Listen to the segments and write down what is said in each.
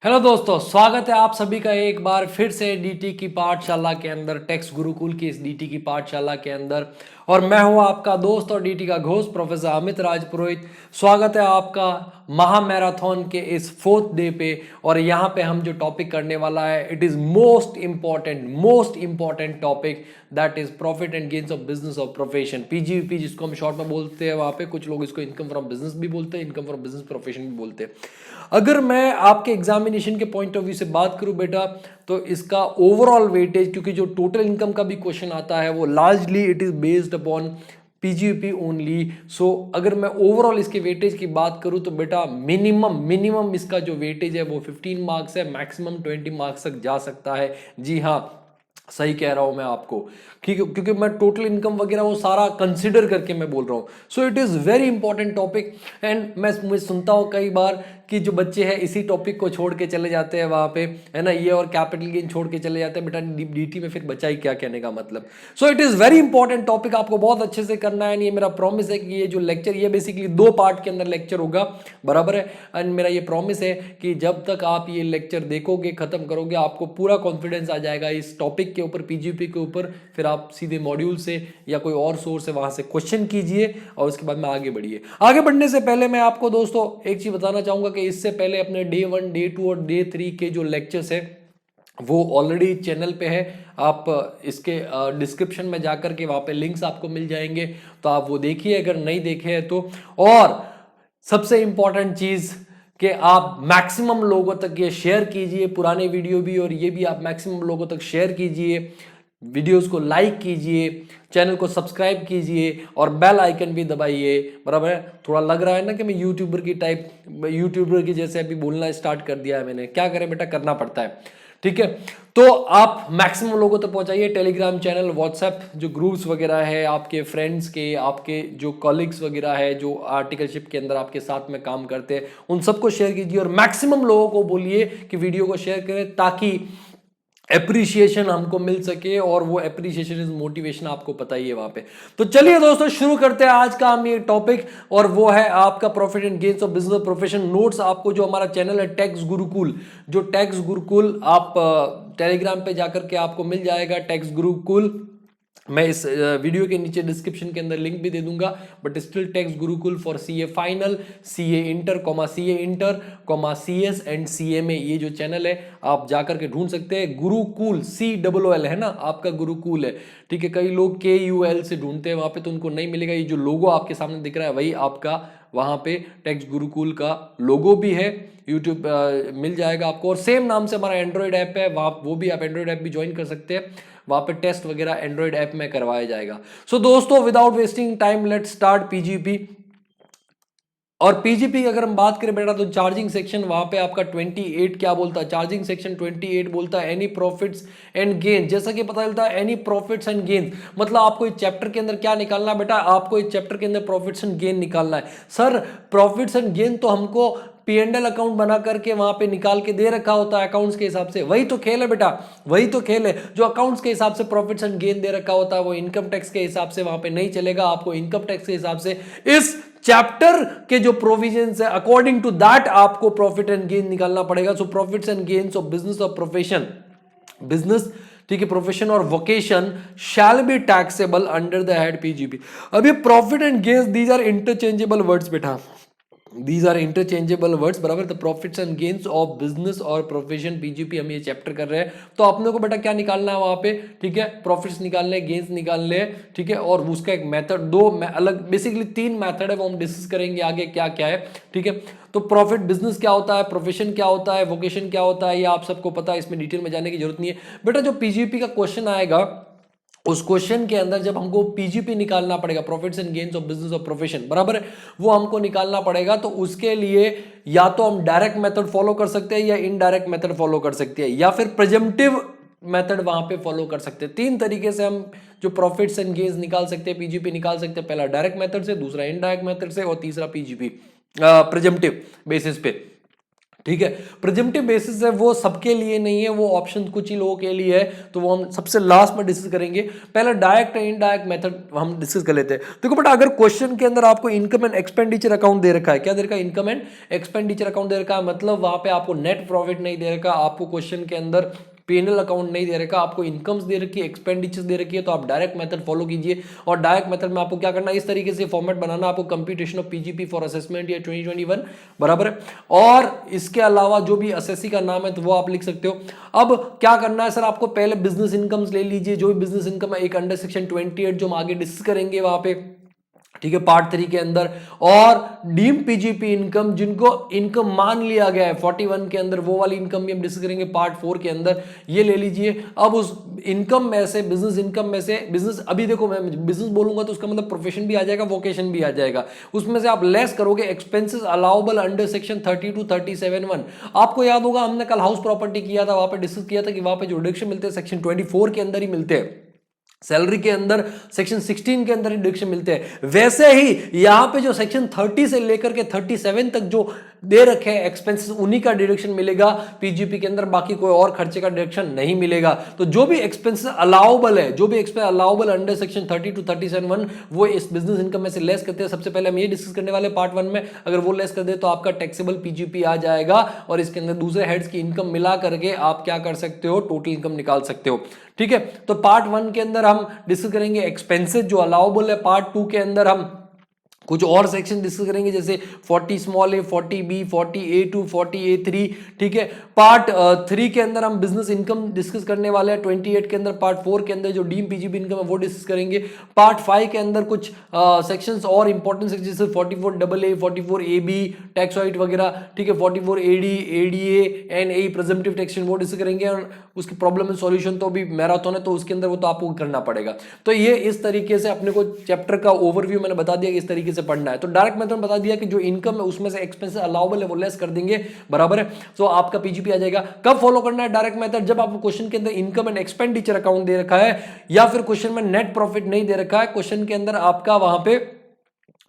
Hello दोस्तों, स्वागत है आप सभी का एक बार फिर से डीटी की पाठशाला के अंदर, टैक्स गुरुकुल की इस डीटी की पाठशाला के अंदर। और मैं हूं आपका दोस्त और डीटी का घोस्ट प्रोफेसर अमित राज पुरोहित। स्वागत है आपका महा मैराथन के इस 4th डे पे। और यहाँ पे हम जो टॉपिक करने वाला है, it is most important topic, that is profit and gains of business of profession, PGP जिसको हम शॉर्ट में बोलते हैं। वहां पे कुछ लोग इसको इनकम फ्रॉम बिजनेस भी बोलते हैं, इनकम फ्रॉम बिजनेस प्रोफेशन भी बोलते हैं। अगर मैं आपके एग्जामिनेशन के पॉइंट ऑफ व्यू से बात करूं बेटा, तो इसका ओवरऑल वेटेज, क्योंकि जो टोटल इनकम का भी क्वेश्चन आता है वो largely it is based upon PGP only. So अगर मैं ओवरऑल इसके वेटेज की बात करूं तो बेटा मिनिमम इसका जो वेटेज है वो 15 मार्क्स है, मैक्सिमम 20 मार्क्स तक जा सकता है। जी हाँ, सही कह रहा हूं मैं आपको, क्योंकि मैं टोटल इनकम वगैरह वो सारा कंसिडर करके मैं बोल रहा हूं। So it is very important topic. And मैं सुनता हूं कई बार कि जो बच्चे हैं इसी टॉपिक को छोड़ के चले जाते हैं वहां पे, है ना, ये और कैपिटल गेन छोड़ के चले जाते हैं। बेटा डीटी में फिर बचा ही क्या, कहने का मतलब। So it is very important topic, आपको बहुत अच्छे से करना है। ये मेरा प्रॉमिस है कि ये जो लेक्चर, ये बेसिकली 2 पार्ट के अंदर लेक्चर होगा, बराबर है। एंड मेरा ये प्रॉमिस है कि जब तक आप ये लेक्चर देखोगे, खत्म करोगे, आपको पूरा कॉन्फिडेंस आ जाएगा इस टॉपिक के ऊपर, पीजीपी के ऊपर। फिर आप सीधे मॉड्यूल से या कोई और सोर्स है वहां से क्वेश्चन कीजिए और उसके बाद में आगे बढ़िए। आगे बढ़ने से पहले मैं आपको दोस्तों एक चीज बताना चाहूंगा कि इससे पहले अपने डे 1, डे 2 और डे 3 के जो लेक्चर्स है वो ऑलरेडी चैनल पे है। आप इसके डिस्क्रिप्शन में जाकर के वहां पे लिंक्स आपको मिल जाएंगे, तो आप वो देखिए अगर नहीं देखे हैं तो। और सबसे इंपॉर्टेंट चीज कि आप मैक्सिमम लोगों तक ये शेयर कीजिए, पुराने वीडियो भी और ये भी आप मैक्सिमम लोगों तक शेयर कीजिए, वीडियोस को लाइक कीजिए, चैनल को सब्सक्राइब कीजिए और बेल आइकन भी दबाइए, बराबर है। थोड़ा लग रहा है ना कि मैं यूट्यूबर की जैसे अभी बोलना स्टार्ट कर दिया है मैंने, क्या करें बेटा, करना पड़ता है, ठीक है। तो आप मैक्सिमम लोगों तक पहुंचाइए। टेलीग्राम चैनल, व्हाट्सएप जो ग्रुप्स वगैरह है, आपके फ्रेंड्स के, आपके जो कॉलिग्स वगैरह है जो आर्टिकलशिप के अंदर आपके साथ में काम करते हैं, उन सबको शेयर कीजिए और मैक्सिमम लोगों को बोलिए कि वीडियो को शेयर करें, ताकि एप्रिसिएशन हमको मिल सके। और वो एप्रिसिएशन इज मोटिवेशन, आपको पता ही है वहां पे। तो चलिए दोस्तों, शुरू करते हैं आज का हम ये टॉपिक, और वो है आपका profit and gains of business profession notes. आपको जो हमारा चैनल है टैक्स गुरुकुल, जो टैक्स गुरुकुल आप टेलीग्राम पे जाकर के आपको मिल जाएगा, टैक्स गुरुकुल। मैं इस वीडियो के नीचे डिस्क्रिप्शन के अंदर लिंक भी दे दूंगा। But still tax Gurukul for CA final, CA inter, CS and CMA, ये जो चैनल है आप जाकर के ढूंढ सकते हैं। गुरुकुल COOL है ना, आपका गुरुकुल है, ठीक है। कई लोग KUL से ढूंढते हैं वहां पे, तो उनको नहीं मिलेगा। ये जो लोगो आपके सामने दिख रहा है वही आपका वहां पे टैक्स गुरुकुल का लोगो भी है। यूट्यूब मिल जाएगा आपको। और सेम नाम से हमारा एंड्रॉइड ऐप है, वहां वो भी आप एंड्रॉइड ऐप भी ज्वाइन कर सकते हैं। वहां पे टेस्ट वगैरह एंड्रॉइड ऐप में करवाया जाएगा। सो दोस्तों, without wasting time, let's start PGP. और पीजीपी की अगर हम बात करें बेटा, तो चार्जिंग सेक्शन वहां पे आपका 28 क्या बोलता है, चार्जिंग सेक्शन 28 बोलता है एनी प्रॉफिट्स एंड गेन। जैसा कि पता चलता है एनी प्रॉफिट्स एंड गेन, मतलब आपको इस चैप्टर के अंदर क्या निकालना है बेटा, आपको इस चैप्टर के अंदर प्रॉफिट्स एंड गेन निकालना है। सर प्रॉफिट्स एंड गेन तो हमको P&L अकाउंट बना करके वहां पे निकाल के दे रखा होता है अकाउंट्स के हिसाब से। वही तो खेल है बेटा, वही तो खेल है। जो अकाउंट्स के हिसाब से प्रॉफिट्स एंड गेन दे रखा होता है वो इनकम टैक्स के हिसाब से वहां पे नहीं चलेगा। आपको इनकम टैक्स के हिसाब से इस चैप्टर के जो प्रोविजंस है, अकॉर्डिंग टू दैट आपको प्रॉफिट एंड गेन निकालना पड़ेगा। So profits and gains of business of profession, business, ठीक है, प्रोफेशन और vocation shall be taxable under the head PGP. अब ये profit and gains, these are interchangeable words बेटा, these are interchangeable words, बराबर। The profits and gains of business और profession, PGP, हम ये चैप्टर कर रहे हैं। तो अपने को बेटा क्या निकालना है वहां पे, ठीक है, प्रॉफिट्स निकालने, गेन्स निकालने, ठीक है। और उसका एक मेथड, अलग बेसिकली 3 मेथड है, वो हम डिस्कस करेंगे आगे क्या क्या है, ठीक है। तो प्रॉफिट बिजनेस क्या होता है, प्रोफेशन क्या होता है, वोकेशन क्या होता है, ये आप सबको पता है, इसमें डिटेल में जाने की जरूरत नहीं है बेटा। जो पीजीपी का क्वेश्चन आएगा, उस क्वेश्चन के अंदर जब हमको पीजीपी निकालना पड़ेगा, profits and gains of business of profession, बराबर है, वो हमको निकालना पड़ेगा। तो उसके लिए या तो हम डायरेक्ट मेथड फॉलो कर सकते हैं या इनडायरेक्ट मेथड फॉलो कर सकते हैं, या फिर प्रेजम्पटिव मेथड वहां पे फॉलो कर सकते हैं। 3 तरीके से हम जो प्रॉफिट्स एंड गेन्स निकाल सकते हैं, पीजीपी निकाल सकते हैं। पहला डायरेक्ट मेथड से, दूसरा इनडायरेक्ट मेथड से, और तीसरा पीजीपी प्रेजम्पटिव बेसिस पे। ठीक है। प्रिजम्पटिव बेसिस है वो सबके लिए नहीं है, वो ऑप्शन कुछ ही लोगों के लिए है, तो वो हम सबसे लास्ट में डिस्कस करेंगे। पहले डायरेक्ट एंड इनडायरेक्ट मेथड हम डिस्कस कर लेते हैं। देखो बेटा, अगर क्वेश्चन के अंदर आपको इनकम एंड एक्सपेंडिचर अकाउंट दे रखा है, क्या दे रखा है? इनकम एंड एक्सपेंडिचर अकाउंट दे रखा है, मतलब वहां पे आपको नेट प्रॉफिट नहीं दे रखा, आपको क्वेश्चन के अंदर P&L अकाउंट नहीं दे रखा, आपको इनकम्स दे रखी है, एक्सपेंडिचर्स दे रखी है, तो आप डायरेक्ट मेथड फॉलो कीजिए। और डायरेक्ट मेथड में आपको क्या करना है, इस तरीके से फॉर्मेट बनाना, आपको computation of PGP for assessment या 2021 बराबर है। और इसके अलावा जो भी असेसी का नाम है तो वो आप लिख सकते हो। अब क्या करना है सर, आपको पहले बिजनेस इनकम्स ले लीजिए, जो भी बिजनेस इनकम है, एक अंडर सेक्शन 28 जो हम आगे डिस्कस करेंगे वहां पे, ठीक है, पार्ट 3 के अंदर। और डीम पीजीपी इनकम, जिनको इनकम मान लिया गया है 41 के अंदर, वो वाली इनकम भी हम डिस्कस करेंगे पार्ट 4 के अंदर, ये ले लीजिए। अब उस इनकम में से, बिजनेस इनकम में से, बिजनेस, अभी देखो मैं बिजनेस बोलूंगा तो उसका मतलब प्रोफेशन भी आ जाएगा, वोकेशन भी आ जाएगा, उसमें से आप लेस करोगे एक्सपेंसेस अलाउबल अंडर सेक्शन 32 37(1). आपको याद होगा हमने कल हाउस प्रॉपर्टी किया था, वहां पे डिस्कस किया था कि वहां पे जो डिडक्शन मिलते हैं सेक्शन 24 के अंदर ही मिलते हैं, सैलरी के अंदर सेक्शन 16 के अंदर डिडक्शन मिलते हैं। वैसे ही यहां पे जो सेक्शन 30 से लेकर के 37 तक जो दे रखे हैं एक्सपेंसेस, उन्हीं का डिडक्शन मिलेगा पीजीपी के अंदर, बाकी कोई और खर्चे का डिडक्शन नहीं मिलेगा। तो जो भी एक्सपेंसेस अलाउबल है, जो भी expense allowable under section 30 to 37(1), वो इस बिजनेस इनकम में से लेस करते हैं। सबसे पहले हम ये डिस्कस करने वाले पार्ट 1 में, अगर वो लेस कर दे तो आपका टैक्सेबल पीजीपी आ जाएगा, और इसके अंदर दूसरे हेड्स की इनकम मिला करके आप क्या कर सकते हो, टोटल इनकम निकाल सकते हो। ठीक है, तो पार्ट 1 के अंदर हम डिस्कस करेंगे एक्सपेंसेस जो अलाउबल है, पार्ट 2 के अंदर हम कुछ और सेक्शन डिस्कस करेंगे, जैसे 40 स्मॉल ए, 40B, 40A2, 40A3। ठीक है, पार्ट 3 के अंदर हम बिजनेस इनकम डिस्कस करने वाले हैं 28 के अंदर। पार्ट 4 के अंदर जो डीम पीजीपी इनकम है वो डिस्कस करेंगे। पार्ट 5 के अंदर कुछ सेक्शंस और इंपॉर्टेंट सेक्शन, जैसे 44AA, 44AB टैक्स राइट वगैरह, ठीक है, 44AD, ADA, NA presumptive taxation, वो डिस्कस करेंगे। और उसकी प्रॉब्लम सॉल्यूशन तो अभी मैराथन है, तो उसके अंदर वो तो आपको करना पड़ेगा। तो ये इस तरीके से अपने को चैप्टर का ओवरव्यू मैंने बता दिया कि इस तरीके से पढ़ना है। तो डायरेक्ट मेथड बता दिया कि जो इनकम है उसमें से एक्सपेंसेस अलाउबल है वो लेस कर देंगे, बराबर है, तो आपका पीजीपी आ जाएगा। कब फॉलो करना है डायरेक्ट मेथड? जब आपको क्वेश्चन के अंदर इनकम एंड एक्सपेंडिचर अकाउंट दे रखा है, या फिर क्वेश्चन में नेट प्रॉफिट नहीं दे रखा है, क्वेश्चन के अंदर आपका वहां पे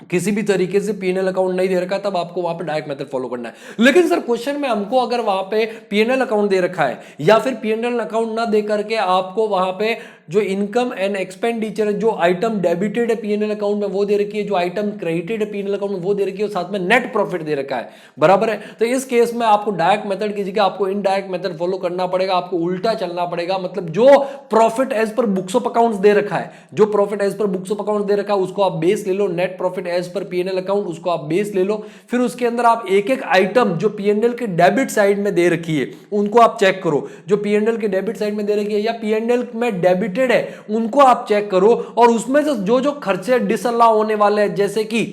किसी भी तरीके से पीएनएल अकाउंट नहीं दे रखा, तब आपको वहां पे डायरेक्ट मेथड फॉलो करना है। लेकिन सर क्वेश्चन में हमको अगर वहां पे पीएनएल अकाउंट दे रखा है, या फिर पीएनएल अकाउंट ना दे करके आपको वहां पे जो इनकम एंड एक्सपेंडिचर, जो आइटम डेबिटेड है पीएनएल अकाउंट में वो दे रखी है, जो आइटम क्रेडिटेड है पीएनएल अकाउंट में वो दे रखी है, और साथ में नेट प्रॉफिट दे रखा है, बराबर है, तो इस केस में आपको डायरेक्ट मेथड की जगह आपको इनडायरेक्ट मेथड फॉलो करना पड़ेगा, आपको उल्टा चलना पड़ेगा। मतलब जो profit as per books of accounts दे रखा है, जो profit as per books of accounts दे रखा है उसको आप बेस ले लो, net profit as per PNL account उसको आप बेस ले लो। फिर उसके अंदर आप एक एक आइटम जो पीएनएल के डेबिट साइड में दे रखी है उनको आप चेक करो, जो पीएनएल के डेबिट साइड में दे रखी है या पीएनएल में डेबिटेड है उनको आप चेक करो, और उसमें से जो जो खर्चे डिसअलाउ होने वाले हैं, जैसे कि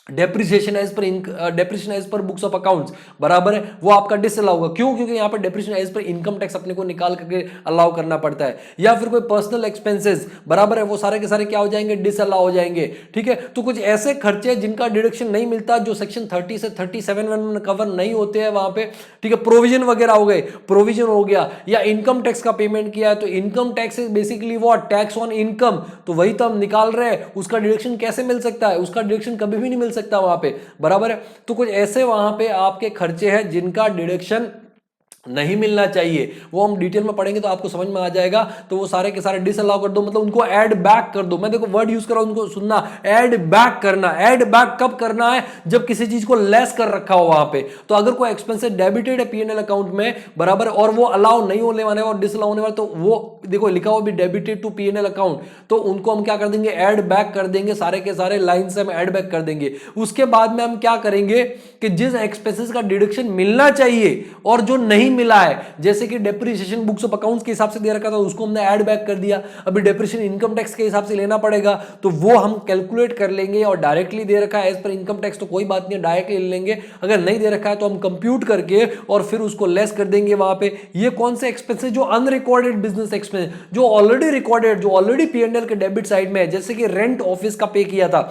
depreciation as per books of accounts, बराबर है, वो आपका डिसअलाउ होगा। क्यों? क्योंकि यहां पर depreciation as per income tax अपने को निकाल करके अलाउ करना पड़ता है। या फिर कोई पर्सनल एक्सपेंसेस, बराबर है, वो सारे के सारे क्या हो जाएंगे, डिसअलाउ हो जाएंगे। ठीक है, तो कुछ ऐसे खर्चे जिनका डिडक्शन नहीं मिलता, जो सेक्शन 30 से 37 में कवर नहीं होते हैं वहां पे, ठीक है, प्रोविजन वगैरह हो गए, प्रोविजन हो गया, या इनकम टैक्स का पेमेंट किया है, तो income tax is basically what, tax on income, तो वही तो हम निकाल रहे हैं। उसका डिडक्शन कैसे मिल सकता है? उसका डिडक्शन कभी भी नहीं मिल सकता वहां पे, बराबर है। तो कुछ ऐसे वहां पे आपके खर्चे हैं जिनका डिडक्शन नहीं मिलना चाहिए, वो हम डिटेल में पढ़ेंगे तो आपको समझ में आ जाएगा। तो वो सारे के सारे डिसअलाउ कर दो, मतलब उनको ऐड बैक कर दो। मैं देखो वर्ड यूज कर रहा हूं, उनको सुनना, ऐड बैक करना। ऐड बैक कब करना है? जब किसी चीज को लेस कर रखा हो वहां पे। तो अगर कोई एक्सपेंसेस डेबिटेड है पीएनएल अकाउंट में, बराबर, और वो अलाउ नहीं होने वाले और डिसअलाउ होने वाले, तो वो देखो लिखा हुआ भी डेबिटेड टू पीएनएल अकाउंट, तो उनको हम क्या कर देंगे, ऐड बैक कर देंगे, सारे के सारे लाइन से हम ऐड बैक कर देंगे। उसके बाद में हम क्या करेंगे कि जिस एक्सपेंसेस का डिडक्शन मिलना चाहिए और जो नहीं मिला है, जैसे कि डेप्रिसिएशन बुक्स ऑफ अकाउंट्स के हिसाब से दे रखा था, उसको हमने ऐड बैक कर दिया। अभी डेप्रिसिएशन इनकम टैक्स के हिसाब से लेना पड़ेगा, तो वो हम कैलकुलेट कर लेंगे। और डायरेक्टली दे रखा है एज पर इनकम टैक्स तो कोई बात नहीं, डायरेक्टली ले लेंगे। अगर नहीं दे रखा है तो हम कंप्यूट करके और फिर उसको लेस कर देंगे वहां पे। ये कौन से एक्सपेंसेस? जो अनरिकॉर्डेड बिजनेस एक्सपेंस, जो ऑलरेडी रिकॉर्डेड, जो ऑलरेडी पीएनएल के डेबिट साइड में है, जैसे कि रेंट ऑफिस का पे किया था,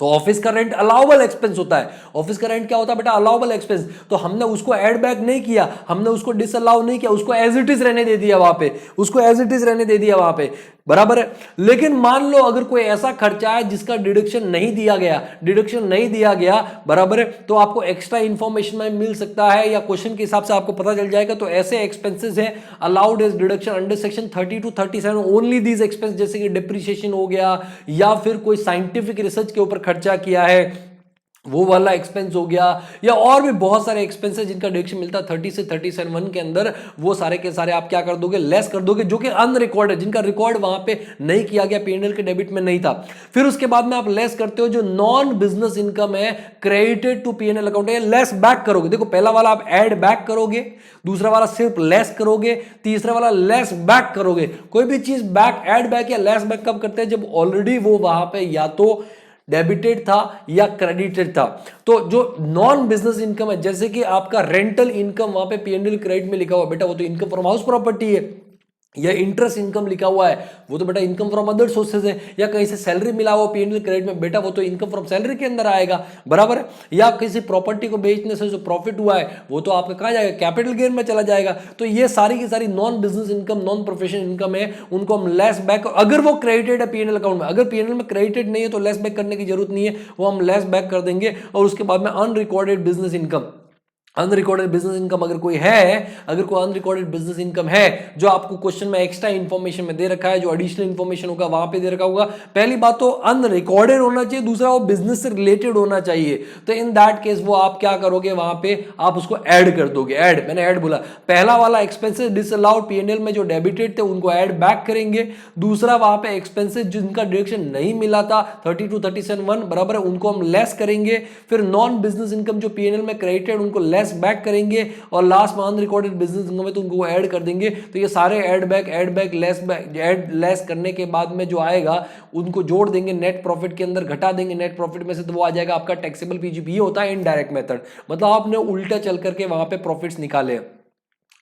तो ऑफिस का रेंट अलाउबल एक्सपेंस होता है। ऑफिस का रेंट क्या होता है बेटा? Allowable expense. तो हमने उसको ऐड बैक नहीं किया, हमने उसको डिसअलाउ नहीं किया, उसको एज इट इज रहने दे दिया वहां पे, उसको एज इट इज रहने दे दिया वहां पे, बराबर है। लेकिन मान लो अगर कोई ऐसा खर्चा है जिसका डिडक्शन नहीं दिया गया, डिडक्शन नहीं दिया गया, बराबर है, तो आपको एक्स्ट्रा इंफॉर्मेशन में मिल सकता है या क्वेश्चन के हिसाब से आपको पता चल जाएगा। तो ऐसे एक्सपेंसेस है allowed as deduction under section 30 to 37 only these expense, जैसे कि डिप्रिसिएशन हो गया या फिर कोई साइंटिफिक रिसर्च के ऊपर खर्चा किया है वो वाला एक्सपेंस हो गया, या और भी बहुत सारे एक्सपेंसेस जिनका डिडक्शन मिलता है 30 से 37 के अंदर, वो सारे के सारे आप क्या कर दोगे? लेस कर दोगे, जो कि अनरिकॉर्डेड, जिनका रिकॉर्ड वहां पे नहीं किया गया, पीएनएल के डेबिट में नहीं था। फिर उसके बाद में आप लेस करते हो जो नॉन बिजनेस इनकम है credited to PNL account, less back करोगे। देखो पहला वाला आप ऐड बैक करोगे, दूसरा वाला सिर्फ लेस करोगे, तीसरा वाला लेस बैक करोगे। कोई भी चीज बैक, ऐड बैक या लेस बैक कब करते हैं? जब ऑलरेडी वो वहां पे या तो डेबिटेड था या क्रेडिटेड था। तो जो नॉन बिजनेस इनकम है, जैसे कि आपका रेंटल इनकम वहां पे पीएनएल क्रेडिट में लिखा हुआ, बेटा वो तो इनकम फ्रॉम हाउस प्रॉपर्टी है। या इंटरेस्ट इनकम लिखा हुआ है, वो तो बेटा इनकम फ्रॉम अदर सोर्सेज है। या कहीं से सैलरी मिला हुआ पीएनएल क्रेडिट में, बेटा वो तो इनकम फ्रॉम सैलरी के अंदर आएगा, बराबर है। या किसी प्रॉपर्टी को बेचने से जो प्रॉफिट हुआ है वो तो आपका कहां जाएगा? कैपिटल गेन में चला जाएगा। तो ये सारी की सारी non business income, non professional income है, उनको हम लेस बैक, अगर वो क्रेडिटेड है पीएनएल अकाउंट में, अगर पीएनएल में क्रेडिटेड नहीं है तो लेस बैक करने की जरूरत नहीं है, वो हम लेस बैक कर देंगे। और उसके बाद में unrecorded business income, unrecorded business income अगर कोई है, अगर कोई अनरिकॉर्डेड बिजनेस इनकम है जो आपको क्वेश्चन में एक्स्ट्रा इंफॉर्मेशन में दे रखा है, जो एडिशनल इंफॉर्मेशन होगा वहां पे दे रखा होगा, पहली बात तो अनरिकॉर्डेड होना चाहिए, दूसरा वो बिजनेस से रिलेटेड होना चाहिए। तो इन दैट केस वो आप क्या करोगे? वहां पे आप उसको ऐड कर दोगे। ऐड, मैंने ऐड बोला, पहला वाला एक्सपेंसेस डिसअलाउड पीएनएल में जो डेबिटेड थे उनको ऐड बैक करेंगे, दूसरा वहां पे एक्सपेंसेस जिनका डिडक्शन नहीं मिला था 30 to 37 बराबर है, उनको हम लेस करेंगे। फिर नॉन बिजनेस इनकम जो पीएनएल में क्रेडिटेड उनको लेस बैक करेंगे, और लास्ट में अनरिकॉर्डेड बिजनेस इनकम है तो उनको ऐड कर देंगे। तो ये सारे ऐड बैक लेस करने के बाद में जो आएगा उनको जोड़ देंगे नेट प्रॉफिट के अंदर, घटा देंगे नेट प्रॉफिट में से, तो वो आ जाएगा आपका टैक्सेबल पीजीपी। ये होता है इनडायरेक्ट मेथड, मतलब आपने उल्टा चल करके वहां पे प्रॉफिट्स निकाले।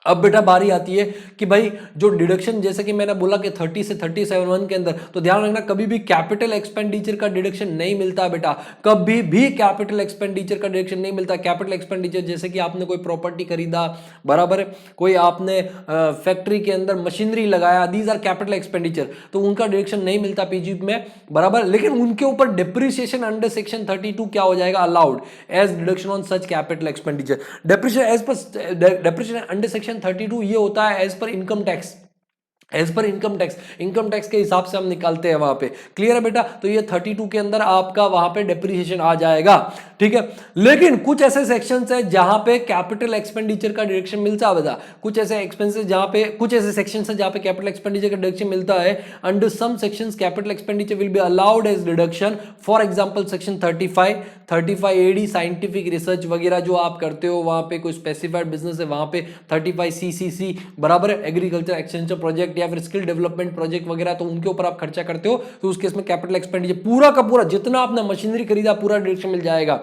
अब बेटा बारी आती है कि भाई जो डिडक्शन, जैसे कि मैंने बोला कि 30 से 37 के अंदर, तो ध्यान रखना कभी भी कैपिटल एक्सपेंडिचर का डिडक्शन नहीं मिलता बेटा, कभी भी कैपिटल एक्सपेंडिचर का डिडक्शन नहीं मिलता। कैपिटल एक्सपेंडिचर जैसे कि आपने कोई प्रॉपर्टी खरीदा, बराबर है, कोई आपने फैक्ट्री के अंदर मशीनरी लगाया, दीज आर कैपिटल एक्सपेंडिचर, तो उनका डिडक्शन नहीं मिलता पीजीपी में, बराबर। लेकिन उनके ऊपर डिप्रिसिएशन अंडर सेक्शन 32 क्या हो जाएगा? Allowed as deduction on such capital expenditure. Depreciation under section 32 ये होता है as per income tax, as per income tax के हिसाब से हम निकालते हैं वहां पे। क्लियर है बेटा? तो ये 32 के अंदर आपका वहां पे डेप्रिसिएशन आ जाएगा, ठीक है। लेकिन कुछ ऐसे सेक्शंस है जहां पे कैपिटल एक्सपेंडिचर का डिडक्शन मिलता है बेटा, कुछ ऐसे एक्सपेंसेस जहां पे, कुछ ऐसे सेक्शंस है जहां पे कैपिटल एक्सपेंडिचर का डिडक्शन मिलता है। Under some sections capital expenditure will be allowed as deduction, for example section 35 AD scientific research वगैरह जो आप करते हो, वहां पे कोई स्पेसिफाइड बिजनेस है वहां पे 35 सीसीसी, बराबर है, एग्रीकल्चर एक्सटेंशन प्रोजेक्ट या फिर स्किल डेवलपमेंट प्रोजेक्ट वगैरह, तो उनके ऊपर आप खर्चा करते हो, तो उस केस में कैपिटल एक्सपेंडिचर पूरा का पूरा जितना आपने मशीनरी खरीदा पूरा डिडक्शन मिल जाएगा,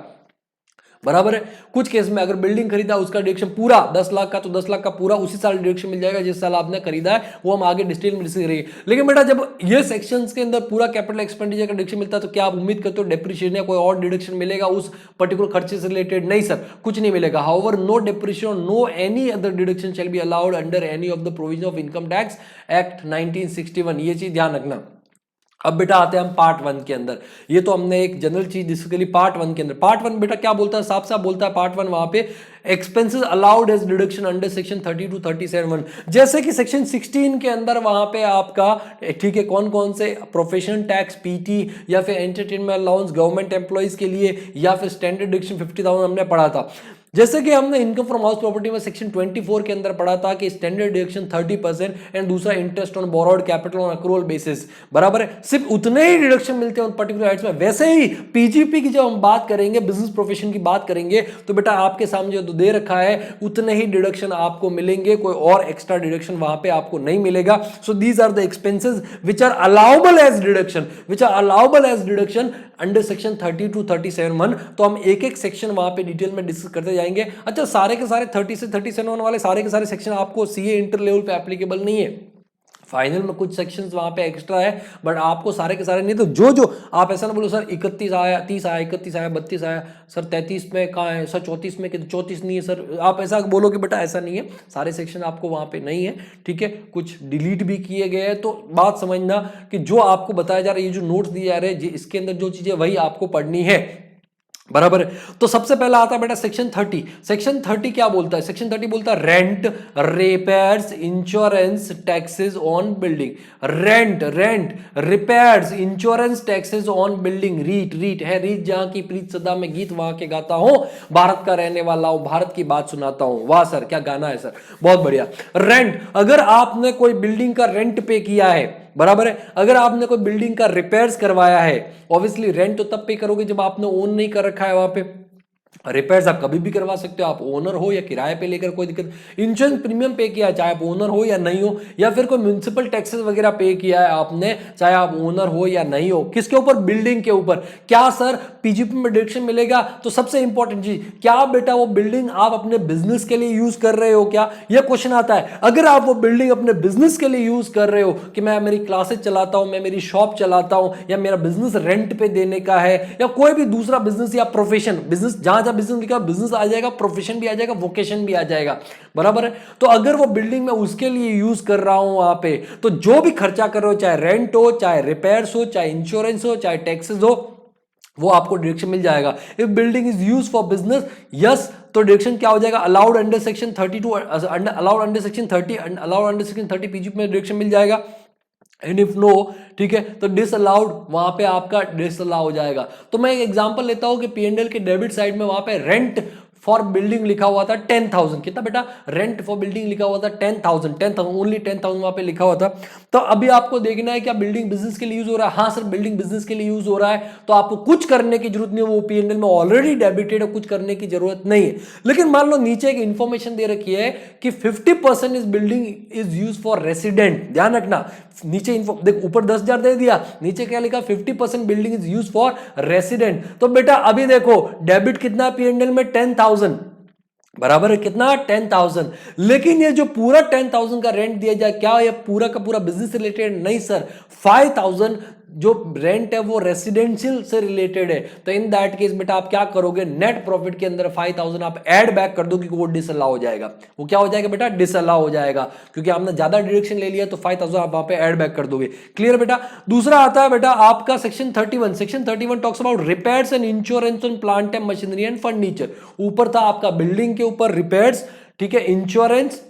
बराबर है। कुछ केस में अगर बिल्डिंग खरीदा उसका डिडक्शन पूरा 10 लाख का, तो 10 लाख का पूरा उसी साल डिडक्शन मिल जाएगा जिस साल आपने खरीदा है, वो हम आगे डिटेल में डिस्कस करेंगे। लेकिन बेटा जब ये सेक्शंस के अंदर पूरा कैपिटल एक्सपेंडिचर का डिडक्शन मिलता है तो क्या आप उम्मीद करते हो डेप्रिसिएशन या कोई और डिडक्शन मिलेगा उस पर्टिकुलर खर्चे से रिलेटेड? नहीं सर, कुछ नहीं मिलेगा। However no depreciation, no any other deduction shall be allowed under any of the provision of income tax act 1961। ये चीज ध्यान रखना। अब बेटा आते हैं हम पार्ट 1 के अंदर। ये तो हमने एक जनरल चीज डिस्कस करी पार्ट 1 के अंदर। पार्ट 1 बेटा क्या बोलता है? साफ साफ बोलता है पार्ट 1 वहां पे expenses allowed as deduction under section 30 to 37, जैसे कि सेक्शन 16 के अंदर वहां पे आपका, ठीक है, कौन कौन से प्रोफेशनल टैक्स, पीटी या फिर एंटरटेनमेंट अलाउंस गवर्नमेंट एम्प्लॉइज के लिए, या फिर स्टैंडर्ड डिडक्शन 50,000 हमने पढ़ा था। जैसे कि हमने इनकम फ्रॉम हाउस प्रॉपर्टी में सेक्शन 24 के अंदर पढ़ा था कि स्टैंडर्ड डिडक्शन 30% एंड दूसरा interest on borrowed capital on accrual basis, बराबर है। सिर्फ उतने ही डिडक्शन मिलते हैं उन पर्टिकुलर आइट्स में। वैसे ही पीजीपी की जब हम बात करेंगे, बिजनेस प्रोफेशन की बात करेंगे, तो बेटा आपके सामने जो दे रखा है उतने ही डिडक्शन आपको मिलेंगे, कोई और एक्स्ट्रा डिडक्शन वहां पे आपको नहीं मिलेगा। So these are the expenses which are allowable as deduction, which are allowable as deduction under section 30 to 37। तो हम एक एक सेक्शन वहां पे डिटेल में डिस्कस करते जाएंगे। अच्छा, सारे के सारे 30 से 37 वाले सारे के सारे सेक्शन आपको सीए इंटर लेवल पे एप्लीकेबल नहीं है, फाइनल में कुछ सेक्शंस वहां पे एक्स्ट्रा है, बट आपको सारे के सारे नहीं, तो जो जो आप ऐसा ना बोलो सर 31 आया, 30 आया, 31 आया, 32 आया, सर 33 में कहाँ है, सर 34 में, 34 नहीं है सर, आप ऐसा बोलोगे बेटा ऐसा नहीं है, सारे सेक्शन आपको वहां पे नहीं है, ठीक है, कुछ डिलीट भी किए गए हैं। तो बात समझना कि जो आपको बताया जा रहा है, ये जो नोट्स दिए जा रहे हैं, इसके अंदर जो चीजें वही आपको पढ़नी है, बराबर है। तो सबसे पहला आता है बेटा सेक्शन 30। सेक्शन 30 क्या बोलता है? सेक्शन 30 बोलता है rent, repairs, insurance, taxes on building. Rent, repairs, insurance, taxes on building. रीट, रीट है, रीट जहां की प्रीत सदा में गीत वहां के गाता हूं, भारत का रहने वाला हूं, भारत की बात सुनाता हूं। वाह सर, क्या गाना है सर, बहुत बढ़िया। रेंट, अगर आपने कोई बिल्डिंग का रेंट पे किया है, बराबर है, अगर आपने कोई बिल्डिंग का रिपेयर्स करवाया है, ऑब्वियसली रेंट तो तब पे करोगे जब आपने ओन नहीं कर रखा है वहां पे। रिपेयर्स आप कभी भी करवा सकते हो, आप ओनर हो या किराए पे लेकर, कोई दिक्कत। इंश्योरेंस प्रीमियम पे किया है, चाहे आप ओनर हो या नहीं हो, या फिर कोई म्युनिसिपल टैक्सेस वगैरह पे किया है आपने, चाहे आप ओनर हो या नहीं हो। किसके ऊपर? बिल्डिंग के ऊपर। क्या सर पीजीपी में डिडक्शन मिलेगा? तो सबसे इंपॉर्टेंट चीज, क्या बेटा वो बिल्डिंग आप अपने बिजनेस के लिए यूज कर रहे हो क्या? यह क्वेश्चन आता है। अगर आप वो बिल्डिंग अपने बिजनेस के लिए यूज कर रहे हो, कि मैं मेरी क्लासेस चलाता हूं, मैं मेरी शॉप चलाता हूं, या मेरा बिजनेस रेंट पे देने का है, या कोई भी दूसरा बिजनेस या प्रोफेशन, बिजनेस जहां जहां बिजनेस लिखा बिजनेस आ जाएगा, प्रोफेशन भी आ जाएगा, वोकेशन भी आ जाएगा, बराबर है। तो अगर वो बिल्डिंग में उसके लिए यूज कर रहा हूं वहां पे, तो जो भी खर्चा कर रहे हो, चाहे रेंट हो, चाहे रिपेयर्स हो, चाहे इंश्योरेंस हो, चाहे टैक्सेस हो, वो आपको डिडक्शन मिल जाएगा। If building is use for business, yes, तो डिडक्शन क्या हो जाएगा? Allowed under section 32, allowed under section 30, allowed under section 30 PGP में डिडक्शन मिल जाएगा। एंड इफ नो, ठीक है, तो डिसअलाउड वहां पे आपका डिसअलाउ हो जाएगा। तो मैं एक एग्जांपल लेता हूं कि पीएनडीएल के डेबिट साइड में वहां पे रेंट फॉर बिल्डिंग लिखा हुआ था 10,000। कितना बेटा? रेंट फॉर बिल्डिंग लिखा हुआ था 10,000, 10,000 ओनली 10,000 वहां पे लिखा हुआ था। तो अभी आपको देखना है क्या बिल्डिंग बिजनेस के लिए यूज हो रहा है? हाँ सर, बिल्डिंग बिजनेस के लिए यूज हो रहा है, तो आपको कुछ करने की जरूरत नहीं है, वो पीएनएल में ऑलरेडी डेबिटेड है, कुछ करने की जरूरत नहीं है। लेकिन मान लो नीचे एक इंफॉर्मेशन दे रखी है कि 50% इस building is use for resident. ध्यान रखना, नीचे इन्फो देख, ऊपर 10,000 दे दिया, नीचे क्या लिखा? 50% building is use for resident. तो बेटा अभी देखो डेबिट कितना पीएनएल में? 10,000, बराबर है कितना? 10,000। लेकिन ये जो पूरा 10,000 का रेंट दिया जाए, क्या ये पूरा का पूरा बिजनेस रिलेटेड? नहीं सर, 5,000 जो रेंट है वो रेसिडेंशियल से रिलेटेड है। तो इन दैट केस बेटा आप क्या करोगे? नेट प्रॉफिट के अंदर 5,000 आप ऐड बैक कर दो, क्योंकि वो डिसअलाउ हो जाएगा। वो क्या हो जाएगा बेटा? डिसअलाउ हो जाएगा, क्योंकि आपने ज्यादा डिडक्शन ले लिया, तो 5,000 आप वहां पे ऐड बैक कर दोगे। क्लियर बेटा? दूसरा आता है बेटा आपका section 31। Section 31 talks about repairs and insurance on plant and machinery and furniture. ऊपर था आपका बिल्डिंग के ऊपर रिपेयर्स, ठीक है, insurance,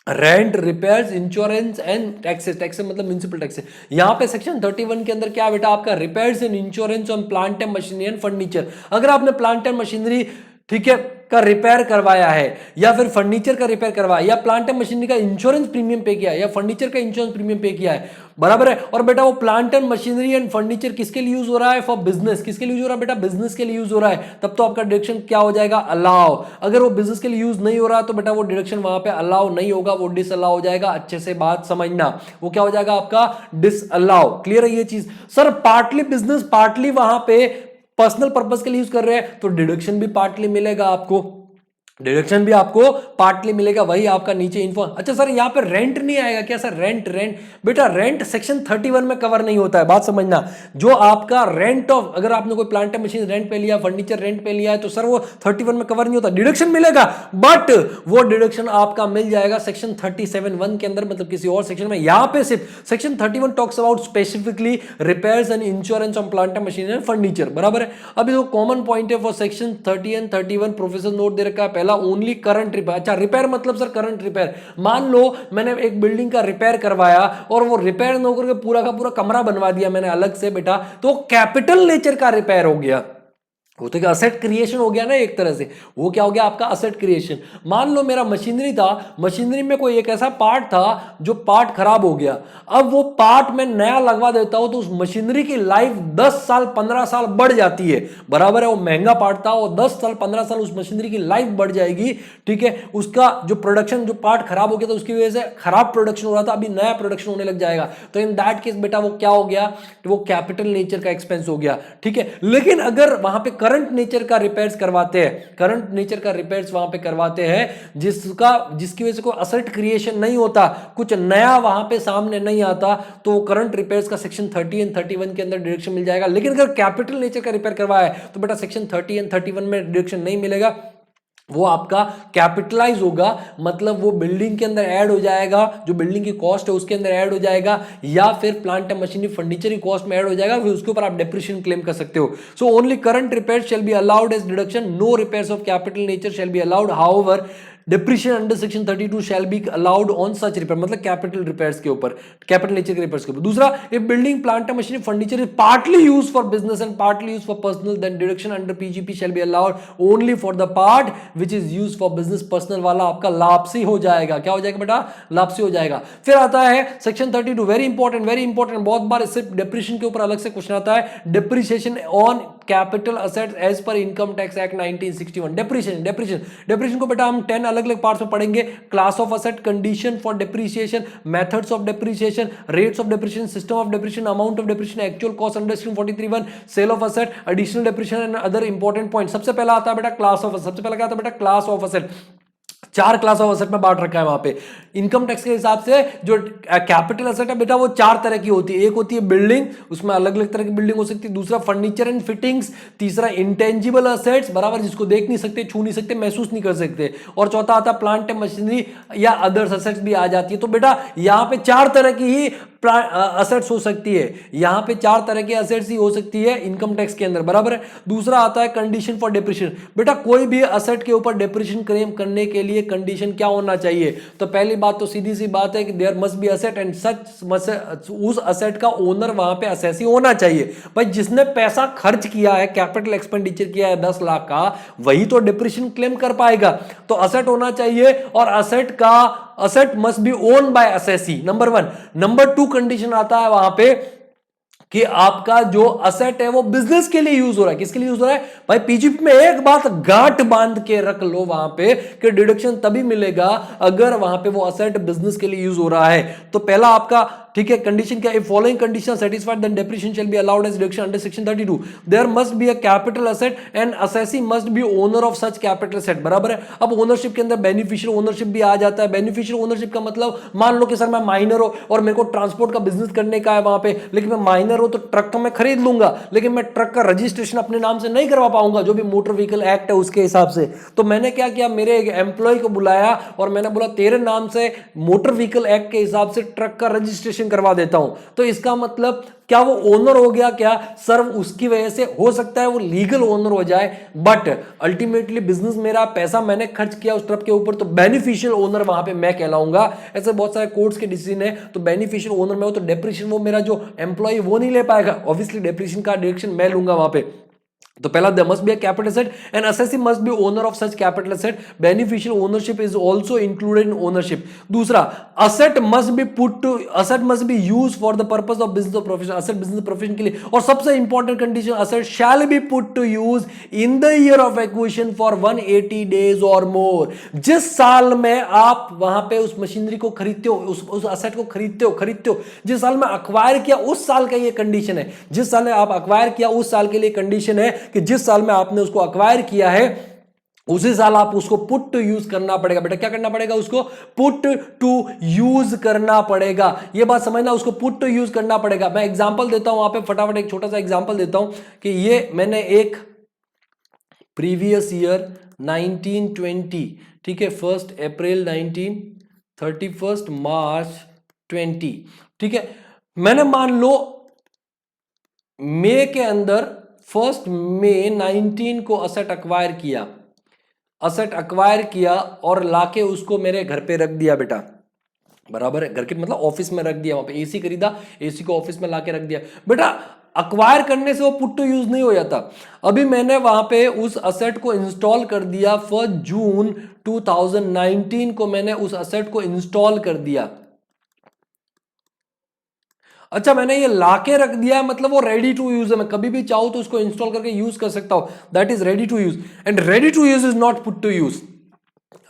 rent, repairs, insurance and taxes. Taxes मतलब म्युनिसिपल टैक्सेस। यहां पे सेक्शन 31 के अंदर क्या बेटा? आपका repairs and insurance on plant and machinery and furniture. अगर आपने प्लांट एंड मशीनरी, ठीक है, का रिपेयर करवाया है, या फिर फर्नीचर का रिपेयर करवाया, या प्लांट एंड मशीनरी का इंश्योरेंस प्रीमियम पे किया है, या फर्नीचर का इंश्योरेंस प्रीमियम पे किया है, बराबर है। और बेटा वो plant and machinery and furniture किसके लिए यूज हो रहा है? For business. किसके लिए यूज हो रहा है बेटा? बिजनेस के लिए यूज हो रहा है। तब तो आपका डिडक्शन क्या हो जाएगा? अलाउ। अगर वो बिजनेस के लिए यूज नहीं हो रहा तो बेटा वो डिडक्शन वहां पे अलाउ नहीं होगा, वो डिसअलाउ हो जाएगा। अच्छे से बात समझना, वो क्या हो जाएगा आपका? डिसअलाउ। क्लियर है ये चीज? सर पार्टली बिजनेस, पार्टली वहां पे पर्सनल पर्पस के लिए यूज कर रहे हैं, तो डिडक्शन भी पार्टली मिलेगा आपको, डिडक्शन भी आपको पार्टली मिलेगा। वही आपका नीचे इन्फो। अच्छा सर यहाँ पे रेंट नहीं आएगा क्या? सर रेंट, बेटा रेंट सेक्शन 31 में कवर नहीं होता है, बात समझना। जो आपका रेंट ऑफ, अगर आपने कोई प्लांट एंड मशीन रेंट पे लिया, फर्नीचर रेंट पे लिया है, तो सर वो 31 में कवर नहीं होता। डिडक्शन मिलेगा, बट वो डिडक्शन आपका मिल जाएगा सेक्शन 37(1) के अंदर, मतलब किसी और सेक्शन में। यहां पे सिर्फ section 31 talks about specifically repairs and insurance on plant and machine and furniture, बराबर है। अभी जो कॉमन पॉइंट है for section 30 and 31, professor note दे रखा है पहला, ओनली करंट रिपेयर। अच्छा रिपेयर मतलब सर करंट रिपेयर, मान लो मैंने एक बिल्डिंग का रिपेयर करवाया और वो रिपेयर न होकर के पूरा का पूरा कमरा बनवा दिया मैंने अलग से बेटा, तो कैपिटल नेचर का रिपेयर हो गया। वो तो असेट क्रिएशन हो गया ना एक तरह से। वो क्या हो गया आपका? Asset creation. मान लो मेरा मशीनरी था, मशीनरी में कोई एक ऐसा पार्ट था जो पार्ट खराब हो गया, अब वो पार्ट मैं नया लगवा देता हूं, तो उस मशीनरी की लाइफ 10 साल 15 साल बढ़ जाती है, बराबर है। वो महंगा पार्ट था, वो 10 साल 15 साल उस मशीनरी की लाइफ बढ़ जाएगी, ठीक है। उसका जो प्रोडक्शन, जो पार्ट खराब हो गया था उसकी वजह से खराब प्रोडक्शन हो रहा था, अभी नया प्रोडक्शन होने लग जाएगा। तो इन दैट केस बेटा वो क्या हो गया? वो कैपिटल नेचर का एक्सपेंस हो गया, ठीक है। लेकिन अगर वहां पे करंट नेचर का रिपेयर्स करवाते हैं, करंट नेचर का रिपेयर्स वहां पे करवाते हैं जिसकी वजह से कोई असेट क्रिएशन नहीं होता, कुछ नया वहां पे सामने नहीं आता, तो करंट रिपेयर्स का सेक्शन 30 एंड 31 के अंदर डिडक्शन मिल जाएगा। लेकिन अगर कैपिटल नेचर का रिपेयर करवाया है तो बेटा सेक्शन 30 एंड 31 में डिडक्शन नहीं मिलेगा, वो आपका कैपिटलाइज होगा, मतलब वो बिल्डिंग के अंदर ऐड हो जाएगा, जो बिल्डिंग की कॉस्ट है उसके अंदर ऐड हो जाएगा, या फिर प्लांट एंड मशीनरी फर्नीचर की कॉस्ट में ऐड हो जाएगा, फिर उसके ऊपर आप डेप्रिसिएशन क्लेम कर सकते हो। So only current repair shall be allowed as deduction, no repairs of capital nature shall be allowed, however depreciation under section 32 shall be allowed on such repair, मतलब कैपिटल रिपेयर्स के ऊपर, capital nature के repairs के ऊपर। दूसरा, if building plant and machinery furniture is partly use for business and partly use for personal, then deduction under PGP shall be allowed only for the part which is use for business. Personal वाला आपका लापसी हो जाएगा, क्या हो जाएगा बेटा, लापसी हो जाएगा। फिर आता है सेक्शन 32, वेरी इंपॉर्टेंट, बहुत बार सिर्फ डिप्रिशिएशन के ऊपर अलग से क्वेश्चन आता है, depreciation on capital assets as per income tax act 1961। Depreciation को बेटा हम 10 अलग अलग पार्ट्स में पढ़ेंगे, class of asset, condition for depreciation, methods of depreciation, rates of depreciation, system of depreciation, amount of depreciation, actual cost under section 43(1), sale of asset, additional depreciation and other important point. सबसे पहला आता है बेटा class of asset, सबसे पहला क्या आता है बेटा, class of asset. 4 class of asset में बांट रखा है वहां पे। इनकम टैक्स के हिसाब से जो कैपिटल असेट है बेटा वो 4 तरह की होती है। एक होती है बिल्डिंग, उसमें अलग अलग तरह की बिल्डिंग हो सकती है। दूसरा फर्नीचर एंड फिटिंग्स, तीसरा इंटेंजिबल असेट्स, बराबर, जिसको देख नहीं सकते, छू नहीं सकते, महसूस नहीं कर सकते, और चौथा आता है प्लांट एंड मशीनरी या अदर्स असेट्स भी आ जाती है। तो बेटा यहां पे 4 तरह की ही असेट्स हो सकती है, यहां पे 4 तरह की असेट्स ही हो सकती है इनकम टैक्स के अंदर, बराबर है। दूसरा आता है कंडीशन फॉर डिप्रिसिएशन, बेटा कोई भी असेट के ऊपर डिप्रिसिएशन क्लेम करने के लिए कंडीशन क्या होना चाहिए, तो पहली बात तो सीधी सी बात है कि there must be asset and such, उस असेट का ओनर वहां पे असेसी होना चाहिए। भाई जिसने पैसा खर्च किया है, कैपिटल एक्सपेंडिचर किया है 10 लाख का, वही तो डिप्रिसिएशन क्लेम कर पाएगा। तो असेट होना चाहिए, और asset must be own by assessee, number 1। Number 2 condition आता है वहां पे कि आपका जो असेट है वो बिजनेस के लिए यूज हो रहा है। किसके लिए यूज हो रहा है भाई, पीजीपी में एक बात गांठ बांध के रख लो वहां पे कि डिडक्शन तभी मिलेगा अगर वहां पे वो असेट बिजनेस के लिए यूज हो रहा है। तो पहला आपका, ठीक है, कंडीशन क्या है, following condition satisfied then depreciation shall be allowed as deduction under section 32। There must be a capital asset and assessee must be owner of such capital asset, बराबर है। अब ओनरशिप के अंदर बेनिफिशियल ओनरशिप भी आ जाता है। बेनिफिशियल ओनरशिप का मतलब, मान लो कि सर मैं माइनर हूं और मेरे को ट्रांसपोर्ट का बिजनेस करने का है वहां पे, लेकिन मैं माइनर हूं तो ट्रक तो मैं खरीद लूंगा, लेकिन मैं ट्रक का रजिस्ट्रेशन अपने नाम से नहीं करवा पाऊंगा, जो भी मोटर व्हीकल एक्ट है उसके हिसाब से। तो मैंने क्या किया, मेरे एक एम्प्लॉय को बुलाया और मैंने बोला तेरे नाम से मोटर व्हीकल एक्ट के हिसाब से ट्रक का रजिस्ट्रेशन करवा देता हूं। तो इसका मतलब क्या वो ओनर हो गया क्या, सर उसकी वजह से हो सकता है वो लीगल ओनर हो जाए, बट अल्टीमेटली बिजनेस मेरा, पैसा मैंने खर्च किया उस ट्रक के ऊपर, तो बेनिफिशियल ओनर वहां पे मैं कहलाऊंगा। ऐसे बहुत सारे कोर्ट्स के डिसीजन है, तो बेनिफिशियल ओनर मैं हूं, तो डेप्रिसिएशन वो मेरा जो एम्प्लॉय वो नहीं ले पाएगा, ऑब्वियसली डेप्रिसिएशन का डिडक्शन मैं लूंगा वहां पे। तो पहला, there must be a capital asset and assessee must be owner of such capital asset, beneficial ownership is also included in ownership। दूसरा, asset must be used for the purpose of business or profession, asset business profession के लिए। और सबसे important condition, asset shall be put to use in the year of acquisition for 180 days or more। जिस साल में आप वहां पे उस मशीनरी को खरीदते हो, उस असेट को खरीदते हो, जिस साल में अक्वायर किया उस साल का ये कंडीशन है। जिस साल में आप अक्वायर किया उस साल के लिए कंडीशन है कि जिस साल में आपने उसको अक्वायर किया है उसी साल आप उसको पुट टू यूज करना पड़ेगा। बेटा क्या करना पड़ेगा, उसको पुट टू यूज करना पड़ेगा। ये बात समझना, उसको पुट टू यूज करना पड़ेगा। मैं एग्जांपल देता हूं वहां पे, फटाफट एक छोटा सा एग्जांपल देता हूं कि ये मैंने एक प्रीवियस ईयर 1920, ठीक है, 1 अप्रैल 19, 31 मार्च 20, ठीक है, मैंने मान लो मई के अंदर 1 मई 19 को असेट अक्वायर किया और लाके उसको मेरे घर पे रख दिया बेटा, बराबर है, घर के मतलब ऑफिस में रख दिया, वहां पे एसी खरीदा, एसी को ऑफिस में लाके रख दिया। बेटा अक्वायर करने से वो पुट टू यूज नहीं हो जाता। अभी मैंने वहां पे उस असेट को इंस्टॉल कर दिया, 1 जून 2019 को मैंने उस असेट को इंस्टॉल कर दिया। अच्छा, मैंने ये लाके रख दिया है, मतलब वो रेडी टू यूज है, मैं कभी भी चाहूं तो उसको इंस्टॉल करके यूज कर सकता हूं। That is ready to use, and ready to use is not put to use.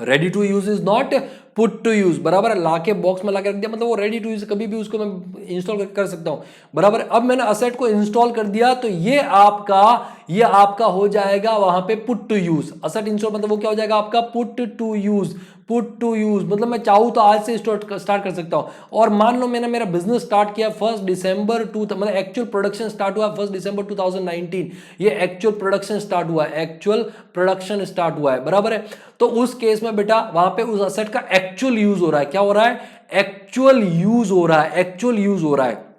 Ready to use is not put to use, बराबर है। लाके बॉक्स में लाके रख दिया मतलब वो रेडी टू यूज, कभी भी उसको मैं इंस्टॉल कर सकता हूं, बराबर है। अब मैंने असेट को इंस्टॉल कर दिया, तो ये आपका ये आपका हो जाएगा वहां पे put to use. Asset insure मतलब वो क्या हो जाएगा आपका put to use. Put to use मतलब मैं चाहूं तो आज से स्टार्ट कर सकता हूं। और मान लो मैंने मेरा बिजनेस स्टार्ट किया 1 दिसंबर मतलब एक्चुअल प्रोडक्शन स्टार्ट हुआ 1 दिसंबर 2019। ये एक्चुअल प्रोडक्शन स्टार्ट हुआ है, एक्चुअल प्रोडक्शन स्टार्ट हुआ है, बराबर है। तो उस केस में बेटा वहां पे उस असेट का एक्चुअल यूज हो रहा है। क्या हो रहा है? एक्चुअल यूज हो रहा है, एक्चुअल यूज हो रहा है,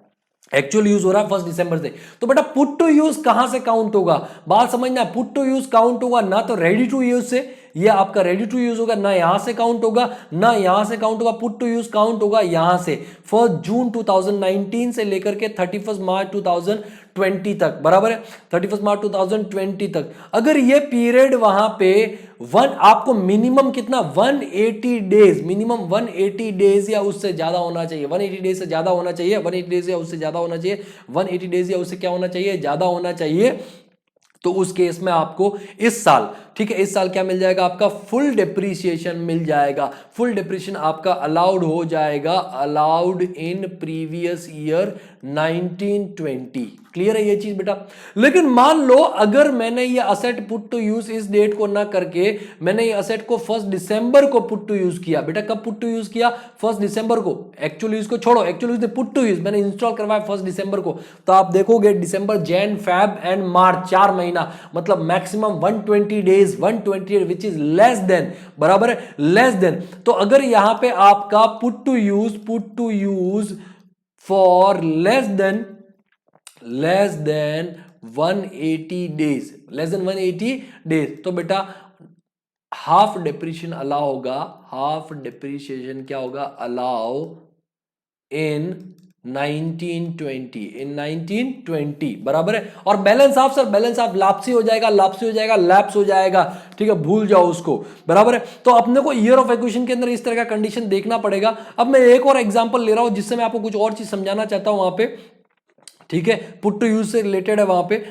एक्चुअल यूज हो रहा है 1 दिसंबर से। तो बेटा पुट टू यूज कहां से काउंट होगा? बात समझना, पुट टू यूज काउंट होगा ना तो रेडी टू यूज से, ये आपका रेडी टू यूज होगा, ना यहां से काउंट होगा ना यहां से काउंट होगा। पुट टू यूज काउंट होगा यहां से 1 जून 2019 से लेकर के 31 मार्च 2020 तक, बराबर है, 31 मार्च 2020 तक। अगर ये पीरियड वहां पे आपको मिनिमम कितना 180 डेज, मिनिमम 180 डेज या उससे ज्यादा होना चाहिए, 180 डेज से ज्यादा होना चाहिए, 180 डेज या उससे ज्यादा होना चाहिए, 180 डेज या उससे क्या होना चाहिए? ज्यादा होना चाहिए। तो उस केस में आपको इस साल, ठीक है, इस साल क्या मिल जाएगा आपका? फुल डिप्रिसिएशन मिल जाएगा। फुल डिप्रिसिएशन आपका अलाउड हो जाएगा, allowed in previous year 1920। Clear है ये चीज बेटा? लेकिन मान लो अगर मैंने ये असेट पुट टू यूज इस डेट को ना करके मैंने ये असेट को 1 दिसंबर को पुट टू यूज किया। बेटा कब पुट टू यूज किया? 1 दिसंबर को। एक्चुअल यूज को छोड़ो, actual use put to use मैंने इंस्टॉल करवाया 1 दिसंबर को। तो आप देखोगे December, Jan, Feb and March 4 महीना, मतलब maximum 120 days, 120 which is less than, बराबर है, लेस देन। तो अगर यहां पे आपका put to use for less than 180 days, less than 180 days, तो बेटा हाफ डिप्रिशिएशन अलाउ होगा। हाफ डिप्रिशिएशन क्या होगा? अलाउ इन 1920, इन 1920, बराबर है। और balance of, sir balance of lapsi हो जाएगा, लापसी हो जाएगा, लैप्स हो जाएगा, ठीक है, भूल जाओ उसको, बराबर है। तो अपने को ईयर ऑफ एक्विजिशन के अंदर इस तरह का कंडीशन देखना पड़ेगा। अब मैं एक और एग्जांपल ले रहा हूं जिससे मैं आपको कुछ और चीज समझाना चाहता हूं वहां पे, ठीक है, पुट टू यूज से रिलेटेड है वहां पे।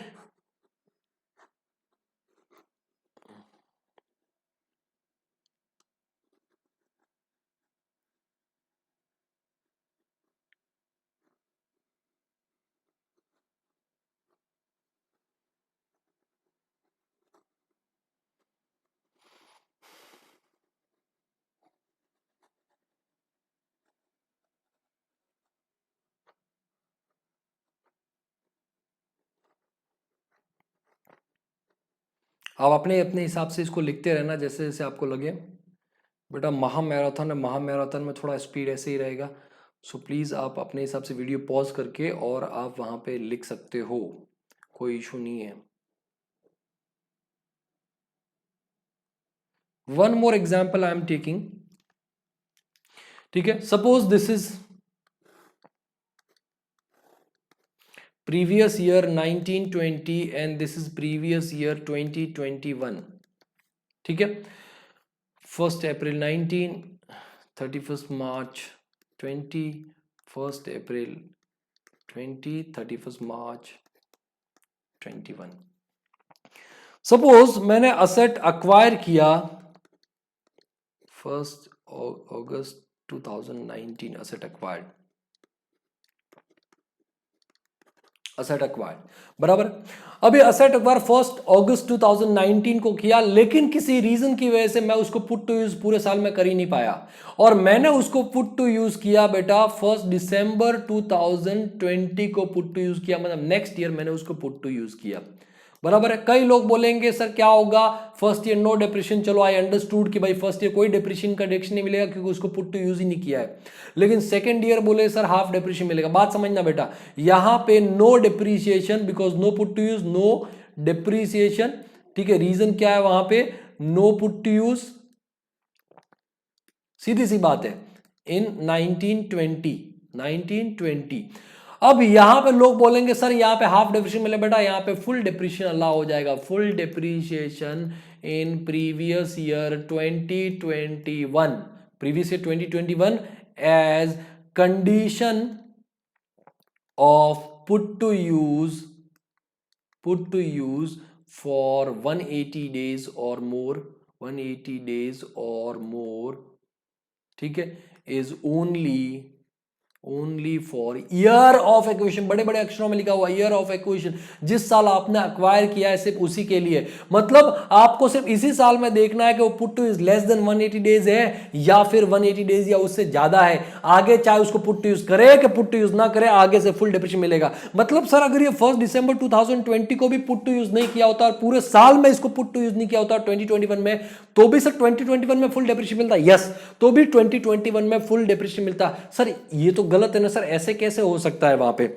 आप अपने अपने हिसाब से इसको लिखते रहना जैसे जैसे आपको लगे। बेटा महा मैराथन है, महा मैराथन में थोड़ा स्पीड ऐसे ही रहेगा। सो प्लीज़ आप अपने हिसाब से वीडियो पॉज करके और आप वहाँ पे लिख सकते हो, कोई इशू नहीं है। One more example I am taking, ठीक है, suppose this is previous year 1920 and this is previous year 2021, ठीक है। 1 अप्रैल 19, 31 मार्च 20, 1 अप्रैल 20, 31 मार्च 21। सपोज मैंने असेट अक्वायर किया 1 अगस्त 2019, असेट अक्वायर्ड, असेट अक्वायर्ड, बराबर। अभी असेट अक्वायर 1 अगस्त 2019 को किया, लेकिन किसी रीजन की वजह से मैं उसको पुट टू यूज पूरे साल में कर ही नहीं पाया, और मैंने उसको पुट टू यूज किया बेटा 1 दिसंबर 2020 को पुट टू यूज किया, मतलब नेक्स्ट ईयर मैंने उसको पुट टू यूज किया, बराबर है। कई लोग बोलेंगे सर क्या होगा फर्स्ट ईयर नो डिप्रेशन, चलो आई अंडरस्टूड कि भाई फर्स्ट ईयर कोई डिप्रेशन का डिक्शन नहीं मिलेगा क्योंकि उसको पुट टू यूज ही नहीं किया है। लेकिन सेकंड ईयर बोले सर हाफ डिप्रेशन मिलेगा। बात समझना बेटा, यहां पे no depreciation because no put to use, no depreciation, ठीक है। रीजन क्या है वहां पे? नो पुट टू यूज, सीधी सी बात है, इन 1920। अब यहां पे लोग बोलेंगे सर यहां पे हाफ डिप्रिसिएशन मिले, बेटा यहां पे फुल डिप्रिसिएशन अलाउ हो जाएगा, full depreciation in previous year 2021, previous year 2021 as condition of put to use for 180 days or more, 180 days or more, ठीक है, is only only for year of acquisition, बड़े बड़े अक्षरों में लिखा हुआ ईयर ऑफ एक्विजिशन, जिस साल आपने अक्वायर किया है सिर्फ उसी के लिए। मतलब आपको सिर्फ इसी साल में देखना है कि वो put to use less than 180 days है या फिर 180 डेज या उससे ज्यादा है। आगे चाहे उसको पुट टू यूज करे कि पुट टू यूज ना करे, आगे से फुल डिप्रेशन मिलेगा। मतलब सर अगर ये 1 दिसंबर 2020 को भी पुट टू यूज नहीं किया होता और पूरे साल में इसको पुट टू यूज नहीं किया होता 2021 में, तो भी सर 2021 में फुल डिप्रेशन मिलता। यस, तो भी 2021 में फुल डिप्रेशन मिलता। सर ये तो गलत है ना सर, ऐसे कैसे हो सकता है वहां पे।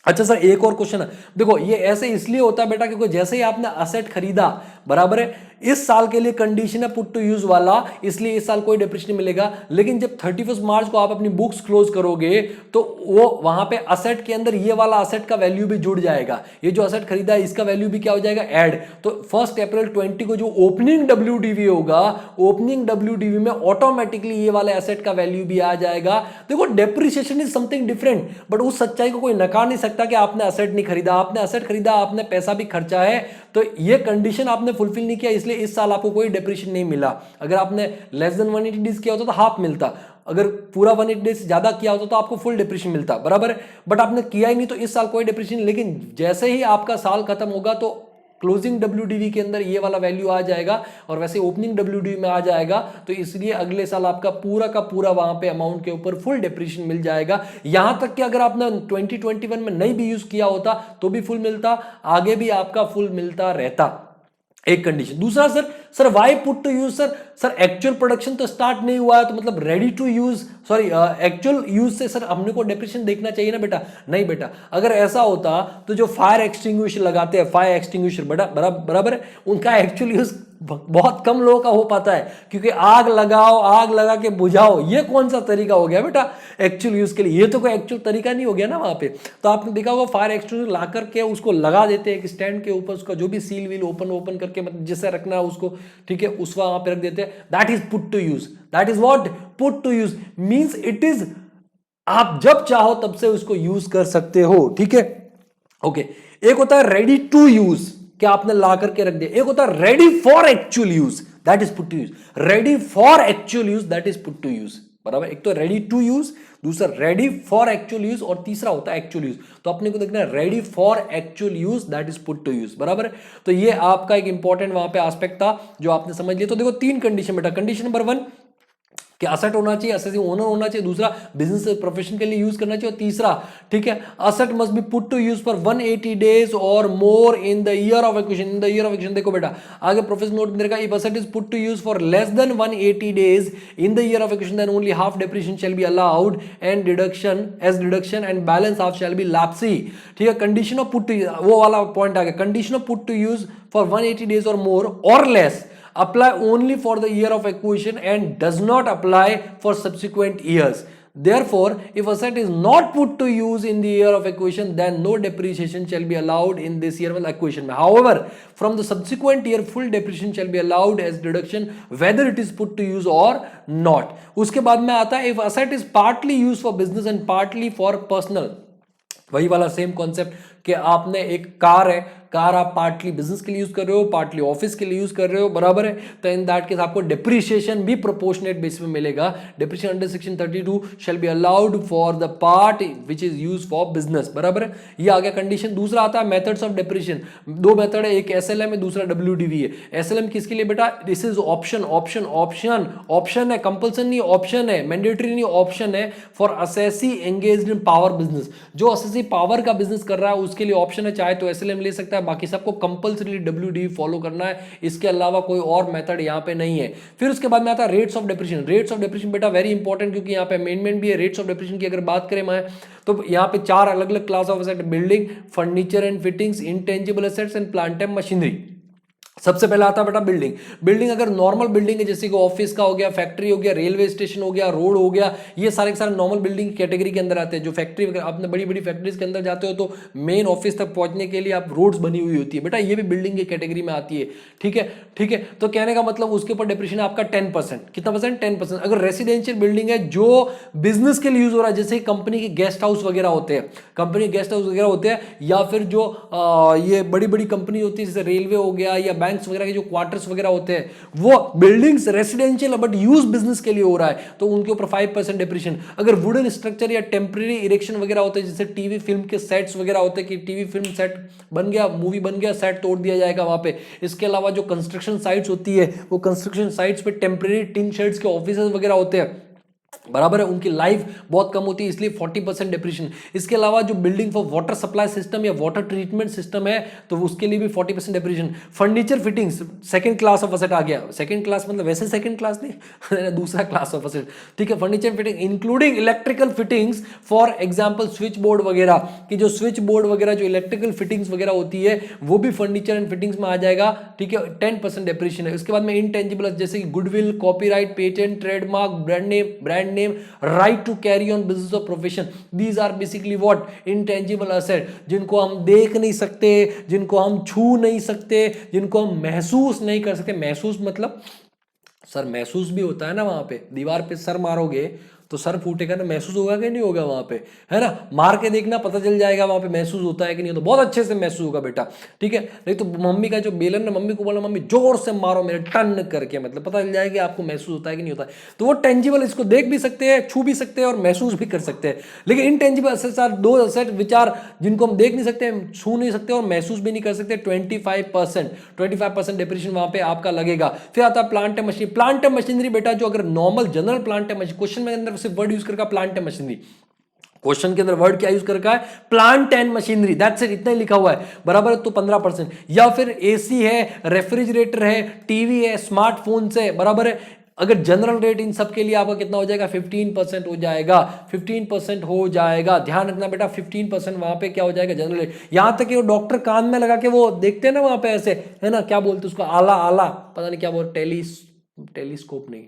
अच्छा सर एक और क्वेश्चन है, देखो ये ऐसे इसलिए होता है बेटा क्योंकि जैसे ही आपने असेट खरीदा, बराबर है, इस साल के लिए कंडीशन है पुट टू यूज वाला, इसलिए इस साल कोई डिप्रेशन नहीं मिलेगा। लेकिन जब 31 मार्च को आप अपनी बुक्स क्लोज करोगे तो वो वहां पे असेट के अंदर ये वाला असेट का वैल्यू भी जुड़ जाएगा, ये जो असेट खरीदा है इसका वैल्यू भी क्या हो जाएगा, ऐड। तो 1 अप्रैल 20 को जो ओपनिंग WDV होगा, ओपनिंग WDV में ऑटोमेटिकली ये वाले असेट का वैल्यू भी आ जाएगा। देखो depreciation is something different, but उस सच्चाई को कोई नकार नहीं सकता कि आपने असेट नहीं खरीदा, आपने असेट खरीदा, आपने पैसा भी खर्चा है, तो ये कंडीशन आपने फुलफिल नहीं किया, इसलिए इस साल आपको कोई डिप्रेशन नहीं मिला। अगर आपने लेस देन 180 डेज किया होता तो हाफ मिलता, अगर पूरा 180 डेज से ज्यादा किया होता तो आपको फुल डिप्रेशन मिलता, बराबर है। बट आपने किया ही नहीं तो इस साल कोई डिप्रेशन। लेकिन जैसे ही आपका साल खत्म होगा तो क्लोजिंग WDV के अंदर ये वाला वैल्यू आ जाएगा और वैसे ओपनिंग WDV में आ जाएगा, तो इसलिए अगले साल आपका पूरा का पूरा वहां पे अमाउंट के ऊपर फुल डिप्रेशन मिल जाएगा। यहां तक कि अगर आपने 2021 में नहीं भी यूज किया होता तो भी फुल मिलता, आगे भी आपका फुल मिलता रहता, एक कंडीशन। दूसरा sir why put to use, sir actual production तो स्टार्ट नहीं हुआ है तो मतलब ready to use, sorry actual use से सर हमने को डेप्रेशन देखना चाहिए ना बेटा, नहीं बेटा। अगर ऐसा होता तो जो फायर एक्सटिंग्विशर लगाते हैं, फायर एक्सटिंग्विशर बराबर है, उनका एक्चुअल यूज बहुत कम लोगों का हो पाता है, क्योंकि आग लगाओ, आग लगा के बुझाओ, ये कौन सा तरीका हो गया बेटा एक्चुअल यूज के लिए, ये तो कोई एक्चुअल तरीका नहीं हो गया ना वहां पे। तो आपने देखा होगा फायर एक्सटिंग्विशर ला करके उसको लगा देते हैं एक स्टैंड के ऊपर, उसका जो भी सील व्हील ओपन करके मतलब जिससे रखना है उसको, ठीक है, उस वहां पे रख देते हैं। That is put to use, that is what put to use means it is, आप जब चाहो तब से उसको यूज कर सकते हो, ठीक है, ओके। एक होता है रेडी टू यूज, क्या आपने ला करके रख दिया। एक होता है ready for actual use, that is put to use. Ready for actual use that is put to use, बराबर। एक तो रेडी टू यूज, दूसरा रेडी फॉर एक्चुअल यूज, और तीसरा होता है एक्चुअल यूज। तो अपने को देखना है ready for actual use that is put to use, बराबर। तो ये आपका एक इंपॉर्टेंट वहां पे एस्पेक्ट था जो आपने समझ लिया। तो देखो 3 कंडीशन बेटा। कंडीशन नंबर 1 कि असेट होना चाहिए, असेट ओनर होना चाहिए, दूसरा बिजनेस प्रोफेशन के लिए यूज करना चाहिए, और तीसरा, ठीक है, asset must be put to use for 180 days और more in the year of acquisition. In the year of acquisition देखो बेटा आगे प्रोफेसर नोट में देखा, if asset is put to use for less than 180 days in the year of acquisition then only half depreciation shall be allowed and deduction and balance half shall be lapsed, ठीक है। Condition of put to, वो वाला point आ गया, condition of put to use for 180 days और more और less apply only for the year of acquisition and does not apply for subsequent years. Therefore, if asset is not put to use in the year of acquisition, then no depreciation shall be allowed in this year of acquisition. However, from the subsequent year, full depreciation shall be allowed as deduction whether it is put to use or not. उसके बाद में आता है if asset is partly used for business and partly for personal. वही वाला same concept कि आपने एक कार है, कार आप पार्टली बिजनेस के लिए यूज कर रहे हो, पार्टली ऑफिस के लिए यूज कर रहे हो, बराबर है। तो इन दैट केस आपको डिप्रिसिएशन भी प्रोपोर्शनेट बेसिस में मिलेगा। Depreciation under section 32 shall be allowed for the part which is use for business, बराबर है। ये आ गया कंडीशन। दूसरा आता है मेथड्स ऑफ डिप्रिसिएशन। 2 मेथड है, एक SLM है, दूसरा WDV है। SLM किसके लिए बेटा, this is option option option option है, कंपल्सन नहीं, ऑप्शन है, मैंडेटरी नहीं, ऑप्शन है for assessee engaged in power business. जो असेसी पावर का बिजनेस कर रहा है उसके लिए ऑप्शन है, चाहे तो SLM ले सकता है, बाकी सबको कंपल्सरी WDV फॉलो करना है, इसके अलावा कोई और मेथड यहां पे नहीं है। फिर उसके बाद में आता है rates of depreciation. Rates of depreciation बेटा वेरी इंपॉर्टेंट, क्योंकि यहां पे अमेंडमेंट भी है। रेट्स ऑफ डेप्रिसिएशन की अगर बात करें मैं तो यहां पे 4 अलग अलग class of asset, building, furniture and fittings, intangible assets and plant and machinery. सबसे पहला आता है बेटा बिल्डिंग। बिल्डिंग अगर नॉर्मल बिल्डिंग है जैसे कि ऑफिस का हो गया, फैक्ट्री हो गया, रेलवे स्टेशन हो गया, रोड हो गया, ये सारे के सारे नॉर्मल बिल्डिंग कैटेगरी के अंदर आते हैं। जो फैक्ट्री आपने बड़ी बड़ी फैक्ट्रीज के अंदर जाते हो तो मेन ऑफिस तक पहुंचने के लिए आप रोड्स बनी हुई होती है बेटा, ये भी बिल्डिंग की कैटेगरी में आती है, ठीक है, ठीक है। तो कहने का मतलब उसके ऊपर डिप्रेशन आपका 10%, कितना परसेंट, 10%। अगर रेसिडेंशियल बिल्डिंग है जो बिजनेस के लिए यूज हो रहा है, जैसे कंपनी के गेस्ट हाउस वगैरह होते हैं, कंपनी गेस्ट हाउस वगैरह होते हैं, या फिर जो ये बड़ी बड़ी कंपनी होती है जैसे रेलवे हो गया या बैंक्स वगैरह के जो क्वार्टर्स वगैरह होते हैं, वो buildings residential but use business के लिए हो रहा है, तो उनके ऊपर 5% डिप्रिशिएशन। अगर वुडन स्ट्रक्चर या टेम्परेरी इरेक्शन वगैरह होते हैं, जैसे टीवी फिल्म के सेट्स वगैरह होते हैं कि टीवी फिल्म सेट बन गया, मूवी बन गया, सेट तोड़ दिया जाएगा वहां पे। इसके अलावा जो कंस्ट्रक्शन साइट्स होती है, वो कंस्ट्रक्शन साइट्स पे टेम्परेरी टिन शेड्स के ऑफिस वगैरह होते हैं, बराबर है, उनकी लाइफ बहुत कम होती है, इसलिए 40% डिप्रेशन। इसके अलावा जो building for water supply system या वाटर ट्रीटमेंट सिस्टम है, तो उसके लिए भी 40% depression. Furniture fittings second class of asset आ गया, सेकंड क्लास मतलब वैसे सेकंड क्लास नहीं दूसरा क्लास ऑफ असेट, ठीक है। Furniture fitting including electrical fittings, for example switch board वगैरह की, जो स्विच बोर्ड वगैरह जो इलेक्ट्रिकल फिटिंग्स वगैरह होती है, वो भी फर्नीचर एंड फिटिंग्स में आ जाएगा, ठीक है। 10% डिप्रेशन है। उसके बाद में इनटेंजिबल जैसे कि goodwill, copyright, patent, trademark, brand name, right to carry on business और profession, these are basically what intangible asset, जिनको हम देख नहीं सकते, जिनको हम छू नहीं सकते, जिनको हम महसूस नहीं कर सकते। महसूस मतलब सर महसूस भी होता है ना, वहां पे दीवार पे सर मारोगे तो सर फूटेगा ना, महसूस होगा कि नहीं होगा वहां पे, है ना। मार के देखना, पता चल जाएगा वहां पे महसूस होता है कि नहीं होता। बहुत अच्छे से महसूस होगा बेटा, ठीक है। नहीं तो मम्मी का जो बेलन ना, मम्मी को बोला मम्मी जोर से मारो मेरे टन करके, मतलब पता चल जाएगा आपको महसूस होता है कि नहीं होता है। तो वो टेंजिबल, इसको देख भी सकते हैं, छू भी सकते हैं और महसूस भी कर सकते हैं। लेकिन इनटेंजिबल असेट्स आर दो असेट विच आर, जिनको हम देख नहीं सकते, छू नहीं सकते और महसूस भी नहीं कर सकते। 25% डिप्रेशन वहां पे आपका लगेगा। फिर आता है plant and machinery. Plant and machinery बेटा, जो अगर normal general plant and machinery, question में अंदर सिर्फ वर्ड यूज करके प्लांट एंड मशीनरी, क्वेश्चन के अंदर वर्ड क्या यूज करका है, plant and machinery, that's it, इतना ही लिखा हुआ है, बराबर है। तो 15%। या फिर एसी है, रेफ्रिजरेटर है, टीवी है, स्मार्टफोन है, बराबर है। अगर जनरल रेट इन सब के लिए आपका कितना हो जाएगा, 15% हो जाएगा, 15% हो जाएगा। ध्यान रखना बेटा, 15% वहां पे क्या हो जाएगा, जनरल रेट। यहां तक कि वो डॉक्टर कान में लगा के वो देखते हैं ना वहां पे ऐसे, है ना, क्या बोलते हैं उसको, आला आला, पता नहीं क्या बोलते, टेलीस्कोप नहीं,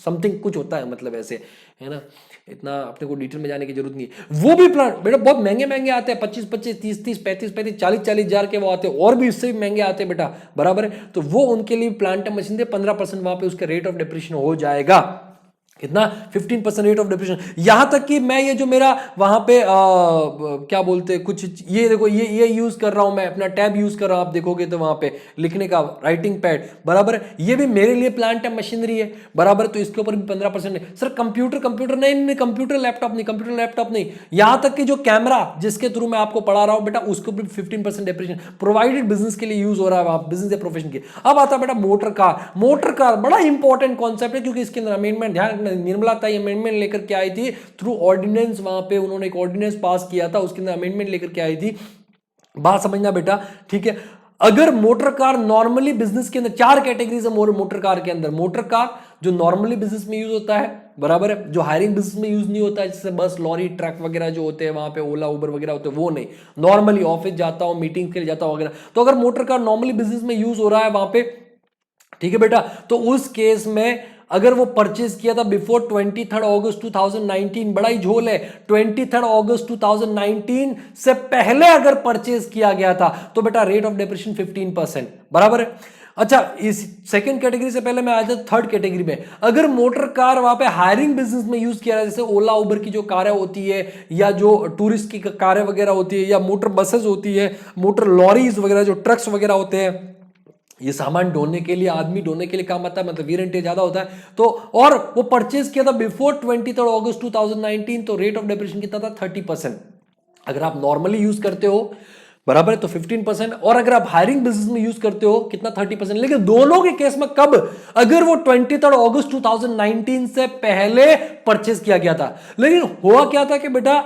समथिंग कुछ होता है, मतलब ऐसे, है ना। इतना अपने को डिटेल में जाने की जरूरत नहीं है। वो भी प्लांट बेटा बहुत महंगे महंगे आते हैं, 25-25, 30-30, 35-35, 40-40 हजार के वो आते हैं, और भी इससे भी महंगे आते हैं बेटा, बराबर है। तो वो उनके लिए प्लांट एंड मशीन दे, 15% वहां पे उसका रेट ऑफ डिप्रेशन हो जाएगा। कितना, 15% रेट ऑफ डिप्रेशन। यहां तक कि मैं ये जो मेरा वहां पे क्या बोलते हैं कुछ, ये देखो, ये यूज कर रहा हूं मैं, अपना टैब यूज कर रहा हूं, आप देखोगे तो वहां पे लिखने का राइटिंग पैड, बराबर है, ये भी मेरे लिए प्लांट एंड मशीनरी है, बराबर। तो इसके ऊपर भी 15% है। सर कंप्यूटर नहीं, कंप्यूटर लैपटॉप नहीं, यहां तक कि जो कैमरा जिसके थ्रू मैं आपको पढ़ा रहा हूं बेटा, उसको भी 15% डिप्रेशन, प्रोवाइडेड बिजनेस के लिए यूज हो रहा है, बिजनेस या प्रोफेशन के। अब आता है बेटा मोटर कार बड़ा इंपॉर्टेंट कॉन्सेप्ट है, क्योंकि इसके अंदर अमेंडमेंट, ध्यान, निर्मला ताई अमेंडमेंट लेकर के आई थी थ्रू ऑर्डिनेंस, वहां पे उन्होंने एक ऑर्डिनेंस पास किया था, उसके अंदर अमेंडमेंट लेकर के आई थी। बात समझना बेटा, ठीक है। अगर मोटर कार नॉर्मली बिजनेस के अंदर, 4 कैटेगरीज है मोटर कार के अंदर। मोटर कार जो नॉर्मली बिजनेस में यूज होता है, बराबर है, जो हायरिंग बिजनेस में यूज नहीं होता है, जैसे बस, लॉरी, ट्रक वगैरह जो होते हैं वहां पे, ओला उबर वगैरह होते हैं, वो नहीं, नॉर्मली ऑफिस जाता हूं, मीटिंग के लिए जाता हूं वगैरह। तो अगर मोटर कार नॉर्मली बिजनेस में यूज हो रहा है वहां पे, ठीक है बेटा, तो उस केस में अगर वो परचेज किया था बिफोर 23 अगस्त 2019, बड़ा ही झोल है, 23 अगस्त 2019 से पहले अगर परचेज किया गया था, तो बेटा रेट ऑफ डिप्रेशन 15%, बराबर है। अच्छा, इस सेकंड कैटेगरी से पहले मैं आ जाता थर्ड कैटेगरी में। अगर मोटर कार वहां पे हायरिंग बिजनेस में यूज किया है, जैसे ओला उबर की जो कारें होती है, या जो टूरिस्ट की कारें वगैरह होती है, या मोटर बसेस होती है, मोटर लॉरीज वगैरह, जो ट्रक्स वगैरह होते हैं, ये सामान ढोने के लिए, आदमी ढोने के लिए काम आता है, मतलब वीर एंड टेयर ज्यादा होता है। तो और वो परचेज किया था बिफोर 23 अगस्त 2019, तो रेट ऑफ डिप्रेशन कितना था, 30%। अगर आप नॉर्मली यूज करते हो, बराबर है, तो 15%, और अगर आप हायरिंग बिजनेस में यूज करते हो कितना, 30%। लेकिन दोनों के केस में कब, अगर वो 23 अगस्त 2019 से पहले परचेज किया गया था। लेकिन हुआ क्या था कि बेटा,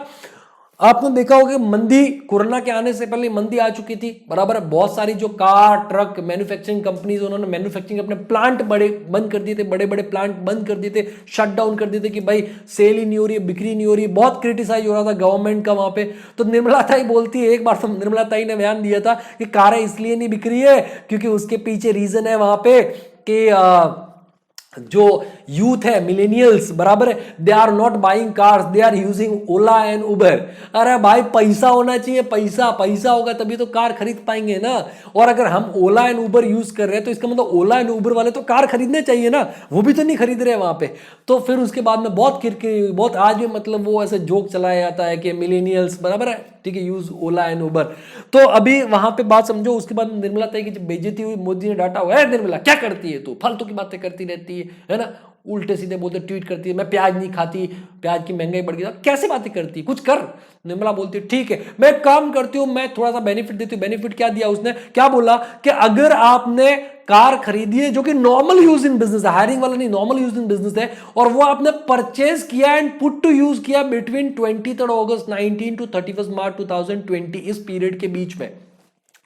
आपने देखा होगा मंदी, कोरोना के आने से पहले मंदी आ चुकी थी, बराबर है। बहुत सारी जो कार, ट्रक, मैन्युफैक्चरिंग कंपनीज, उन्होंने मैन्युफैक्चरिंग अपने प्लांट बंद कर दिए थे, बड़े बड़े प्लांट बंद कर दिए थे, शट डाउन कर दिए थे कि भाई सेल ही नहीं हो रही है, बिक्री नहीं हो रही है। बहुत क्रिटिसाइज हो रहा था गवर्नमेंट का वहां पे। तो निर्मला ताई बोलती है, एक बार तो निर्मला ताई ने बयान दिया था कि कारें इसलिए नहीं बिक रही है क्योंकि उसके पीछे रीजन है वहां पे कि जो यूथ है, मिलेनियल्स, बराबर है, they are not buying cars, they are using Ola and Uber. अरे भाई पैसा होना चाहिए, पैसा पैसा होगा तभी तो कार खरीद पाएंगे ना। और अगर हम ओला एंड उबर यूज कर रहे हैं तो इसका मतलब ओला एंड उबर वाले तो कार खरीदने चाहिए ना, वो भी तो नहीं खरीद रहे वहां पे। तो फिर उसके बाद में बहुत किरकिरी, बहुत आज भी मतलब वो ऐसे जोक चलाया जाता है कि मिलेनियल्स, बराबर है, ठीक है, यूज ओला एंड उबर। तो अभी वहां पे बात समझो। उसके बाद निर्मला ताई की जब बेइज्जती हुई, मोदी ने डांटा हुआ है, निर्मला क्या करती है तू, फालतू की बातें करती रहती है ना, उल्टे सीधे बोलते, ट्वीट करती है मैं प्याज नहीं खाती, प्याज की महंगाई बढ़ गई, कैसे बातें करती है, कुछ कर। निर्मला बोलती है ठीक है मैं एक काम करती हूं, मैं थोड़ा सा बेनिफिट देती हूं। बेनिफिट क्या दिया उसने, क्या बोला कि अगर आपने कार खरीदी है जो कि नॉर्मल यूज इन बिजनेस है, हायरिंग वाला नहीं, नॉर्मल यूज इन बिजनेस है, और वो आपने परचेज किया एंड पुट टू यूज किया बिटवीन 23 अगस्त 19 टू 31 मार्च 2020, इस पीरियड के बीच में,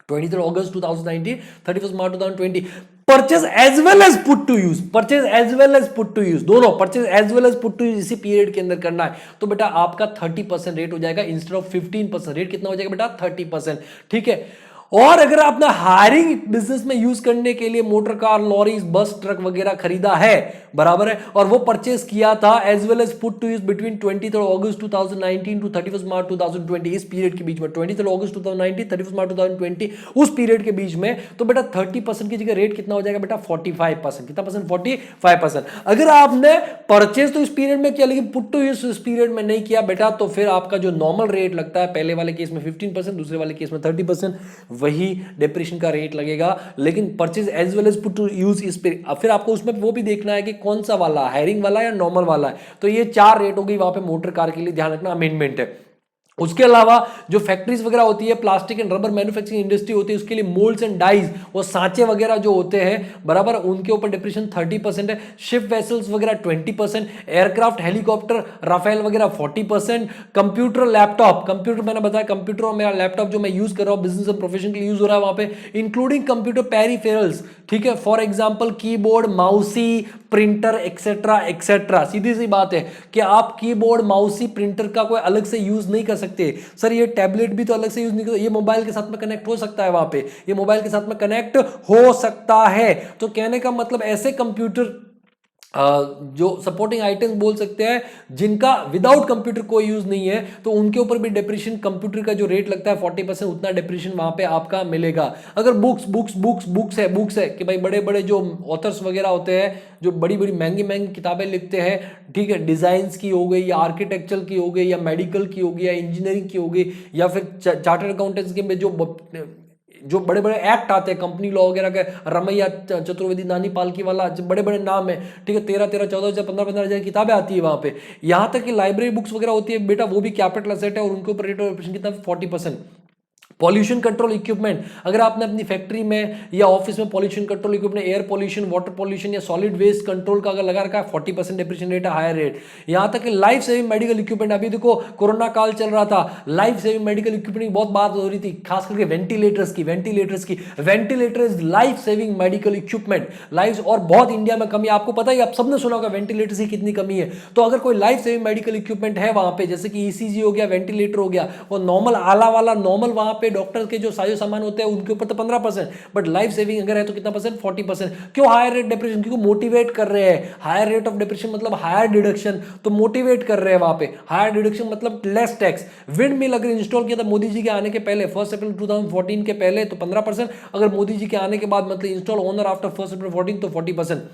23 August 2019, 31 March 2020, purchase as well as put to use, purchase as well as put to use, दोनों purchase as well as put to use इसी period के अंदर करना है, तो बेटा आपका 30% रेट हो जाएगा इंस्टेड ऑफ 15%। रेट कितना हो जाएगा बेटा, 30%, ठीक है। और अगर आपने हायरिंग बिजनेस में यूज करने के लिए मोटर कार, लॉरीज, बस, ट्रक वगैरह खरीदा है, बराबर है, और वो परचेस किया था as well as put to use between 23 August 2019 to 31 March 2020, इस पीरियड के बीच में, 23 अगस्त 2019, 31 मार्च 2020, उस पीरियड के बीच में, तो बेटा 30% की जगह रेट कितना हो जाएगा बेटा, 45%। कितना परसेंट, 45%। अगर आपने परचेस तो इस पीरियड में किया लेकिन पुट टू यूज इस पीरियड में नहीं किया बेटा, तो फिर आपका जो नॉर्मल रेट लगता है, पहले वाले केस में 15%, दूसरे वाले केस में 30%, वही डेप्रिसिएशन का रेट लगेगा। लेकिन purchase as well as put to use इस पे, फिर आपको उसमें वो भी देखना है कि कौन सा वाला, हायरिंग वाला या नॉर्मल वाला है। तो ये 4 रेट हो गई वहां पे मोटर कार के लिए, ध्यान रखना, अमेंडमेंट है। उसके अलावा जो फैक्ट्रीज वगैरह होती है, plastic and rubber manufacturing industry होती है, उसके लिए मोल्ड्स एंड डाइज, वो सांचे वगैरह जो होते हैं, बराबर, उनके ऊपर डिप्रेशन 30% है। शिप वेसल्स वगैरह 20%, एयरक्राफ्ट, हेलीकॉप्टर, राफेल वगैरह 40%, कंप्यूटर, लैपटॉप, कंप्यूटर मैंने बताया, कंप्यूटर और मेरा लैपटॉप जो मैं यूज कर रहा हूं बिजनेस और प्रोफेशन के लिए यूज हो रहा है वहां पे, इंक्लूडिंग कंप्यूटर पेरिफेरल्स, ठीक है, for example keyboard, mouse, printer, etcetera etcetera. सीधी सी बात है कि आप कीबोर्ड, माउसी, प्रिंटर का कोई अलग से यूज नहीं कर सकते। सर ये टैबलेट भी तो अलग से यूज नहीं कर, ये मोबाइल के साथ में कनेक्ट हो सकता है, वहां पे ये मोबाइल के साथ में कनेक्ट हो सकता है। तो कहने का मतलब ऐसे कंप्यूटर जो सपोर्टिंग आइटम्स बोल सकते हैं जिनका विदाउट कंप्यूटर कोई यूज नहीं है, तो उनके ऊपर भी डेप्रिसिएशन, कंप्यूटर का जो रेट लगता है 40%, उतना डेप्रिसिएशन वहां पे आपका मिलेगा। अगर बुक्स बुक्स बुक्स बुक्स है कि भाई बड़े बड़े जो ऑथर्स वगैरह होते हैं, जो बड़ी बड़ी महंगी महंगी किताबें लिखते हैं, ठीक है, डिजाइंस की हो गई या आर्किटेक्चर की हो गई या मेडिकल की हो गई या इंजीनियरिंग की हो गई या फिर चार्टर्ड अकाउंटेंट्स के में जो बड़े बड़े एक्ट आते हैं, कंपनी लॉ वगैरह के, रमैया चतुर्वेदी, नानी पालकी वाला, बड़े बड़े नाम है, ठीक है, 13-13, 14,000, 15-15 किताबें आती है वहां पे। यहां तक कि लाइब्रेरी बुक्स वगैरह होती है बेटा, वो भी कैपिटल एसेट है, और उनके ऊपर रेट ऑफ डिप्रेशन कितना, 40%। पॉल्यूशन कंट्रोल इक्विपमेंट, अगर आपने अपनी फैक्ट्री में या ऑफिस में pollution control equipment, air pollution, water pollution या सॉलिड वेस्ट कंट्रोल का अगर लगा रखा है, 40% डिप्रेशन रेट है, हायर रेट। यहां तक कि लाइफ सेविंग मेडिकल इक्विपमेंट, अभी देखो कोरोना काल चल रहा था, लाइफ सेविंग मेडिकल इक्विपमेंट की बहुत बात हो रही थी, खास करके वेंटिलेटर्स की। Ventilator is life saving medical equipment. Life और बहुत इंडिया में कमी, आपको पता ही, आप सबने सुना होगा वेंटिलेटर्स की कितनी कमी है। तो अगर कोई लाइफ सेविंग मेडिकल इक्विपमेंट है वहां पे, जैसे कि ईसीजी हो गया, वेंटिलेटर हो गया, वो नॉर्मल आला वाला नॉर्मल वहां पे डॉक्टर के जो साजो सामान होते हैं उनके ऊपर तो 15%, बट लाइफ सेविंग अगर है तो कितना परसेंट, 40%। क्यों हायर रेट डिप्रेशन, क्योंकि मोटिवेट कर रहे हैं। हायर रेट ऑफ डिप्रेशन मतलब हायर डिडक्शन, तो मोटिवेट कर रहे हैं वहां पे। हायर डिडक्शन मतलब लेस टैक्स। विंड मिल अगर इंस्टॉल किया था मोदी जी के आने के पहले, 1 अप्रैल 2014 के पहले, तो 15%। अगर मोदी जी के आने के बाद मतलब इंस्टॉल ऑनर आफ्टर 1 अप्रैल 14 तो 40%।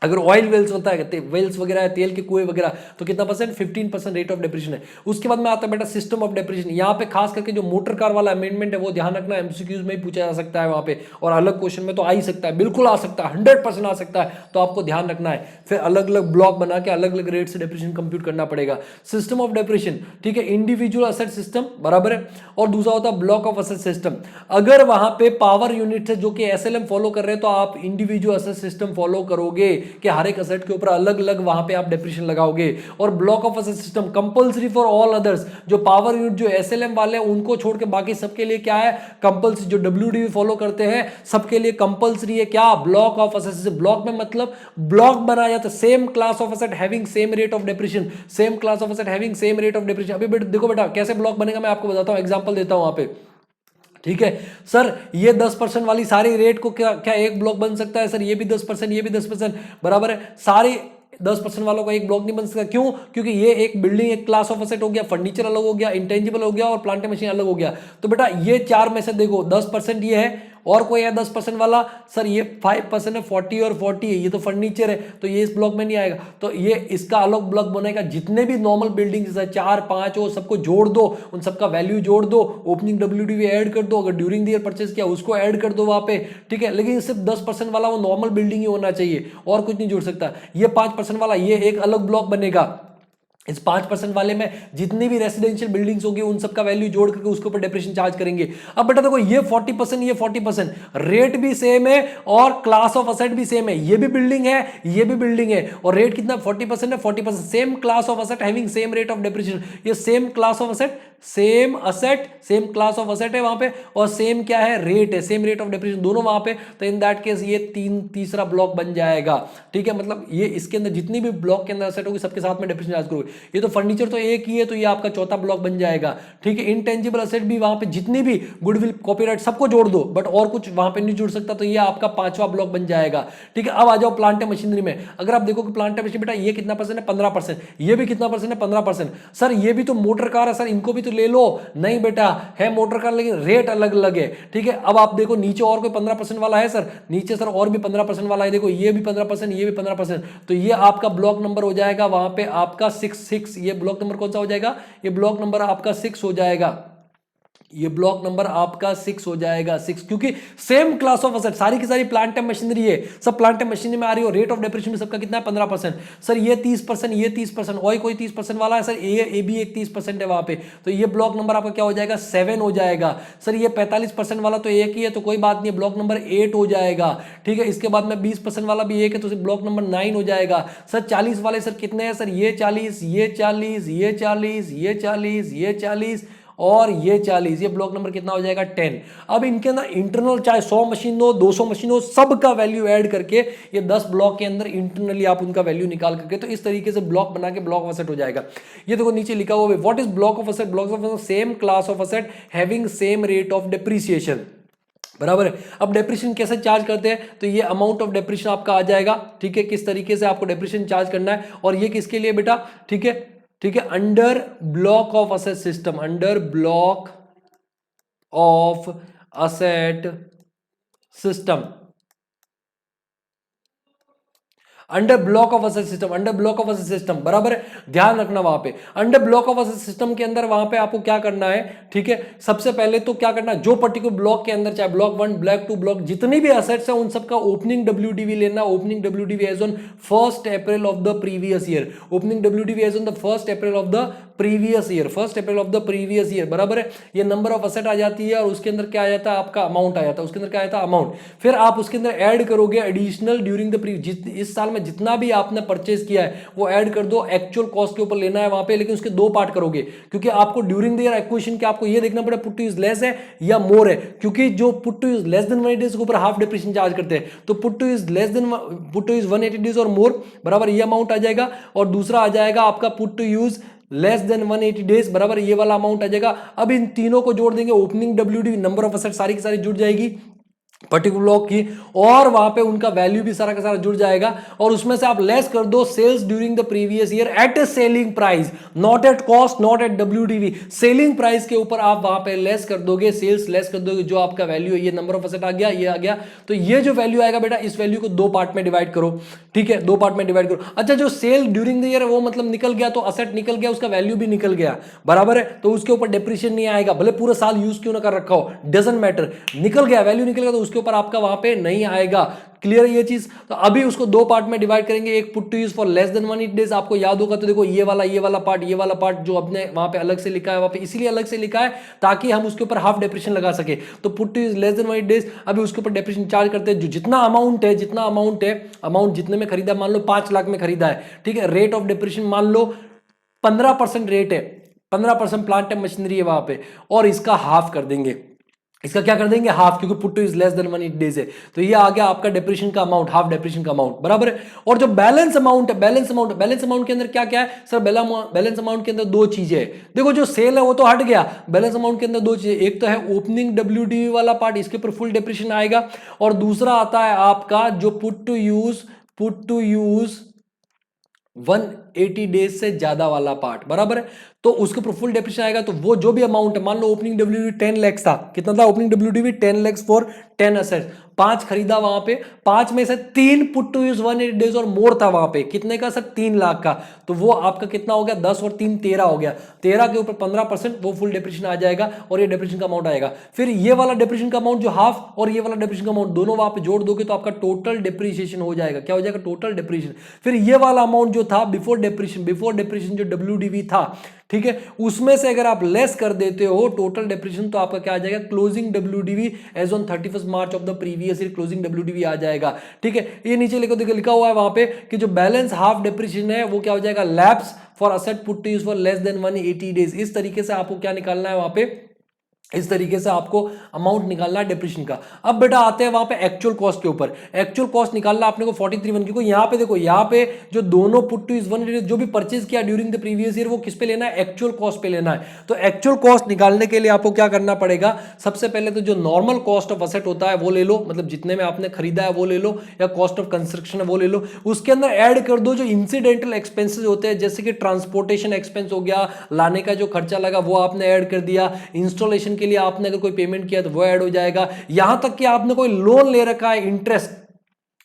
अगर ऑयल वेल्स होता है, वेल्स वगैरह है, तेल के कुएं वगैरह, तो कितना परसेंट, 15% रेट ऑफ डेप्रिसिएशन है। उसके बाद में आता है बेटा सिस्टम ऑफ डेप्रिसिएशन। यहाँ पे खास करके जो मोटर कार वाला अमेंडमेंट है वो ध्यान रखना, एमसीक्यूज में ही पूछा जा सकता है वहां पे, और अलग क्वेश्चन में तो आ ही सकता है, बिल्कुल आ सकता है, 100% आ सकता है, तो आपको ध्यान रखना है। फिर अलग अलग ब्लॉक बना के अलग अलग रेट से डेप्रिसिएशन कंप्यूट करना पड़ेगा। सिस्टम ऑफ डेप्रिसिएशन, ठीक है, इंडिविजुअल असेट सिस्टम, बराबर है, और दूसरा होता है ब्लॉक ऑफ असेट सिस्टम। अगर वहां पे पावर यूनिट है जो कि एसएलएम फॉलो कर रहे हैं, तो आप इंडिविजुअल असेट सिस्टम फॉलो करोगे कि हर एक असेट के ऊपर अलग अलग वहां पे आप डेप्रिसिएशन लगाओगे। और block of asset system compulsory for all others, जो पावर यूनिट जो एसएलएम वाले हैं उनको छोड़ के बाकी सबके लिए क्या है, कंपलसरी। जो डब्ल्यूडीवी फॉलो करते हैं सबके लिए कंपलसरी है क्या, block of asset system. Block में मतलब ब्लॉक बनाया जाता है, same class of asset having same rate of depreciation, same class of asset having same rate of depreciation. अभी देखो बेटा कैसे ब्लॉक बनेगा, मैं आपको बताता हूं, एग्जांपल देता हूं वहां पे। ठीक है सर, ये 10% वाली सारी रेट को क्या क्या एक ब्लॉक बन सकता है सर? ये भी 10%, ये भी 10%, बराबर है। सारी 10% वालों का एक ब्लॉक नहीं बन सकता, क्यों? क्योंकि ये एक बिल्डिंग एक क्लास ऑफ असेट हो गया, फर्नीचर अलग हो गया, इंटेंजिबल हो गया और प्लांट मशीन अलग हो गया। तो बेटा ये चार में से देखो 10% ये है, और कोई है 10% वाला सर? ये 5% है, 40 और 40 है, ये तो फर्नीचर है, तो ये इस ब्लॉक में नहीं आएगा। तो ये इसका अलग ब्लॉक बनेगा। जितने भी नॉर्मल बिल्डिंग्स है 4 5 हो, सबको जोड़ दो, उन सबका वैल्यू जोड़ दो, ओपनिंग WDV ऐड कर दो, अगर ड्यूरिंग द ईयर परचेज किया उसको ऐड कर दो वहां पे, ठीक है। लेकिन सिर्फ 10% वाला वो नॉर्मल बिल्डिंग ही होना चाहिए, और कुछ नहीं जोड़ सकता। ये 5% वाला ये एक अलग ब्लॉक बनेगा। इस 5% वाले में जितनी भी रेसिडेंशियल बिल्डिंग्स होगी उन सबका वैल्यू जोड़ करके उसके ऊपर डेप्रिसिएशन चार्ज करेंगे। अब बेटा देखो, ये 40%, ये 40%, रेट भी सेम है और क्लास ऑफ असेट भी सेम है। ये भी बिल्डिंग है, ये भी बिल्डिंग है, और रेट कितना 40% है, 40%, same class of asset having same rate of depreciation. ये same class of asset, same asset, same class of asset है वहां पे, और सेम क्या है, रेट है, सेम रेट ऑफ डेप्रिसिएशन दोनों वहां पे। तो इन दैट केस ये तीसरा ब्लॉक बन जाएगा, ठीक है। मतलब ये इसके अंदर जितनी भी ब्लॉक के अंदर असेट होगी सबके साथ में डेप्रिसिएशन चार्ज करोगे। ये तो फर्नीचर तो एक ही है, तो ये आपका चौथा ब्लॉक बन जाएगा, ठीक है। इनटेंजिबल असेट भी वहां पे जितनी भी गुडविल कॉपीराइट सबको जोड़ दो, बट और कुछ वहां पे नहीं जुड़ सकता, तो ये आपका पांचवा ब्लॉक बन जाएगा, ठीक है। अब आ जाओ प्लांट एंड मशीनरी में। अगर आप देखो कि प्लांट एंड मशीनरी बेटा ये कितना परसेंट है, 15%, ये भी कितना परसेंट है, 15%। सर ये भी तो मोटर कार है सर, इनको भी तो ले लो। नहीं बेटा, है मोटर कार लेकिन रेट अलग अलग है, ठीक है। अब आप देखो नीचे और कोई 15% वाला है सर? नीचे सर और भी 15% वाला है, देखो ये भी 15%, ये भी 15%, तो ये आपका ब्लॉक नंबर हो जाएगा वहां पे आपका 6। ये ब्लॉक नंबर कौन सा हो जाएगा? ये ब्लॉक नंबर आपका 6 हो जाएगा। ये ब्लॉक नंबर आपका 6 हो जाएगा, 6, क्योंकि सेम क्लास ऑफ असेट, सारी की सारी प्लांट एंड मशीनरी है, सब प्लांट एंड मशीनरी में आ रही हो। रेट ऑफ डेप्रिसिएशन में सबका कितना है, 15%। सर ये 30%, ये 30%, और कोई 30% वाला है सर? ए भी एक 30% है वहां पे, तो ये ब्लॉक नंबर आपका क्या हो जाएगा, 7 हो जाएगा। सर ये 45% वाला तो एक ही है, तो कोई बात नहीं, ब्लॉक नंबर 8 हो जाएगा, ठीक है। इसके बाद में 20% वाला भी एक है, तो ब्लॉक नंबर 9 हो जाएगा। सर 40 वाले सर कितने हैं सर? ये 40, ये 40, ये 40, ये 40, ये 40 और ये 40, ये ब्लॉक नंबर कितना हो जाएगा, 10। अब इनके अंदर इंटरनल चाहे 100 मशीन हो, 200 मशीन हो, सबका वैल्यू ऐड करके ये 10 ब्लॉक के अंदर इंटरनली आप उनका वैल्यू निकाल करके, तो इस तरीके से ब्लॉक बना के ब्लॉक ऑफ असेट हो जाएगा। ये देखो नीचे लिखा हुआ है, what is block of asset? Block of asset same class of asset having same rate of depreciation, बराबर है। अब डेप्रिसिएशन कैसे चार्ज करते हैं? तो ये अमाउंट ऑफ डेप्रिसिएशन आपका आ जाएगा, ठीक है, किस तरीके से आपको डेप्रिसिएशन चार्ज करना है, और ये किसके लिए बेटा, ठीक है, ठीक है, under block of asset system, under block of asset system, under block of asset system, under block of asset system, बराबर है। ध्यान रखना वहां पे under block of asset system के अंदर वहां पे आपको क्या करना है, ठीक है। सबसे पहले तो क्या करना है, जो पर्टिकुलर ब्लॉक के अंदर चाहे ब्लॉक 1, ब्लॉक 2, ब्लॉक जितनी भी असेट्स है उन सबका ओपनिंग WDV लेना। Opening WDV as on 1 April of the previous year, opening WDV as on the 1 April of the previous year, 1 April of the previous year, बराबर है। ये नंबर ऑफ असेट आ जाती है, और उसके अंदर क्या आ जाता है, आपका अमाउंट आ जाता है, उसके अंदर क्या आता है, अमाउंट। फिर आप उसके अंदर ऐड करोगे एडिशनल ड्यूरिंग द इस साल में जितना भी आपने परचेज किया है वो ऐड कर दो, एक्चुअल कॉस्ट के ऊपर लेना है वहां पे, लेकिन उसके 2 पार्ट करोगे, क्योंकि आपको ड्यूरिंग द ईयर एक्विजिशन के आपको ये देखना पड़ेगा पुट टू यूज लेस है या मोर है, क्योंकि जो put to use less than 180 days के ऊपर हाफ डेप्रिसिएशन चार्ज करते हैं, तो put to use less than put to use 180 days और मोर, बराबर, ये अमाउंट आ जाएगा। और दूसरा आ जाएगा आपका put to use less than 180 days, बराबर, ये वाला अमाउंट आ जाएगा। अब इन तीनों को जोड़ देंगे, opening WDV, number of asset सारी की सारी जुड़ जाएगी पर्टिकुलर ब्लॉक की, और वहां पे उनका वैल्यू भी सारा का सारा जुड़ जाएगा, और उसमें से आप लेस कर दो sales during the previous year at a selling price, not at cost, not at WDV, selling price के ऊपर आप वहां पे लेस कर दोगे, सेल्स लेस कर दोगे, जो आपका वैल्यू है, ये नंबर ऑफ असेट आ गया, ये आ गया। तो ये जो वैल्यू आएगा बेटा, इस वैल्यू को 2 पार्ट में डिवाइड करो, ठीक है, 2 पार्ट में डिवाइड करो। अच्छा, जो सेल ड्यूरिंग द ईयर है वो मतलब निकल गया, तो असेट निकल गया, उसका वैल्यू भी निकल गया, बराबर है, तो उसके ऊपर डेप्रिसिएशन नहीं आएगा, भले पूरा साल यूज क्यों ना कर रखा हो, डजंट मैटर, निकल गया, वैल्यू निकल गया, तो उसके ऊपर आपका वहां पे नहीं आएगा। क्लियर है ये चीज? तो अभी उसको 2 पार्ट में डिवाइड करेंगे, एक put to use for less than 180 days, आपको याद होगा, तो देखो ये वाला पार्ट जो अपने वहां पे अलग से लिखा है, वहां पे इसीलिए अलग से लिखा है ताकि हम उसके ऊपर हाफ डेप्रिसिएशन लगा सके। तो put to use less than 180 days, अभी उसके ऊपर डेप्रिसिएशन चार्ज करते हैं, जो जितना अमाउंट है, अमाउंट जितने में खरीदा, मान लो 5 लाख में खरीदा है, ठीक है, रेट ऑफ डेप्रिसिएशन मान लो 15% रेट है, 15% प्लांट एंड मशीनरी है वहां पे, और इसका हाफ कर देंगे, इसका क्या कर देंगे हाफ, क्योंकि put two is less than 180 days है। तो ये आ गया आपका डेप्रिसिएशन का अमाउंट, हाफ डेप्रिसिएशन का अमाउंट, बराबर है। और जो बैलेंस अमाउंट है, बैलेंस अमाउंट के अंदर क्या क्या है सर? बैलेंस अमाउंट के अंदर दो चीजें है। देखो जो सेल है वो तो हट गया, बैलेंस अमाउंट के अंदर दो चीजें, एक तो है ओपनिंग डब्ल्यूडीवी वाला पार्ट, इसके ऊपर फुल डेप्रिसिएशन आएगा, और दूसरा आता है आपका जो पुट टू यूज 180 डेज से ज्यादा वाला पार्ट, बराबर है। तो उसके ऊपर फुल डेप्रिसिएशन आएगा। तो वो जो भी अमाउंट है, मान लो ओपनिंग डब्ल्यूडीवी 10 लाख था, कितना था opening WDV? 10 lakh for 10 assets, 5 खरीदा वहां पे, 5 में से 3 पुट टू यूज 180 डेज और मोर था वहां पे, कितने का सर? 3 लाख का। तो वो आपका कितना हो गया? 10 और 3 13 हो गया। 13 के ऊपर 15% वो फुल डेप्रिसिएशन आ जाएगा और ये डेप्रिसिएशन का अमाउंट आएगा। फिर ये वाला डेप्रिसिएशन का अमाउंट जो हाफ और ये वाला डेप्रिसिएशन का अमाउंट दोनों वहां पे जोड़ दोगे तो आपका टोटल डेप्रिसिएशन हो जाएगा। क्या हो जाएगा? Total depreciation. फिर ये वाला अमाउंट जो था बिफोर डेप्रिसिएशन जो डब्ल्यूडीवी था, ठीक है, उसमें से अगर आप लेस कर देते हो टोटल डेप्रिसिएशन, तो आपका क्या आ जाएगा? Closing WDV as on 31 March of the previous year, closing WDV आ जाएगा। ठीक है, ये नीचे लिखा हुआ है वहां पे कि जो बैलेंस हाफ डेप्रिसिएशन है वो क्या हो जाएगा? Lapse for asset put to use for less than 180 days. इस तरीके से आपको क्या निकालना है वहां पे? इस तरीके से आपको अमाउंट निकालना है डेप्रिसिएशन का। अब बेटा आते हैं वहां पे एक्चुअल कॉस्ट के ऊपर। एक्चुअल कॉस्ट निकालना आपने को 43(1) क्योंकि यहाँ पे देखो, यहाँ पे जो दोनों पुट टू इज 180 जो भी परचेज किया ड्यूरिंग द प्रीवियस ईयर, वो किस पे लेना है? एक्चुअल कॉस्ट पे लेना है। तो एक्चुअल कॉस्ट निकालने के लिए आपको क्या करना पड़ेगा? सबसे पहले तो जो नॉर्मल कॉस्ट ऑफ असेट होता है वो ले लो, मतलब जितने में आपने खरीदा है वो ले लो, या कॉस्ट ऑफ कंस्ट्रक्शन है वो ले लो। उसके अंदर ऐड कर दो जो इंसिडेंटल एक्सपेंसेस होते हैं, जैसे कि ट्रांसपोर्टेशन एक्सपेंस हो गया, लाने का जो खर्चा लगा वो आपने ऐड कर दिया, इंस्टॉलेशन के लिए आपने अगर कोई पेमेंट किया तो वो ऐड हो जाएगा, यहां तक कि आपने कोई लोन ले रखा है, इंटरेस्ट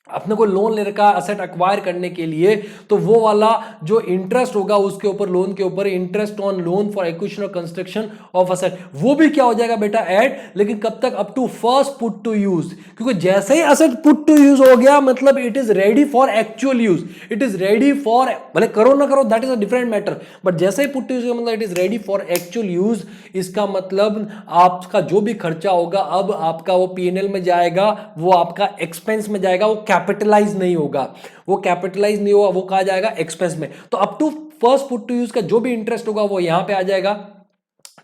आपने कोई लोन ले रखा है असेट एक्वायर करने के लिए, तो वो वाला जो इंटरेस्ट होगा उसके ऊपर, लोन के ऊपर, interest on loan for acquisition और कंस्ट्रक्शन ऑफ असेट, वो भी क्या हो जाएगा बेटा? ऐड। लेकिन कब तक? Up to first put to use, क्योंकि जैसे ही असेट पुट टू यूज हो गया मतलब it is ready for actual use, it is ready for, भले करो ना करो that is a different matter, but जैसे ही पुट टू यूज मतलब it is ready for actual use. इसका मतलब आपका जो भी खर्चा होगा अब आपका वो पीएनएल में जाएगा, वो आपका एक्सपेंस में जाएगा, वो कैपिटलाइज नहीं होगा, वो कैपिटलाइज नहीं होगा, वो कहा जाएगा एक्सपेंस में। तो up to first put to use का जो भी इंटरेस्ट होगा वो यहां पे आ जाएगा।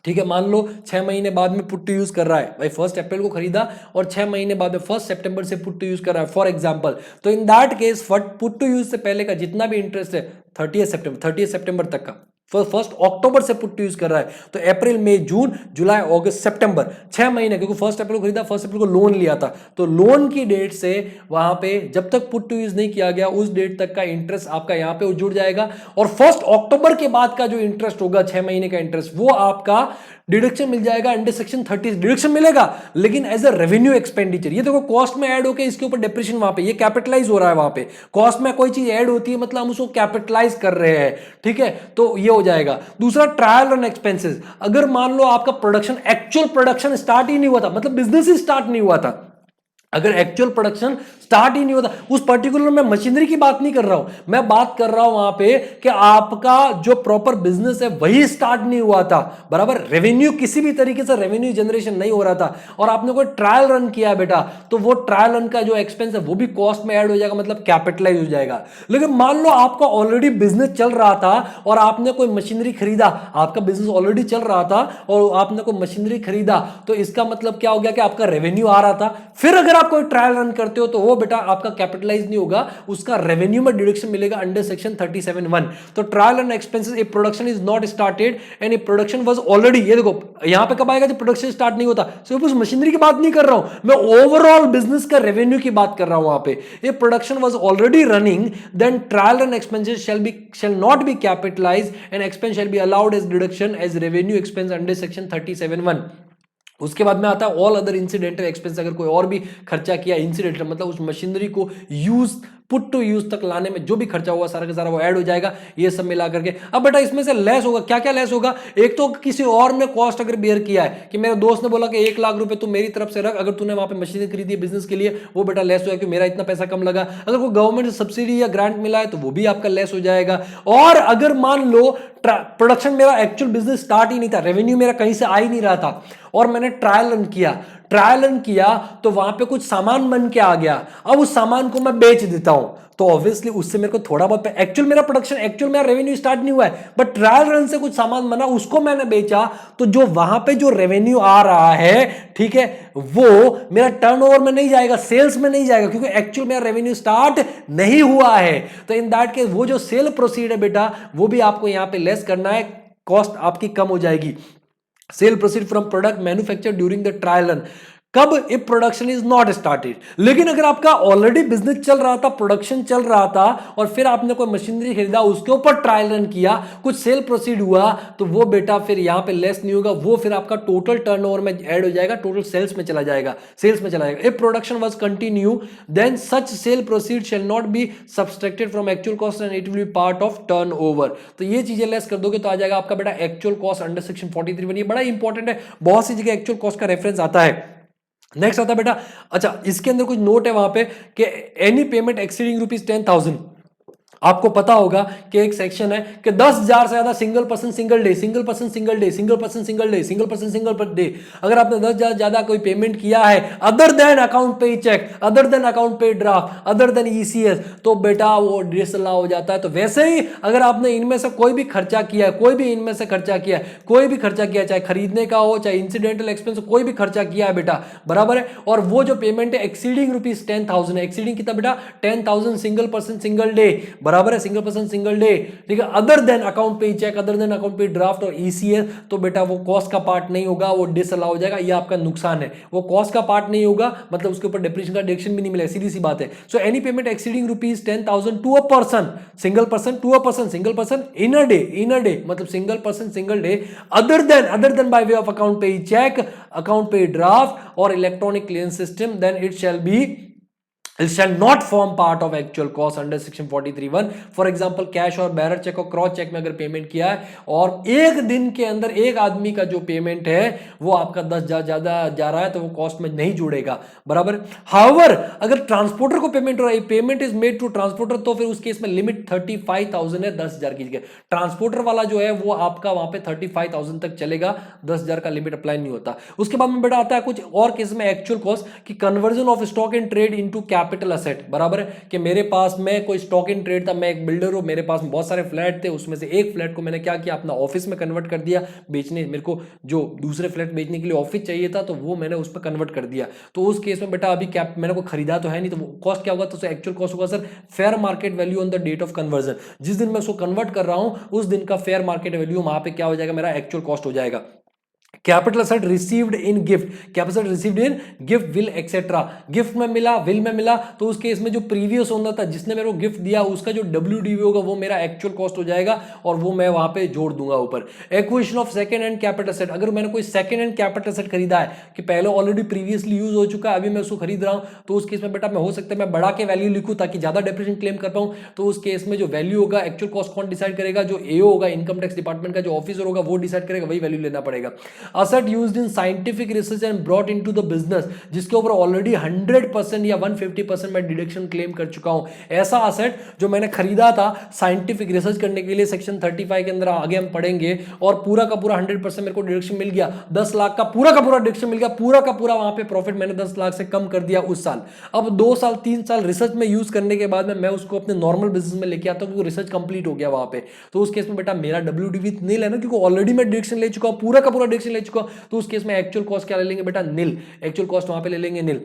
ठीक है, मान लो 6 महीने बाद में पुट टू यूज कर रहा है भाई, 1 अप्रैल को खरीदा और 6 महीने बाद में 1 सितंबर से पुट टू यूज कर रहा है फॉर एग्जांपल, तो in that case put to use से पहले का जितना भी इंटरेस्ट है 30 सितंबर तक का, 1 अक्टूबर से पुट टू यूज कर रहा है, तो अप्रैल मई जून जुलाई अगस्त सितंबर 6 महीने, क्योंकि 1 अप्रैल को खरीदा, 1 अप्रैल को लोन लिया था, तो लोन की डेट से वहां पे जब तक पुट टू यूज नहीं किया गया उस डेट तक का इंटरेस्ट आपका यहां पे जुड़ जाएगा, और 1 अक्टूबर के बाद का जो इंटरेस्ट होगा 6 महीने का इंटरेस्ट वो आपका डिडक्शन मिल जाएगा अंडर सेक्शन 30, डिडक्शन मिलेगा लेकिन एज अ रेवेन्यू एक्सपेंडिचर। ये देखो कॉस्ट में ऐड होकर इसके ऊपर डेप्रिसिएशन वहां पे ये कैपिटलाइज हो रहा है, वहां पे कॉस्ट में कोई चीज ऐड होती है मतलब हम उसको कैपिटलाइज कर रहे हैं। ठीक है, तो ये हो जाएगा। दूसरा ट्रायल रन एक्सपेंसेस, अगर मान लो आपका प्रोडक्शन, एक्चुअल प्रोडक्शन स्टार्ट ही नहीं हुआ था, मतलब बिजनेस ही स्टार्ट नहीं हुआ था, अगर एक्चुअल प्रोडक्शन स्टार्ट ही नहीं होता, उस पर्टिकुलर में मशीनरी की बात नहीं कर रहा हूं, मैं बात कर रहा हूं वहां पे कि आपका जो प्रॉपर बिजनेस है वही स्टार्ट नहीं हुआ था, बराबर, रेवेन्यू किसी भी तरीके से रेवेन्यू जनरेशन नहीं हो रहा था, और आपने कोई ट्रायल रन किया बेटा, तो वो ट्रायल रन का जो एक्सपेंस है वो भी कॉस्ट में ऐड हो जाएगा, मतलब कैपिटलाइज हो जाएगा। लेकिन मान लो आपका ऑलरेडी बिजनेस चल रहा था और आपने कोई मशीनरी खरीदा, आपका बिजनेस ऑलरेडी चल रहा था और आपने कोई मशीनरी खरीदा, तो इसका मतलब क्या हो गया कि आपका रेवेन्यू आ रहा था, फिर अगर आप कोई ट्रायल रन करते हो तो वो बेटा आपका कैपिटलाइज नहीं होगा, उसका रेवेन्यू में डिडक्शन मिलेगा अंडर सेक्शन 37(1). तो trial run expenses if production is not started and if production was already, ये देखो यहां पे कब आएगा जब प्रोडक्शन स्टार्ट नहीं होता, सिर्फ उस मशीनरी की बात नहीं कर रहा हूं मैं, ओवरऑल बिजनेस का रेवेन्यू की बात कर रहा हूं वहां पे। If production was already running then trial run expenses shall not be capitalised and expense shall be allowed as deduction as revenue expense under section 37(1). उसके बाद में आता है ऑल अदर इंसिडेंटल एक्सपेंस, अगर कोई और भी खर्चा किया इंसिडेंटल, मतलब उस मशीनरी को यूज पुट टू यूज तक लाने में जो भी खर्चा हुआ सारा का सारा वो ऐड हो जाएगा, ये सब मिला करके। अब बेटा इसमें से लेस होगा, क्या क्या लेस होगा? एक तो किसी और ने कॉस्ट अगर बेयर किया है कि मेरे दोस्त ने बोला कि 1 लाख रुपए तू मेरी तरफ से रख, अगर तूने वहां पे मशीनरी खरीदी है बिजनेस के लिए, वो बेटा लेस होगा कि मेरा इतना पैसा कम लगा। अगर कोई गवर्नमेंट से सब्सिडी या ग्रांट मिला है तो वो भी आपका लेस हो जाएगा। और अगर मान लो प्रोडक्शन मेरा एक्चुअल बिजनेस स्टार्ट ही नहीं था, रेवेन्यू मेरा कहीं से आ ही नहीं रहा था और मैंने ट्रायल रन किया, ट्रायल रन किया तो वहां पे कुछ सामान बन के आ गया, अब उस सामान को मैं बेच देता हूं, तो ऑब्वियसली उससे मेरे को थोड़ा बहुत एक्चुअल मेरा प्रोडक्शन, एक्चुअल मेरा रेवेन्यू स्टार्ट नहीं हुआ है, बट ट्रायल रन से कुछ सामान बना, उसको मैंने बेचा, तो जो वहां पे जो रेवेन्यू आ रहा है, ठीक है, वो मेरा टर्नओवर में नहीं जाएगा, सेल्स में नहीं जाएगा, क्योंकि एक्चुअल मेरा रेवेन्यू स्टार्ट नहीं हुआ है। तो इन दैट केस वो जो सेल प्रोसीड है बेटा, वो भी आपको यहां पे लेस करना है, कॉस्ट आपकी कम हो जाएगी। Sale proceed from product manufacture during the trial run, कब? If production is not started. लेकिन अगर आपका ऑलरेडी बिजनेस चल रहा था, प्रोडक्शन चल रहा था, और फिर आपने कोई मशीनरी खरीदा, उसके ऊपर ट्रायल रन किया, कुछ सेल प्रोसीड हुआ, तो वो बेटा फिर यहां पे लेस नहीं होगा, वो फिर आपका टोटल टर्नओवर में ऐड हो जाएगा, टोटल सेल्स में चला जाएगा, सेल्स में चला जाएगा। If production was continue then such sale proceed shall not be subtracted from actual cost and it will be part of turnover. तो ये चीजें लेस कर दोगे तो आ जाएगा आपका बेटा एक्चुअल कॉस्ट अंडर सेक्शन 43। ये बड़ा इंपॉर्टेंट है, बहुत सी जगह एक्चुअल कॉस्ट का रेफरेंस आता है। नेक्स्ट आता है बेटा, अच्छा इसके अंदर कुछ नोट है वहां पे कि एनी पेमेंट एक्सीडिंग ₹10,000, आपको पता होगा कि एक सेक्शन है कि 10,000 से ज्यादा single person single day, single person single day, single person single day, single person single day, अगर आपने 10,000 ज्यादा कोई पेमेंट किया है other than account pay check, other than account pay draft, other than ECS, तो बेटा वो डिसअलाउ हो जाता है। तो वैसे ही अगर आपने इनमें से कोई भी खर्चा किया है, कोई भी इनमें से खर्चा किया है, कोई भी खर्चा किया है, चाहे खरीदने का हो, चाहे इंसिडेंटल एक्सपेंस, कोई भी खर्चा किया है बेटा, बराबर है, और वो जो पेमेंट है एक्सीडिंग ₹10,000 है, एक्सीडिंग कितना बेटा? 10,000 सिंगल पर्सन सिंगल डे, बराबर है, सिंगल पर्सन सिंगल डे, ठीक है, other than account pay check, other than account pay draft और ईसीएस, तो बेटा वो कॉस्ट का पार्ट नहीं होगा, वो डिसअलाउ हो जाएगा, ये आपका नुकसान है, वो कॉस्ट का पार्ट नहीं होगा, मतलब उसके ऊपर डेप्रिसिएशन का डिडक्शन भी नहीं मिलेगा, सीधी सी बात है। So any payment exceeding ₹10,000 to a person, single person to a person, single person in a day, मतलब single person single day, other than by way of account pay cheque, account pay draft और electronic clearance system, then it shall not form part of actual cost under section 43(1). For example cash और bearer check और cross check में अगर payment किया है और एक दिन के अंदर एक आदमी का जो पेमेंट है वो आपका 10,000 ज्यादा जा रहा है तो वो कॉस्ट में नहीं जुड़ेगा, बराबर। हाउएवर अगर ट्रांसपोर्टर को पेमेंट हो रहा है, payment is made to transporter, तो फिर उस केस में लिमिट 35,000 है, 10,000 की जगह। ट्रांसपोर्टर वाला जो है वो आपका वहां पे 35,000 तक चलेगा, 10,000 का लिमिट अप्लाई नहीं होता। उसके बाद में बेटा आता है कुछ और केस में एक्चुअल कॉस्ट की conversion of stock in trade into capital asset, बराबर है, कि मेरे पास में कोई स्टॉक इन ट्रेड था, मैं एक बिल्डर हूं, मेरे पास में बहुत सारे फ्लैट थे, उसमें से एक फ्लैट को मैंने क्या किया, अपना ऑफिस में कन्वर्ट कर दिया, बेचने, मेरे को जो दूसरे फ्लैट बेचने के लिए ऑफिस चाहिए था तो वो मैंने उस पर कन्वर्ट कर दिया। तो उस केस में बेटा अभी क्या मैंने को खरीदा तो है नहीं, तो कॉस्ट क्या होगा, तो एक्चुअल कॉस्ट होगा sir fair market value on the date of conversion, जिस दिन मैं उसको कन्वर्ट कर रहा हूं उस दिन का फेयर मार्केट वैल्यू वहां पे क्या हो जाएगा, मेरा एक्चुअल कॉस्ट हो जाएगा। Capital asset received in gift, capital received in gift will etcetera, gift में मिला, विल में मिला, तो उस केस में जो प्रीवियस ओनर था जिसने मेरे को गिफ्ट दिया उसका जो WDV होगा वो मेरा एक्चुअल कॉस्ट हो जाएगा और वो मैं वहां पे जोड़ दूंगा ऊपर। Acquisition of second hand capital asset, अगर मैंने कोई सेकंड हैंड कैपिटल असेट खरीदा है कि पहले ऑलरेडी प्रीवियसली यूज हो चुका है, अभी मैं उसको खरीद रहा हूं, तो उस केस में बेटा मैं हो सकता है मैं बढ़ा के वैल्यू लिखूं ताकि ज्यादा डेप्रिसिएशन क्लेम कर पाऊं। तो उस केस में जो वैल्यू होगा एक्चुअल कॉस्ट कौन डिसाइड करेगा, जो एओ होगा, इनकम टैक्स डिपार्टमेंट का जो ऑफिसर होगा वो डिसाइड करेगा, वही वैल्यू लेना पड़ेगा। Asset used in scientific research and brought into the business, जिसके ऊपर ऑलरेडी 100% या 150% मैं डिडक्शन क्लेम कर चुका हूं, ऐसा असेट जो मैंने खरीदा था साइंटिफिक रिसर्च करने के लिए, सेक्शन 35 के अंदर आगे हम पढ़ेंगे, और पूरा का पूरा 100% मेरे को डिडक्शन मिल गया, 10 लाख का पूरा डिडक्शन मिल गया, पूरा का पूरा वहां पे प्रॉफिट मैंने 10 लाख से कम कर दिया उस साल। अब 2 साल 3 साल रिसर्च में यूज करने के बाद में मैं उसको अपने नॉर्मल बिजनेस में लेके आता हूं क्योंकि रिसर्च कंप्लीट हो गया वहां पे, तो उस केस में बेटा मेरा WDV नहीं लेना क्योंकि ऑलरेडी मैं डिडक्शन ले चुका हूं, पूरा का पूरा डिडक्शन ले चुका हूं, तो उस केस में एक्चुअल कॉस्ट क्या ले लेंगे बेटा, नील, एक्चुअल कॉस्ट वहां पे ले लेंगे नील।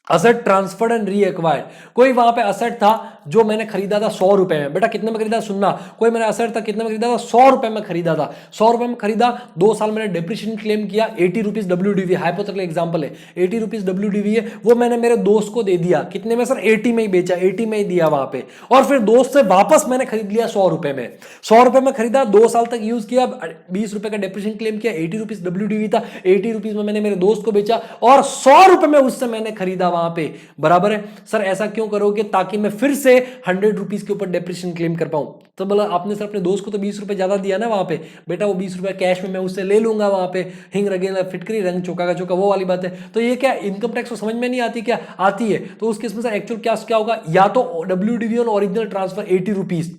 असेट ट्रांसफर्ड एंड रीएक्वायर्ड, कोई वहां पे असेट था जो मैंने खरीदा था 100 रुपए में, बेटा कितने में खरीदा सुनना, कोई मेरा असेट था कितने में खरीदा था, 100 रुपए में खरीदा था, 100 रुपए में खरीदा, 2 साल मैंने डेप्रिसिएशन क्लेम किया, 80 रुपीज WDV, हाइपोथेटिकल एग्जांपल है, 80 रुपीज WDV है, वो मैंने मेरे दोस्त को दे दिया, कितने में सर, 80 में ही बेचा, 80 में ही दिया वहां पे, और फिर दोस्त से वापस मैंने खरीद लिया 100 रुपए में, 100 रुपए में खरीदा, 2 साल तक यूज किया, 20 रुपए का डेप्रिसिएशन क्लेम किया, 80 रुपीज WDV था, 80 रुपीज में मैंने मेरे दोस्त को बेचा और 100 रुपए में उससे मैंने खरीदा वहां पे, बराबर है। सर ऐसा क्यों करोगे, ताकि मैं फिर से 100 रुपीज के ऊपर डेप्रिसिएशन क्लेम कर पाऊं। तो बोला आपने सर अपने दोस्त को तो 20 रुपए ज्यादा दिया ना वहां पे, बेटा वो 20 रुपए कैश में मैं उससे ले लूंगा वहां पे, हिंग रगेला फिटकरी रंग चौका का चौका, वो वाली बात है। तो ये क्या इनकम टैक्स को समझ में नहीं आती, क्या आती है, तो उस केस में सर एक्चुअल क्या होगा, या तो WDV on original transfer 80 rupees,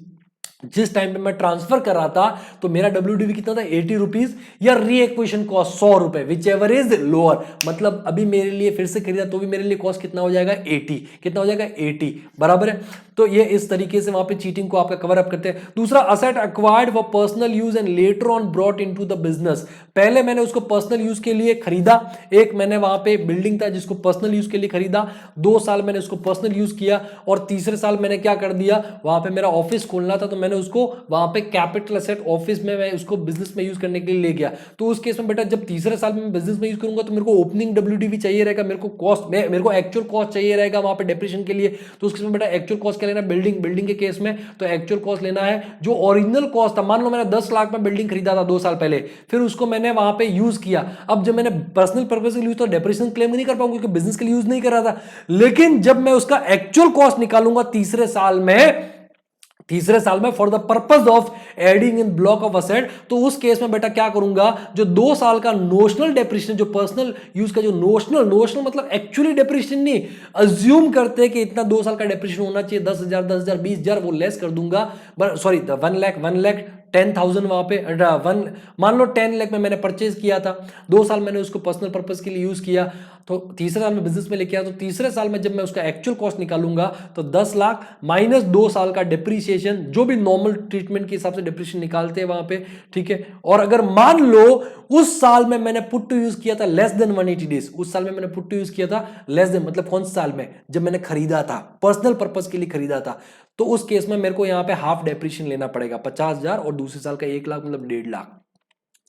जिस टाइम पे मैं ट्रांसफर कर रहा था तो मेरा WDV कितना था 80 रुपीज या रीएक्विजिशन कॉस्ट 100 रुपए, विच एवर इज लोअर। मतलब अभी मेरे लिए फिर से खरीदा तो भी मेरे लिए कॉस्ट कितना हो जाएगा 80, कितना हो जाएगा 80, बराबर है। तो ये इस तरीके से वहां पे चीटिंग को आपका कवर अप करते हैं। दूसरा, asset acquired for personal use and later on brought into the business. पहले मैंने उसको पर्सनल यूज के लिए खरीदा, एक मैंने वहां पे बिल्डिंग था जिसको पर्सनल यूज के लिए खरीदा, 2 साल मैंने उसको पर्सनल यूज किया और तीसरे साल मैंने क्या कर दिया, वहां पे मेरा ऑफिस खोलना था तो मैंने उसको वहां पे कैपिटल एसेट ऑफिस में मैं उसको बिजनेस में यूज करने के लिए ले गया। तो उस केस में बेटा जब तीसरे साल में मैं बिजनेस में यूज करूंगा तो मेरे को ओपनिंग WDV चाहिए रहेगा, मेरे को कॉस्ट मेरे को एक्चुअल कॉस्ट चाहिए रहेगा वहां पे डेप्रिसिएशन के लिए। तो उस केस में बेटा एक्चुअल कॉस्ट क्या लेना, बिल्डिंग के केस में तो एक्चुअल कॉस्ट लेना है जो ओरिजिनल कॉस्ट था। मान लो मैंने 10 लाख में बिल्डिंग खरीदा था 2 साल पहले, फिर उसको मैंने वहां पे यूज किया। अब जब मैंने पर्सनल पर्पस के लिए यूज तो डेप्रिसिएशन क्लेम नहीं कर पाऊंगा क्योंकि बिजनेस के लिए यूज नहीं कर रहा था। लेकिन जब मैं उसका एक्चुअल कॉस्ट निकालूंगा तीसरे साल में for the purpose of adding in block of asset, तो उस केस में बेटा क्या करूंगा, जो 2 साल का नोशनल डेप्रिसिएशन, जो पर्सनल यूज का जो नोशनल मतलब एक्चुअली डेप्रिसिएशन नहीं, अज्यूम करते कि इतना 2 साल का डेप्रिसिएशन होना चाहिए 10,000 10,000 20,000, वो लेस कर दूंगा। सॉरी 1 लाख 10,000 वहां पे मान लो 10 लाख में मैंने परचेज किया था, 2 साल मैंने उसको पर्सनल पर्पस के लिए यूज किया, तो तीसरे साल में बिजनेस में लेके आया, तो तीसरे साल में जब मैं उसका एक्चुअल कॉस्ट निकालूंगा तो 10 लाख माइनस 2 साल का डिप्रीशिएशन, जो भी नॉर्मल ट्रीटमेंट के हिसाब से डिप्रीशिएशन निकालते हैं वहां पे, ठीक है। और अगर मान लो उस साल में मैंने पुट टू यूज किया था लेस देन 180 डेज, उस साल में मैंने पुट टू यूज किया था लेस देन, मतलब कौन से साल में, जब मैंने खरीदा था पर्सनल पर्पस के लिए खरीदा था, तो उस केस में मेरे को यहां पे हाफ डेप्रिशिएशन लेना पड़ेगा 50,000 और दूसरे साल का 1 लाख मतलब 1.5 लाख,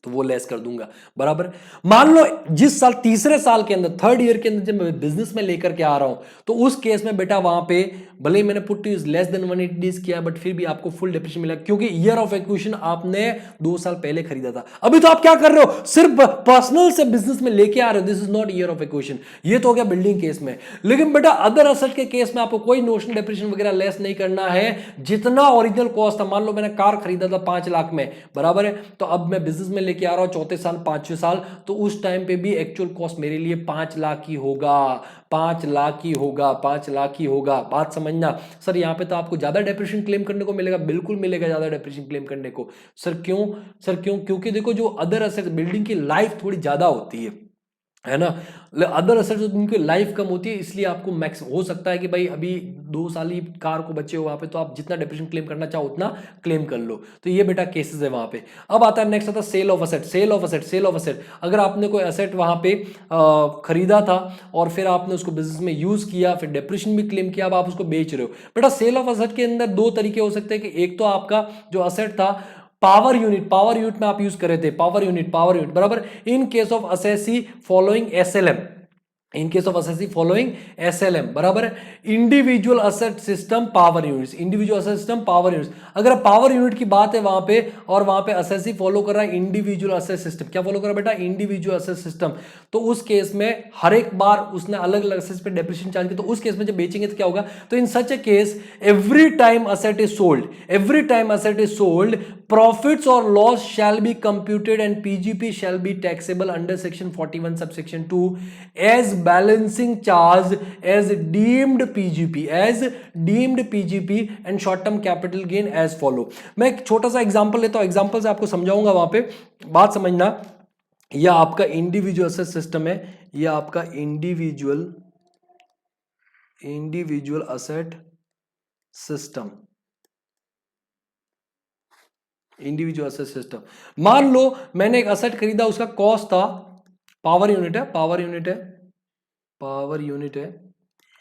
तो वो लेस कर दूंगा, बराबर। मान लो जिस साल तीसरे साल के अंदर थर्ड ईयर के अंदर जब मैं बिजनेस में लेकर के आ रहा हूं तो उस केस में बेटा वहां पे भले ही मैंने put use less than 180 days किया बट फिर भी आपको फुल डेप्रिसिएशन मिला क्योंकि ईयर ऑफ एक्विजिशन आपने 2 साल पहले खरीदा था। अभी तो आप क्या कर रहे हो, सिर्फ पर्सनल से बिजनेस में लेके आ रहे हो, this is not year of acquisition. ये तो हो गया बिल्डिंग केस में। लेकिन बेटा अदर असेट के केस में आपको कोई नोशनल डेप्रिसिएशन वगैरह लेस नहीं करना है, जितना ओरिजिनल कॉस्ट था। मान लो मैंने कार खरीदा था 5 लाख में, बराबर है, तो अब मैं बिजनेस में लेके आ रहा हूं चौथे साल 5वें साल, तो उस टाइम पे भी एक्चुअल कॉस्ट मेरे लिए 5 लाख ही होगा, 5 लाख ही होगा, 5 लाख ही होगा। बात समझना। सर यहाँ पे तो आपको ज्यादा डेप्रिसिएशन क्लेम करने को मिलेगा, बिल्कुल मिलेगा ज्यादा डेप्रिसिएशन क्लेम करने को। सर क्यों, क्योंकि देखो जो अदर असेट बिल्डिंग की लाइफ थोड़ी ज्यादा होती है ना, अदर असेट्स उनकी लाइफ कम होती है, इसलिए आपको मैक्स हो सकता है कि भाई अभी 2 साल ही कार को बचे हो वहां पे, तो आप जितना डेप्रिसिएशन क्लेम करना चाहो उतना क्लेम कर लो। तो ये बेटा केसेस है वहां पे। अब आता है नेक्स्ट, आता है sale of asset. Sale of asset, अगर आपने कोई असेट वहां पे खरीदा था और फिर आपने उसको बिजनेस में यूज किया, फिर डेप्रिसिएशन भी क्लेम किया, अब आप उसको बेच रहे हो। बेटा सेल ऑफ असेट के अंदर 2 तरीके हो सकते हैं कि एक तो आपका जो असेट था पावर यूनिट में आप यूज कर रहे थे, पावर यूनिट बराबर। In case of assessee following SLM, in case of assessee following SLM, बराबर है। Individual asset system power units, individual asset system power units, अगर पावर यूनिट की बात है वहां पे और वहां पे असेसी फॉलो कर रहा है इंडिविजुअल असेट सिस्टम, क्या फॉलो कर रहा है बेटा, इंडिविजुअल असेट सिस्टम, तो उस केस में हर एक बार उसने अलग अलग असेट्स पे डेप्रिसिएशन चार्ज किया, तो उस केस में जब बेचेंगे तो क्या होगा, तो in such a case every time asset is sold profits or loss shall be computed and PGP shall be taxable under section 41 subsection 2 as balancing charge as deemed PGP and short term capital gain as follow। मैं एक छोटा सा example लेता हूं, example से आपको समझाऊंगा, वहां पे बात समझना। यह आपका इंडिविजुअल असेट सिस्टम है, यह आपका individual asset system, individual asset system. मान लो मैंने एक असेट खरीदा, उसका कॉस्ट था, पावर यूनिट है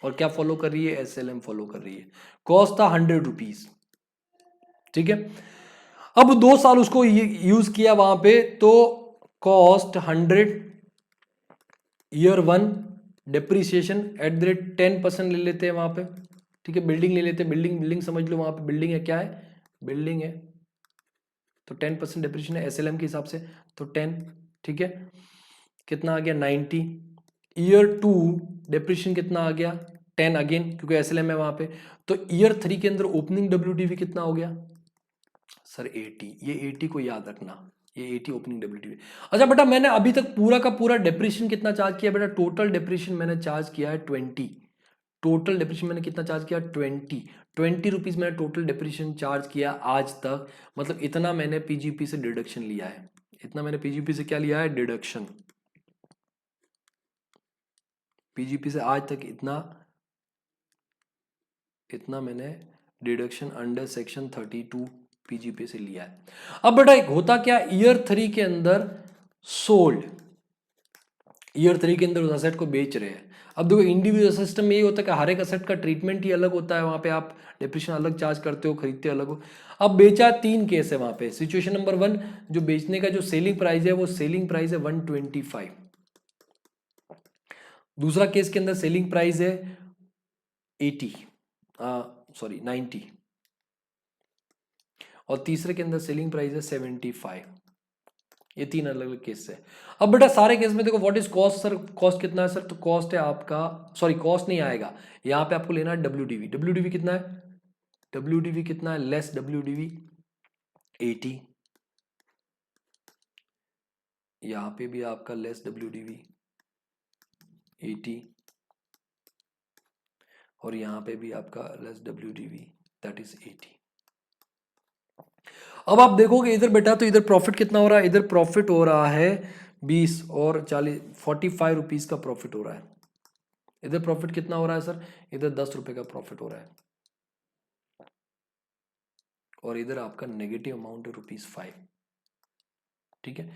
और क्या फॉलो कर रही है, SLM फॉलो कर रही है, कॉस्ट था 100 रुपीज, ठीक है। अब 2 साल उसको यूज किया वहां पे, तो cost 100, year 1 depreciation at the rate 10% ले लेते हैं वहां पे, ठीक है। बिल्डिंग ले लेते हैं, बिल्डिंग समझ लो, वहां पे बिल्डिंग है, क्या है, बिल्डिंग है, तो 10% डेप्रिसिएशन है SLM के हिसाब से, तो 10, ठीक है। कितना आ गया 90, ईयर 2 डेप्रिसिएशन कितना आ गया 10 अगेन क्योंकि SLM है वहां पे, तो ईयर 3 के अंदर ओपनिंग WDV कितना हो गया सर 80, ये 80 को याद रखना, ये 80 ओपनिंग WDV। अच्छा बेटा मैंने अभी तक पूरा का पूरा डेप्रिसिएशन कितना चार्ज किया बेटा, टोटल डेप्रिसिएशन मैंने चार्ज किया है 20, टोटल डेप्रिसिएशन मैंने कितना चार्ज किया 20, ₹20 मैंने टोटल डेप्रिसिएशन चार्ज किया आज तक, मतलब इतना मैंने पीजीपी से डिडक्शन लिया है। इतना मैंने पीजीपी से क्या लिया है? डिडक्शन। पीजीपी से आज तक इतना मैंने डिडक्शन अंडर सेक्शन 32 पीजीपी से लिया है। अब बेटा एक होता क्या, ईयर 3 के अंदर सोल्ड, ईयर 3 के अंदर उस असेट को बेच रहे हैं। अब देखो इंडिविजुअल सिस्टम में यही होता है कि हर एक असेट का ट्रीटमेंट ही अलग होता है, वहां पे आप डिप्रेशन अलग चार्ज करते हो, खरीदते अलग हो। अब बेचा 3 केस है वहां पे। सिचुएशन नंबर 1, जो बेचने का जो सेलिंग प्राइस है वो सेलिंग प्राइस है 125। दूसरा केस के अंदर सेलिंग प्राइस है 90, और तीसरे के अंदर सेलिंग प्राइस है 75। ये 3 अलग अलग केस है। अब बेटा सारे केस में देखो what is cost sir, cost कितना है सर? तो कॉस्ट है आपका, सॉरी कॉस्ट नहीं आएगा, यहां पे आपको लेना है डब्ल्यूडीवी। डब्ल्यूडीवी कितना है? डब्ल्यूडीवी कितना है? लेस डब्ल्यूडीवी 80, यहां पे भी आपका लेस डब्ल्यूडीवी 80, और यहां पे भी आपका लेस डब्ल्यूडीवी दैट इज 80। अब आप देखोगे इधर बेटा, तो इधर प्रॉफिट कितना हो रहा है? इधर प्रॉफिट हो रहा है 20 और 40, 45 रुपीज का प्रॉफिट हो रहा है। इधर प्रॉफिट कितना हो रहा है सर? इधर 10 रुपए का प्रॉफिट हो रहा है, और इधर आपका नेगेटिव अमाउंट है ₹5। ठीक है।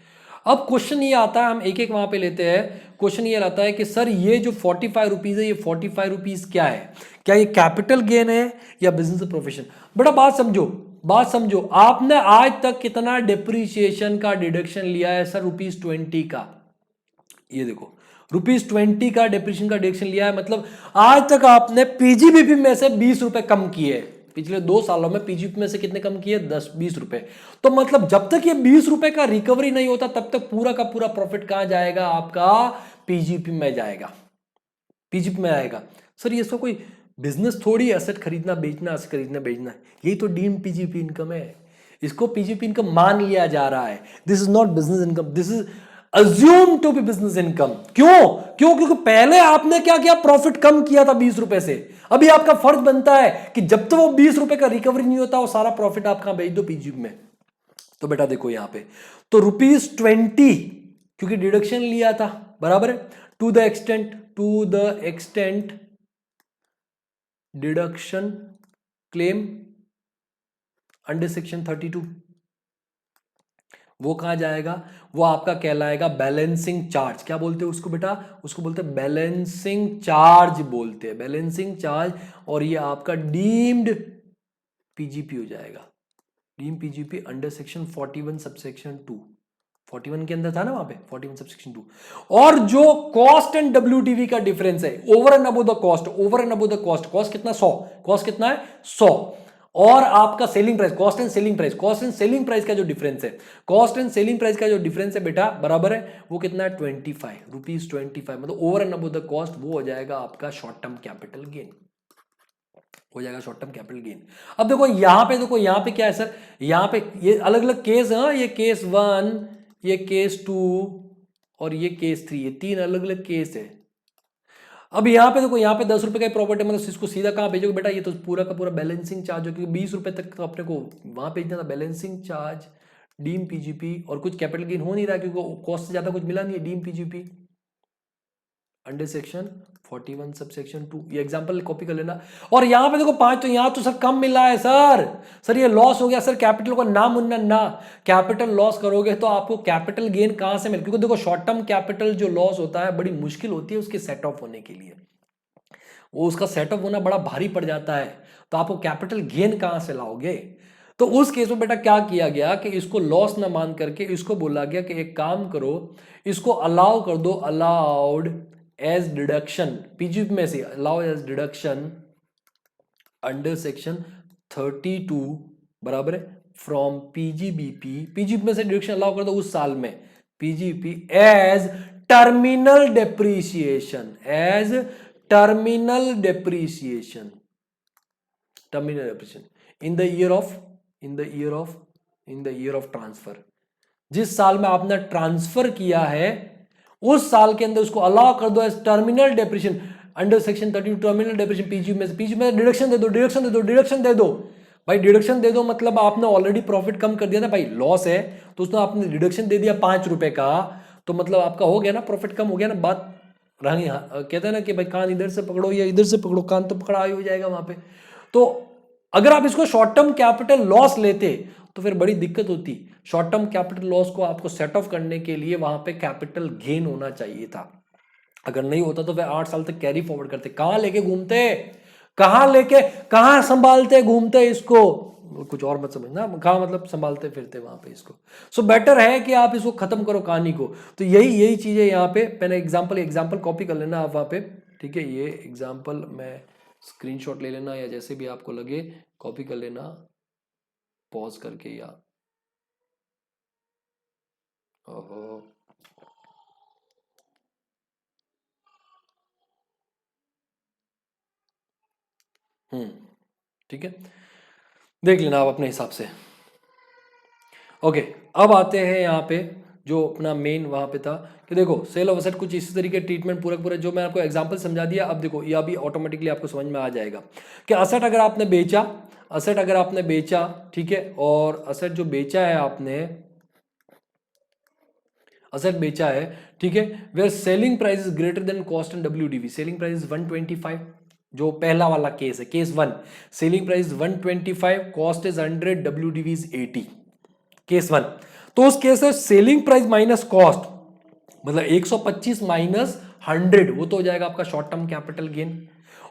अब क्वेश्चन ये आता है, हम एक एक वहां पे लेते हैं। क्वेश्चन ये आता है कि सर ये जो 45 रुपीज है, ये 45 रुपीज क्या है? क्या ये कैपिटल गेन है या बिजनेस प्रोफेशन? बेटा बात समझो, बात समझो, आपने आज तक कितना डिप्रिसिएशन का डिडक्शन लिया है सर? ₹20 का। ये देखो ₹20 का डिप्रिसिएशन का डिडक्शन लिया है, मतलब आज तक आपने पीजीबीपी में से 20 रुपए कम किए। पिछले 2 सालों में पीजीबीपी में से कितने कम किए? 10-20 रुपए। तो मतलब जब तक ये 20 रुपए का रिकवरी नहीं होता तब तक पूरा का पूरा प्रॉफिट कहां जाएगा? आपका पीजीपी में जाएगा, पीजीपी में आएगा। सर ये सब कोई बिजनेस थोड़ी, एसेट खरीदना बेचना, एसेट खरीदना बेचना, यही तो डीम पीजीपी इनकम है। इसको पीजीपी इनकम मान लिया जा रहा है। This is not business income, this is assume to be business income. क्यों? क्योंकि पहले आपने क्या किया? प्रॉफिट कम किया था 20 रुपए से। अभी आपका फर्ज बनता है कि जब तक वो 20 रुपए का रिकवरी नहीं होता, वो सारा प्रॉफिट आप कहां भेज दो? पीजीपी में। तो बेटा देखो यहां पे तो ₹20 क्योंकि डिडक्शन लिया था, बराबर है, to the extent deduction claim under section 32, वो कहां जाएगा? वो आपका कहलाएगा बैलेंसिंग चार्ज। क्या बोलते हैं उसको बेटा? उसको बोलते हैं बैलेंसिंग चार्ज, बोलते हैं बैलेंसिंग चार्ज। और ये आपका डीम्ड पीजीपी हो जाएगा, deem PGP under section 41 subsection 2। 41 के अंदर था ना वहां पे, 41 सबसेक्शन 2। और जो कॉस्ट एंड डब्ल्यूडीवी का डिफरेंस है, over and above the cost, over and above the cost, cost कितना? 100, कॉस्ट कितना है? 100, और आपका selling price, cost and selling price, cost and selling price का जो डिफरेंस है, कॉस्ट एंड सेलिंग प्राइस का जो डिफरेंस है बेटा, बराबर है, वो कितना है? ₹25, मतलब over and above the cost, वो हो जाएगा आपका शॉर्ट टर्म कैपिटल गेन, हो जाएगा शॉर्ट टर्म कैपिटल गेन। अब देखो यहां पे, देखो यहां पे क्या है सर? यहां पे ये अलग अलग केस है, ये केस 1, ये केस 2 और ये केस 3, ये 3 अलग अलग केस है। अब यहाँ पे देखो, यहाँ पे 10 रुपए का प्रॉफिट है, मतलब इसको सीधा कहाँ भेजोगे बेटा? ये तो पूरा का पूरा बैलेंसिंग चार्ज हो, क्योंकि 20 रुपए तक तो अपने को वहां भेजना था। बैलेंसिंग चार्ज, डीम पीजीपी, और कुछ कैपिटल गेन हो नहीं रहा क्योंकि कॉस्ट से ज्यादा कुछ मिला नहीं है। Deem PGP under section 41 sub section 2, ये एग्जांपल कॉपी कर लेना। और यहां पे देखो 5, तो यहां तो सर कम मिला है सर। सर ये लॉस हो गया सर, कैपिटल को ना मुन्ना ना, कैपिटल लॉस करोगे तो आपको कैपिटल गेन कहां से मिले? क्योंकि देखो शॉर्ट टर्म कैपिटल जो लॉस होता है, बड़ी मुश्किल होती है उसके सेट ऑफ होने के लिए, वो उसका सेटअप होना बड़ा भारी पड़ जाता है। तो आपको कैपिटल गेन कहां से लाओगे? तो उस केस में बेटा क्या किया गया कि इसको लॉस ना मान करके इसको बोला गया कि एक काम करो, इसको अलाउ कर दो, अलाउड एज डिडक्शन, पीजीपी में से allow as deduction under section 32, बराबर है, फ्रॉम पीजीबीपी, पीजीबी में से डिडक्शन अलाउ कर दो उस साल में, PGBP as terminal depreciation, as terminal depreciation, terminal depreciation in the year of, in the year of, in the year of transfer. जिस साल में आपने ट्रांसफर किया है उस साल के अंदर उसको अलाउ कर दो as terminal depreciation. Under section 32 terminal depreciation PGP में से, पीजीपी में डिडक्शन दे दो, डिडक्शन दे दो, डिडक्शन दे दो भाई। डिडक्शन दे दो मतलब आपने ऑलरेडी प्रॉफिट कम कर दिया ना भाई, लॉस है तो उसमें आपने डिडक्शन दे दिया 5 रुपए का, तो मतलब आपका हो गया ना, प्रॉफिट कम हो गया ना। बात रही, कहते हैं ना कि भाई कान इधर से पकड़ो या इधर से पकड़ो, कान तो पकड़ा ही हो जाएगा वहां पे। तो अगर आप इसको शॉर्ट टर्म कैपिटल लॉस लेते तो फिर बड़ी दिक्कत होती। शॉर्ट टर्म कैपिटल लॉस को आपको सेट ऑफ करने के लिए वहां पे कैपिटल गेन होना चाहिए था। अगर नहीं होता तो वे 8 साल तक कैरी फॉरवर्ड करते। कहां लेके घूमते, कहां संभालते घूमते इसको, कुछ और मत समझना, कहां मतलब संभालते फिरते वहां पे इसको। सो बेटर है कि आप इसको खत्म करो कहानी को। तो यही चीज है यहाँ पे। मैंने एग्जाम्पल कॉपी कर लेना आप वहां पे, ठीक है। ये एग्जाम्पल मैं स्क्रीनशॉट ले लेना या जैसे भी आपको लगे कॉपी कर लेना पॉज करके या ओहो ठीक है, देख लेना आप अपने हिसाब से। ओके, अब आते हैं यहाँ पे जो अपना मेन वहां पे था कि देखो सेल ऑफ एसेट कुछ इसी तरीके ट्रीटमेंट पूरा पूरा जो मैं आपको एग्जांपल समझा दिया। अब देखो ये अभी ऑटोमेटिकली आपको समझ में आ जाएगा कि असेट अगर आपने बेचा, ठीक है, और असेट जो बेचा है आपने, असेट बेचा है, ठीक है, where selling price is greater than cost and WDV. Selling price is 125, जो पहला वाला केस है, case 1। Selling price 125, cost is 100, WDV is 80, case 1। तो उस केस में सेलिंग प्राइस माइनस कॉस्ट मतलब 125 माइनस 100, वो तो हो जाएगा आपका शॉर्ट टर्म कैपिटल गेन।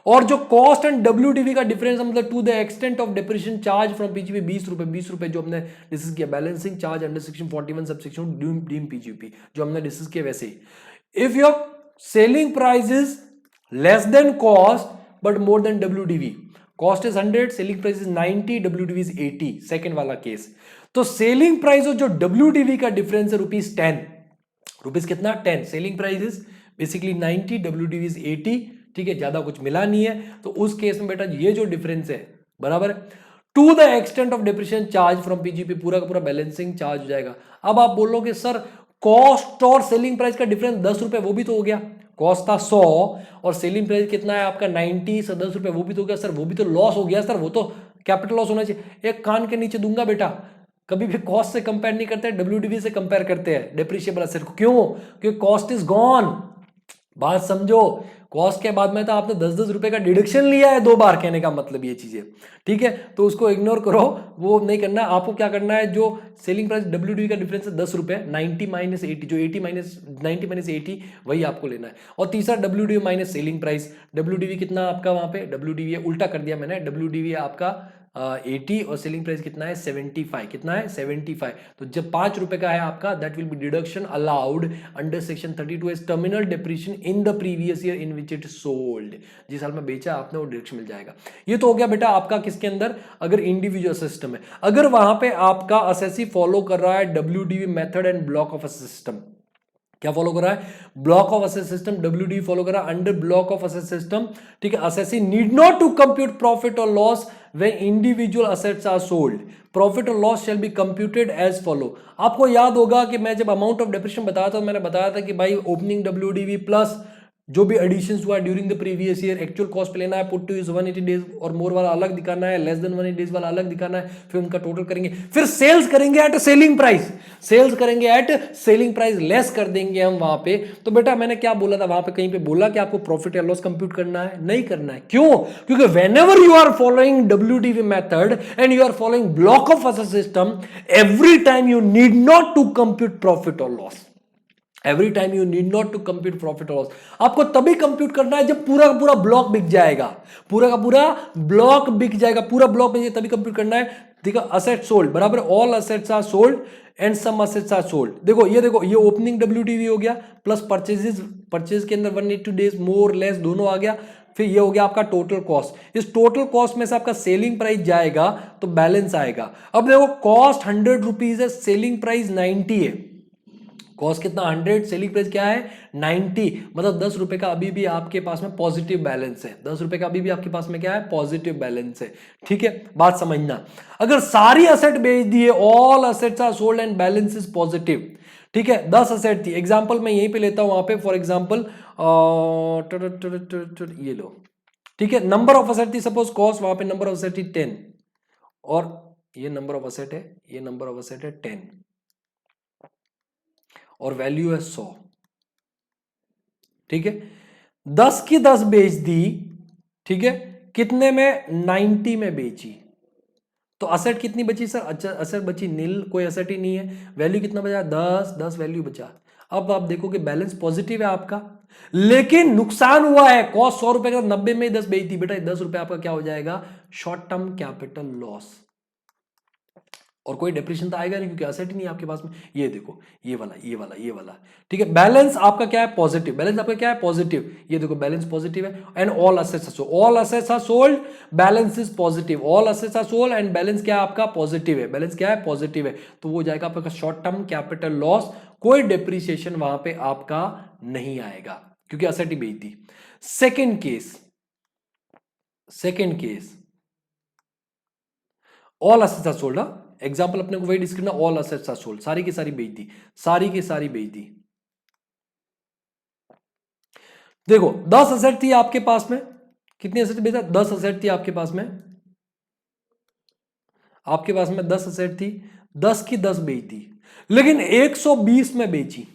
और जो कॉस्ट एंड डब्ल्यूडीवी का डिफरेंस मतलब to the extent of depreciation charge from PGP 20 रुपए जो हमने डिस्कस किया, balancing charge under section 41 sub section deem PGP जो हमने डिस्कस किया वैसे ही। If your selling price is less than cost but more than WDV, cost is 100, selling price is 90, WDV is 80, second वाला केस। तो selling price और जो WDV का डिफरेंस है ₹10, रुपीस कितना 10, selling price is basically 90, WDV is 80, ठीक है, ज्यादा कुछ मिला नहीं है। तो उस केस में बेटा ये जो डिफरेंस है बराबर है to the extent of depreciation charge from PGP, पूरा का पूरा बैलेंसिंग चार्ज हो जाएगा। अब आप बोलोगे सर कॉस्ट और सेलिंग प्राइस का डिफरेंस 10 रुपए, वो भी तो हो गया। कॉस्ट था 100 और सेलिंग प्राइस कितना है आपका 90, सर 10 रुपए, वो भी तो हो गया। सर वो भी तो लॉस हो गया सर, वो तो कैपिटल लॉस होना चाहिए। एक कान के नीचे दूंगा बेटा, कभी भी कॉस्ट से कंपेयर नहीं करते, डब्ल्यूडीवी से कंपेयर करते हैं डेप्रिशिएबल एसेट को। क्यों? क्योंकि कॉस्ट इज गॉन। बात समझो, कॉस्ट के बाद में तो आपने 10-10 रुपए का डिडक्शन लिया है 2 बार, कहने का मतलब ये चीजें, ठीक है। तो उसको इग्नोर करो, वो नहीं करना। आपको क्या करना है, जो सेलिंग प्राइस डब्ल्यूडीवी का डिफरेंस है 10 रुपए, 90 माइनस 80, जो 80 माइनस 90 माइनस 80 वही आपको लेना है। और तीसरा WDV minus selling price. WDV कितना आपका वहां पे, डब्ल्यूडीवी उल्टा कर दिया मैंने, डब्ल्यूडीवी आपका 80 और सेलिंग प्राइस कितना है 75, कितना है 75। तो जब 5 रुपए का है आपका, that will be deduction allowed under section 32 as terminal depreciation in the previous year in which it sold. जिस साल में बेचा आपने वो डिडक्शन मिल जाएगा। ये तो हो गया बेटा आपका किसके अंदर, अगर इंडिविजुअल सिस्टम है। अगर वहां पे आपका असेसी फॉलो कर रहा है WDV method and block of a system, क्या फॉलो कर रहा है, block of asset system, WD follow कर रहा है under block of asset system, ठीक है। Assessee need not to compute profit और loss when individual assets are sold, profit और loss shall be computed as follow. आपको याद होगा कि मैं जब अमाउंट ऑफ डेप्रिसिएशन बताया था, मैंने बताया था कि भाई ओपनिंग डब्ल्यूडीवी प्लस जो भी एडिशंस हुआ during the previous year, actual cost पे लेना है, पुट टू यूज 180 डेज और मोर वाला अलग दिखाना है, लेस देन 180 डेज वाला अलग दिखाना है, फिर उनका टोटल करेंगे, फिर सेल्स करेंगे एट सेलिंग प्राइस, सेल्स करेंगे एट सेलिंग प्राइस, लेस कर देंगे हम वहां पे। तो बेटा मैंने क्या बोला था वहां पे, कहीं पे बोला कि आपको प्रॉफिट या लॉस कंप्यूट करना है? नहीं करना है। क्यों? क्योंकि whenever you are following WDV method and you are following block of asset system, every time you need not to compute profit और loss, every time you need not to compute profit और loss. आपको तभी compute करना है जब पूरा का पूरा ब्लॉक बिक जाएगा, पूरा का पूरा ब्लॉक बिक जाएगा, पूरा ब्लॉक बिक जाएगा, तभी कंप्यूट करना है। देखो असेट सोल्ड बराबर all assets are sold and some assets are sold. देखो ये ओपनिंग डब्ल्यूडीवी हो गया प्लस परचेजेस, परचेज के अंदर 180 डेज मोर लेस दोनों आ गया। फिर ये हो गया आपका टोटल कॉस्ट, इस टोटल कॉस्ट में से आपका सेलिंग प्राइस जाएगा तो बैलेंस आएगा। अब देखो कॉस्ट 100 रुपीज है, सेलिंग प्राइस 90 है, कॉस्ट कितना 100, सेलिंग प्राइस क्या है 90, मतलब 10 रुपए का अभी भी आपके पास में पॉजिटिव बैलेंस है, 10 रुपए का अभी भी आपके पास में क्या है, पॉजिटिव बैलेंस है, ठीक है। बात समझना, अगर सारी असेट बेच दिए, all assets are sold and balance is positive, ठीक है, 10 असेट थी, एग्जांपल मैं यहीं पे लेता हूं, वहां पे फॉर एग्जांपल ये लो, ठीक है, नंबर ऑफ असेट थी, सपोज कॉस्ट वहां पे नंबर ऑफ असेट थी 10, और ये नंबर ऑफ असेट है, ये नंबर ऑफ असेट है 10, और वैल्यू है 100, ठीक है, 10 की 10 बेच दी, ठीक है, कितने में, 90 में बेची, तो असेट कितनी बची सर, अच्छा असेट बची नील, कोई असेट ही नहीं है, वैल्यू कितना बचा, 10, 10 वैल्यू बचा। अब आप देखोगे बैलेंस पॉजिटिव है आपका, लेकिन नुकसान हुआ है, कॉस्ट 100 रुपए का, 90 में 10 बेच दी, बेटा 10 रुपए आपका क्या हो जाएगा, शॉर्ट टर्म कैपिटल लॉस, और कोई डिप्रेशन तो आएगा नहीं क्योंकि असेट ही नहीं आपके पास में। ये देखो, ये वाला, ये वाला, ये वाला, ठीक है, बैलेंस आपका क्या है, पॉजिटिव, बैलेंस आपका क्या है, पॉजिटिव, ये देखो बैलेंस पॉजिटिव है, and all assets are sold, all assets are sold, balance is positive, all assets are sold and balance क्या है आपका, पॉजिटिव है, बैलेंस क्या है, पॉजिटिव है, तो वो जाएगा आपका शॉर्ट टर्म कैपिटल लॉस, कोई डिप्रिसिएशन वहां पे आपका नहीं आएगा क्योंकि असेट ही बेच दी। Second case, second case, all assets are sold, example अपने को वही डिस्कस करना, ऑल असेट्स आर सोल्ड, सारी की सारी बेच दी, सारी की सारी बेच दी। देखो 10 असेट थी आपके पास में, कितनी असेट बेचा, 10 असेट थी आपके पास में, आपके पास में 10 असेट थी, 10 की 10 बेच दी, लेकिन 120 में बेची।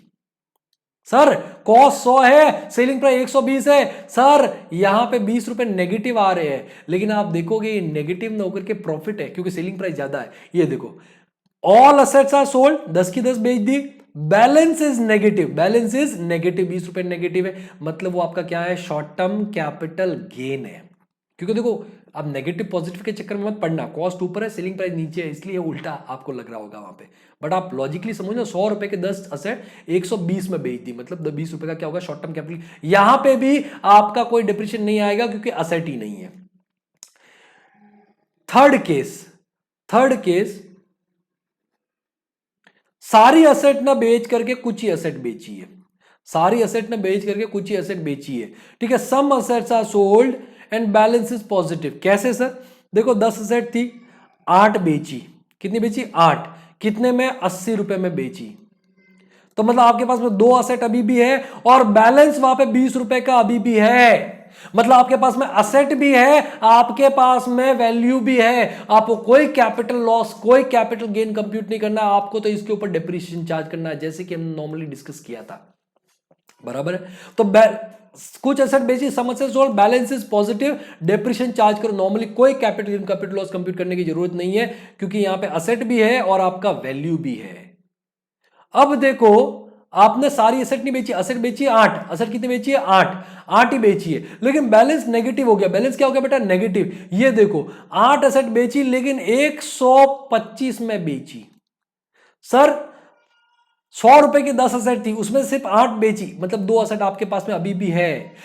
सर कॉस्ट 100 है, सेलिंग प्राइस 120 है, सर यहां पे 20 रुपए नेगेटिव आ रहे हैं, लेकिन आप देखोगे नेगेटिव ना होकर के प्रॉफिट है क्योंकि सेलिंग प्राइस ज्यादा है। ये देखो, ऑल असेट्स आर सोल्ड, 10 की 10 बेच दी, balance is negative, balance is negative, 20 रुपए नेगेटिव है, मतलब वो आपका क्या है, शॉर्ट टर्म कैपिटल गेन है। क्योंकि देखो अब नेगेटिव पॉजिटिव के चक्कर में मत पड़ना, कॉस्ट ऊपर है, सेलिंग प्राइस नीचे है, इसलिए उल्टा आपको लग रहा होगा वहां पे, बट आप लॉजिकली समझो, 100 रुपए के 10 असेट 120 में बेच दी, मतलब 20 रुपए का क्या होगा, शॉर्ट टर्म कैपिटल। यहां पे भी आपका कोई डिप्रिसिएशन नहीं आएगा क्योंकि असेट ही नहीं है। थर्ड केस, थर्ड केस, सारी असेट ना बेच करके कुछ ही असेट बेची है, सारी असेट ना बेच करके कुछ ही असेट बेची है, ठीक है, some assets are sold and balance is positive. कैसे सर, देखो 10 असेट थी, 8 बेची, कितनी बेची, 8, कितने में, 80 रुपए में बेची, तो मतलब आपके पास में 2 असेट अभी भी है और बैलेंस वहां पे 20 रुपए का अभी भी है, मतलब आपके पास में असेट भी है, आपके पास में वैल्यू भी है, आपको कोई कैपिटल लॉस, कोई कैपिटल गेन कंप्यूट नहीं करना, आपको तो इसके ऊपर डिप्रिसिएशन चार्ज करना है, जैसे कि हम नॉर्मली डिस्कस किया था, बराबर है। तो कुछ एसेट बेची, some asset sold, balance is positive, depreciation charge करो, नॉर्मली कोई capital gain capital loss compute करने की जरूरत नहीं है क्योंकि यहां पे असेट भी है और आपका वैल्यू भी है। अब देखो, आपने सारी एसेट नहीं बेची, असेट बेची 8, असेट कितनी बेची है, 8, 8 ही बेची है, लेकिन बैलेंस नेगेटिव हो गया, बैलेंस क्या हो गया बेटा, नेगेटिव। ये देखो 8 असेट बेची लेकिन 125 में बेची, सर 100 रुपए की 10 असेट थी, उसमें सिर्फ 8 बेची, मतलब 2 असेट आपके पास में अभी भी है,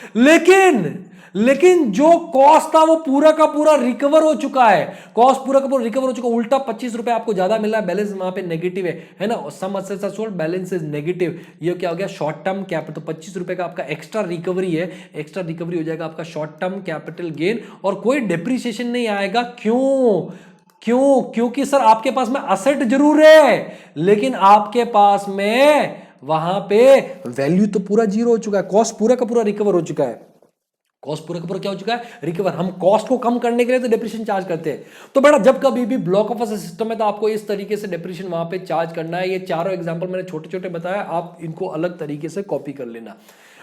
लेकिन जो कॉस्ट था वो पूरा का पूरा रिकवर हो चुका है, कॉस्ट पूरा का पूरा रिकवर हो चुका है, उल्टा 25 रुपए आपको ज्यादा मिला है, बैलेंस वहां पे नेगेटिव है ना, some assets are sold, balance is negative, ये क्या हो गया, शॉर्ट टर्म कैपिटल, 25 रुपए का आपका एक्स्ट्रा रिकवरी है, एक्स्ट्रा रिकवरी हो जाएगा आपका शॉर्ट टर्म कैपिटल गेन, और कोई डिप्रिसिएशन नहीं आएगा। क्योंकि सर आपके पास में असेट जरूर है लेकिन आपके पास में वहां पे वैल्यू तो पूरा जीरो हो चुका है, कॉस्ट पूरा का पूरा रिकवर हो चुका है, कॉस्ट पूरा का पूरा क्या हो चुका है, रिकवर। हम कॉस्ट को कम करने के लिए तो डिप्रिसिएशन चार्ज करते हैं, तो बेटा जब कभी भी ब्लॉक ऑफ असेट सिस्टम है तो आपको इस तरीके से डिप्रिसिएशन वहां पे चार्ज करना है। ये चारों एग्जांपल मैंने छोटे छोटे बताया, आप इनको अलग तरीके से कॉपी कर लेना।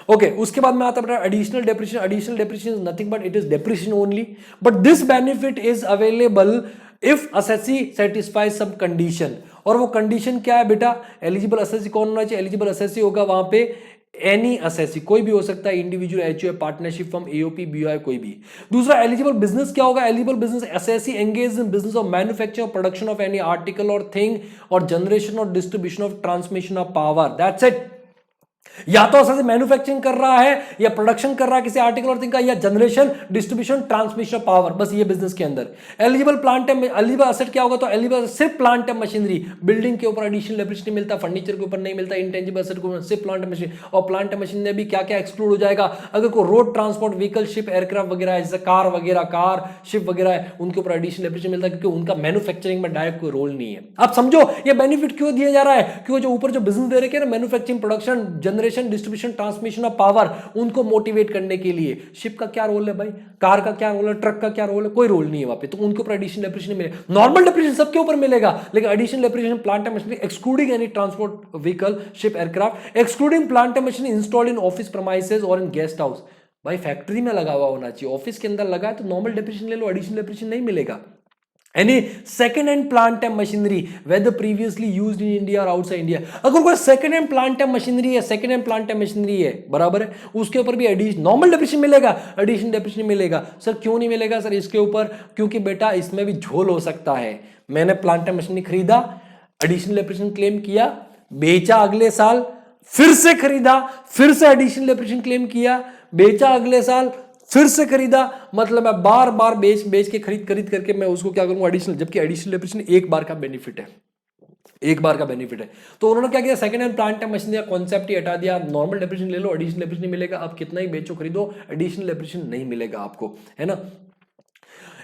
ओके, उसके बाद में आता है additional depreciation. Additional depreciation is nothing but it is depreciation only, but this benefit is available if assessee satisfies some condition. और वो कंडीशन क्या है बेटा, एलिजिबल असेसी कौन होना चाहिए, एलिजिबल असेसी होगा वहां पे एनी असेसी, कोई भी हो सकता है, individual, HUA, partnership firm, AOP, BOI, कोई भी। दूसरा एलिजिबल बिजनेस क्या होगा, eligible business assessee engage in business of manufacture और प्रोडक्शन ऑफ एनी आर्टिकल और थिंग और जनरेशन और distribution of transmission of power, that's it. या तो असर से मैन्युफैक्चरिंग कर रहा है या प्रोडक्शन कर रहा है किसी आर्टिकल और थिंग का, या generation distribution transmission of power, बस ये बिजनेस के अंदर। एलिजिबल प्लांट एलिजिबल असेट क्या होगा, तो एलिजिबल सिर्फ प्लांट एंड मशीनरी, बिल्डिंग के ऊपर एडिशनल लेवरेज नहीं मिलता, फर्नीचर के ऊपर नहीं मिलता, इंटेंजिबल असेट के ऊपर सिर्फ प्लांट एंड मशीन। और प्लांट एंड मशीन में भी क्या क्या एक्सक्लूड हो जाएगा, अगर कोई road transport vehicle ship aircraft वगैरह है, जैसे कार वगैरह, कार शिप वगैरह है, उनके ऊपर एडिशनल लेवरेज मिलता है, क्योंकि उनका मैन्युफैक्चरिंग में डायरेक्ट कोई रोल नहीं है। आप समझो ये बेनिफिट क्यों दिया जा रहा है, क्योंकि जो ऊपर जो बिजनेस दे रखे हैं ना, manufacturing, production, generation, distribution, transmission of power, उनको मोटिवेट करने के लिए। शिप का क्या रोल है भाई, कार का क्या रोल है, ट्रक का क्या रोल है, कोई रोल नहीं है वहां पे, तो उनके ऊपर एडिशनल डेप्रिसिएशन मिलेगा। नॉर्मल डेप्रिसिएशन सबके ऊपर मिलेगा, लेकिन additional depreciation plant and machinery excluding any transport vehicle ship aircraft, excluding plant and machinery installed in office premises और इन गेस्ट हाउस। भाई फैक्ट्री में लगा हुआ होना चाहिए, ऑफिस के अंदर लगा है तो नॉर्मल डेप्रिसिएशन ले लो, एडिशनल डेप्रिसिएशन नहीं मिलेगा। Any second hand plant and machinery whether previously used in India or outside India, अगर कोई second hand plant and machinery है, second hand plant and machinery है, बराबर है, उसके ऊपर भी एडिशन नॉर्मल डेप्रिसिएशन मिलेगा, एडिशन डेप्रिसिएशन मिलेगा। सर क्यों नहीं मिलेगा सर इसके ऊपर, क्योंकि बेटा इसमें भी झोल हो सकता है। मैंने प्लांट एंड मशीनरी खरीदा, एडिशनल डेप्रिसिएशन क्लेम किया, बेचा अगले साल, फिर से खरीदा, फिर से एडिशनल डेप्रिसिएशन क्लेम किया, बेचा अगले साल, फिर से खरीदा, मतलब मैं बार बार बेच के खरीद करके मैं उसको क्या करूंगा एडिशनल, जबकि एडिशनल डेप्रिसिएशन एक बार का बेनिफिट है, एक बार का बेनिफिट है। तो उन्होंने क्या किया, second hand plant and machinery का कॉन्सेप्ट ही हटा दिया। नॉर्मल डेप्रिसिएशन ले लो, एडिशनल डेप्रिसिएशन मिलेगा, आप कितना ही बेचो खरीदो, एडिशनल डेप्रिसिएशन नहीं मिलेगा आपको, है ना।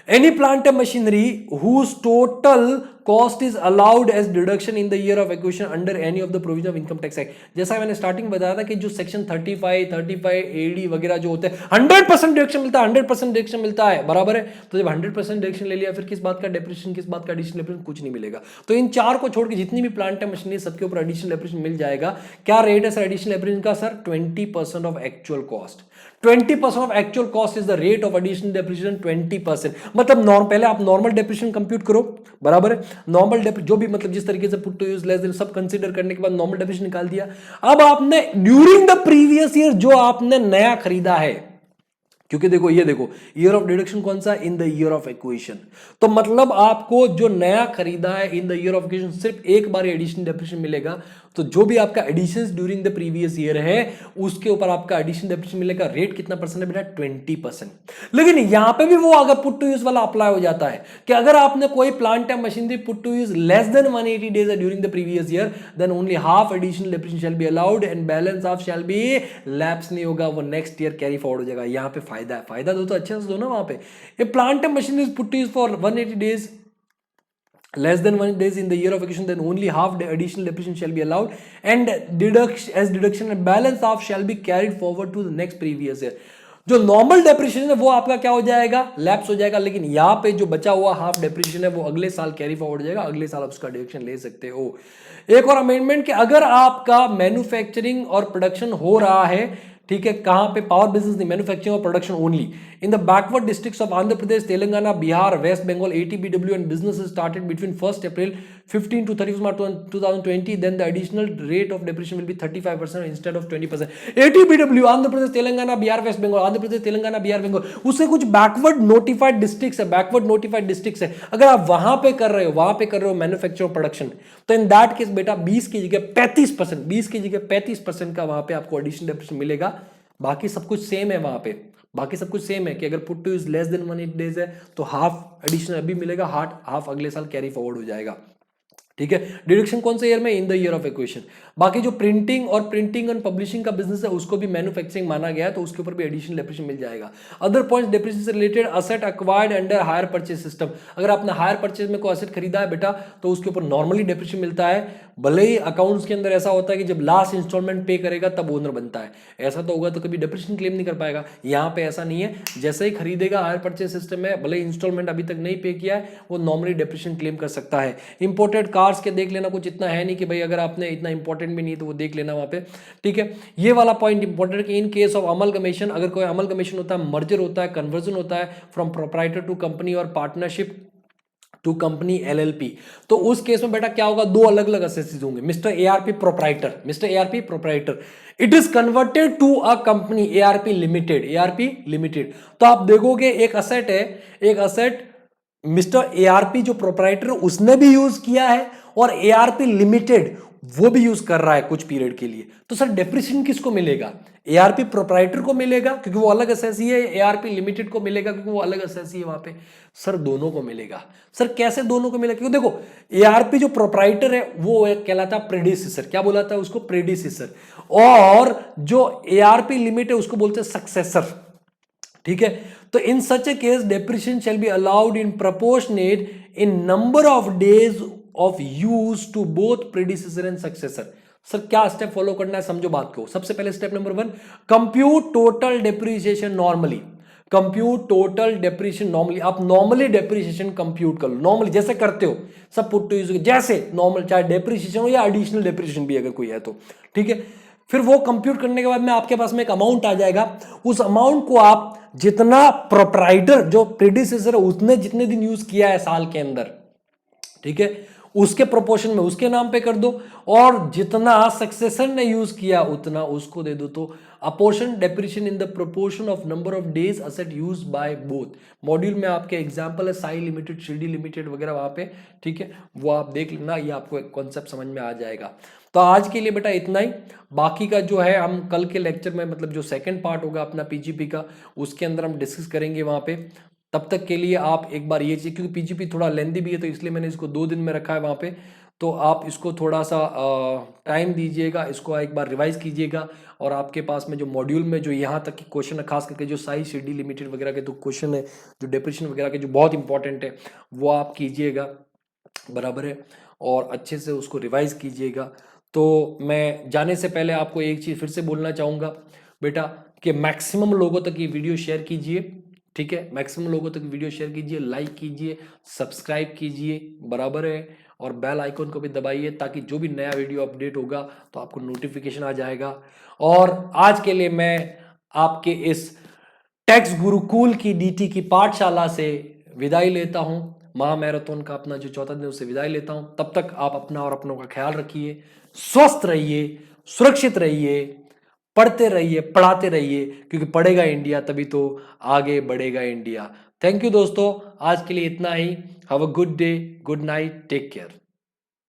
Any plant and machinery whose total cost is allowed as deduction in the year of acquisition under any of the provision of income tax act। जैसा मैंने स्टार्टिंग बताया था कि जो सेक्शन 35 एडी वगैरह जो होते हैं 100% डिडक्शन मिलता है, 100% डिडक्शन मिलता है, बराबर है। तो जब 100% डिडक्शन ले लिया, फिर किस बात का डेप्रिसिएशन, किस बात का एडिशनल डेप्रिसिएशन, कुछ नहीं मिलेगा। तो इन चार को छोड़ के जितनी भी प्लांट एंड मशीनरी सबके ऊपर एडिशनल डेप्रिसिएशन मिल जाएगा। क्या रेट है सर एडिशनल डेप्रिसिएशन का, sir 20% of actual cost. 20% of actual cost is the rate of additional depreciation, 20%। मतलब पहले आप नॉर्मल डेप्रिसिएशन कंप्यूट करो, बराबर है। नॉर्मल जो भी मतलब जिस तरीके से put to use less than सब कंसीडर करने के बाद नॉर्मल डेप्रिसिएशन निकाल दिया। अब आपने ड्यूरिंग द प्रीवियस ईयर जो आपने नया खरीदा है, क्योंकि देखो ये देखो ईयर ऑफ डिडक्शन कौन सा, इन द ईयर ऑफ एक्विजिशन। तो मतलब आपको जो नया खरीदा है इन द ईयर ऑफ एक्विजिशन सिर्फ एक बार एडिशनल डेप्रिसिएशन मिलेगा। तो जो भी आपका additions during the previous year है उसके ऊपर आपका एडिशनल डेप्रिसिएशन मिलेगा। रेट कितना परसेंट है बेटा, 20%। लेकिन यहां पे भी वो अगर पुट टू यूज वाला अप्लाई हो जाता है कि अगर आपने कोई प्लांट या machinery put to use less than 180 days during the previous year, then only half additional depreciation shall be allowed and balance of shall be lapse नहीं होगा, वो नेक्स्ट ईयर कैरी फॉरवर्ड हो जाएगा। यहां पे फायदा है, फायदा दो तो अच्छे से दो ना। वहां पे a plant and machinery is put to use for 180 days less than 1 days in the year of vacation, then only half the additional depreciation shall be allowed and deduction and balance of shall be carried forward to the next previous year। जो normal depreciation है वो आपका क्या हो जाएगा, lapse हो जाएगा। लेकिन यहां पे जो बचा हुआ हाफ डेप्रिसिएशन है वो अगले साल कैरी फॉरवर्ड हो जाएगा, अगले साल आप उसका डिडक्शन ले सकते हो। एक और अमेंडमेंट कि अगर आपका मैन्युफैक्चरिंग और प्रोडक्शन हो रहा है, ठीक है, कहां पे, पावर बिजनेस नहीं, मैन्युफैक्चरिंग और production only in the backward districts of Andhra Pradesh, Telangana, Bihar, West Bengal, ATBW and business started between 1st April 15 to 31st March 2020, then the additional rate of depreciation will be 35% instead of 20%। ATBW Andhra Pradesh, Telangana, Bihar, West Bengal, Andhra Pradesh, Telangana, Bihar, Bengal, उससे कुछ backward notified districts है, backward notified districts है। अगर आप वहां पे कर रहे हो मैन्युफैक्चरिंग प्रोडक्शन, तो इन दैट केस बेटा 20 की जगह 35%, 20 की जगह 35% का वहां पे आपको एडिशनल डेप्रिसिएशन मिलेगा। बाकी सब कुछ सेम है वहां पे, बाकी सब कुछ सेम है कि अगर put to use less than 180 days है तो हाफ एडिशनल अभी मिलेगा, हाफ अगले साल कैरी फॉरवर्ड हो जाएगा। ठीक है, डिडक्शन कौन से ईयर में, इन द ईयर ऑफ एक्विजिशन। बाकी जो प्रिंटिंग एंड पब्लिशिंग का बिजनेस है उसको भी मैन्युफैक्चरिंग माना गया है, तो उसके ऊपर भी एडिशनल डेप्रिसिएशन मिल जाएगा। अदर पॉइंट्स डेप्रिसिएशन से related, asset acquired under hire purchase system. अगर आपने हायर परचेज में कोई असेट खरीदा है बेटा तो उसके ऊपर नॉर्मली डेप्रिसिएशन मिलता है। भले ही अकाउंट्स के अंदर ऐसा होता है कि जब लास्ट इंस्टॉलमेंट पे करेगा तब ओनर बनता है, ऐसा तो होगा तो कभी डेप्रिसिएशन क्लेम नहीं कर पाएगा। यहाँ पे ऐसा नहीं है, जैसे ही खरीदेगा हायर परचेज सिस्टम में, भले इंस्टॉलमेंट अभी तक नहीं पे किया है, वो नॉर्मली डेप्रिसिएशन क्लेम कर सकता है। इंपोर्टेड कार्स के देख लेना, कुछ इतना है नहीं कि भाई अगर आपने इतना इंपॉर्टेंट भी नहीं है तो वो देख लेना वहां पे। ठीक है, ये वाला पॉइंट इंपॉर्टेंट कि इन केस ऑफ अमलगमेशन, अगर कोई अमलगमेशन होता है, मर्जर होता है, कन्वर्जन होता है फ्रॉम प्रोप्राइटर टू कंपनी और पार्टनरशिप टू कंपनी LLP, तो उस केस में बेटा क्या होगा, दो अलग अलग असेट्स होंगे। Mister ARP proprietor, it is converted to a company ARP limited. तो आप देखोगे एक असेट है, एक असेट मिस्टर ARP जो प्रोप्राइटर उसने भी यूज किया है और ARP लिमिटेड वो भी यूज कर रहा है कुछ पीरियड के लिए, तो सर डेप्रिसिएशन किसको मिलेगा? एआरपी प्रोप्राइटर को मिलेगा क्योंकि वो अलग एसएससी है, एआरपी लिमिटेड को मिलेगा क्योंकि वो अलग एसएससी है वहां पे? सर दोनों को मिलेगा। सर कैसे दोनों को मिलेगा? क्योंकि देखो एआरपी जो प्रोप्राइटर है वो कहलाता है प्रेडिसेसर। क्या बोलाता है उसको? प्रेडिसेसर। और जो एआरपी लिमिट है उसको बोलते हैं सक्सेसर। ठीक है, तो in such a case depreciation shall be allowed in proportionate in number of days of use to both predecessor and successor. Sir क्या स्टेप फॉलो करना है, समझो बात को। सबसे पहले step number 1, compute total depreciation normally. Compute total depreciation normally. आप normally depreciation compute कर लो, नॉर्मली जैसे करते हो सब पुट टू यूज, जैसे नॉर्मल, चाहे डेप्रिसिएशन हो या एडिशनल डेप्रिसिएशन भी अगर कोई है तो। ठीक है, फिर वो कंप्यूट करने के बाद में आपके पास में एक अमाउंट आ जाएगा। उस अमाउंट को आप जितना प्रोप्राइटर जो प्रेडिसेसर है उसने जितने दिन यूज किया है साल के अंदर, ठीक है, उसके प्रोपोर्शन में उसके नाम पे कर दो, और जितना सक्सेसर ने यूज किया उतना उसको दे दो। तो apportion depreciation in the proportion of number of days asset use by both. Module में आपके एग्जांपल है साई लिमिटेड, श्रीडी लिमिटेड वगैरह वहां पे, ठीक है, वो आप देख लेना, ये आपको एक कॉन्सेप्ट समझ में आ जाएगा। तो आज के लिए बेटा इतना ही। बाकी का जो है हम कल के लेक्चर में, मतलब जो सेकंड पार्ट होगा अपना पीजीपी का, उसके अंदर हम डिस्कस करेंगे वहां पे। तब तक के लिए आप एक बार ये चीज, क्योंकि पीजीपी थोड़ा लेंदी भी है तो इसलिए मैंने इसको 2 दिन में रखा है वहां पे, तो आप इसको थोड़ा सा टाइम दीजिएगा, इसको एक बार रिवाइज कीजिएगा। और आपके पास में जो मॉड्यूल में जो यहाँ तक के क्वेश्चन है, खास करके जो साई सीडी लिमिटेड वगैरह के तो क्वेश्चन है, जो डेप्रिसिएशन वगैरह के जो बहुत इंपॉर्टेंट है, वो आप कीजिएगा, बराबर है, और अच्छे से उसको रिवाइज कीजिएगा। तो मैं जाने से पहले आपको एक चीज़ फिर से बोलना चाहूँगा बेटा, कि मैक्सिमम लोगों तक ये वीडियो शेयर कीजिए। ठीक है, मैक्सिमम लोगों तक वीडियो शेयर कीजिए, लाइक कीजिए, सब्सक्राइब कीजिए, बराबर है, और बेल आइकन को भी दबाइए ताकि जो भी नया वीडियो अपडेट होगा तो आपको नोटिफिकेशन आ जाएगा। और आज के लिए मैं आपके इस टैक्स गुरुकुल की डीटी की पाठशाला से विदाई लेता हूं। महा मैराथन का अपना जो 4था दिन उससे विदाई लेता हूं। तब तक आप अपना और अपनों का ख्याल रखिए, स्वस्थ रहिए, सुरक्षित रहिए, पढ़ते रहिए, पढ़ाते रहिए, क्योंकि पढ़ेगा इंडिया तभी तो आगे बढ़ेगा इंडिया। थैंक यू दोस्तों, आज के लिए इतना ही। Have a good day, good night, take care.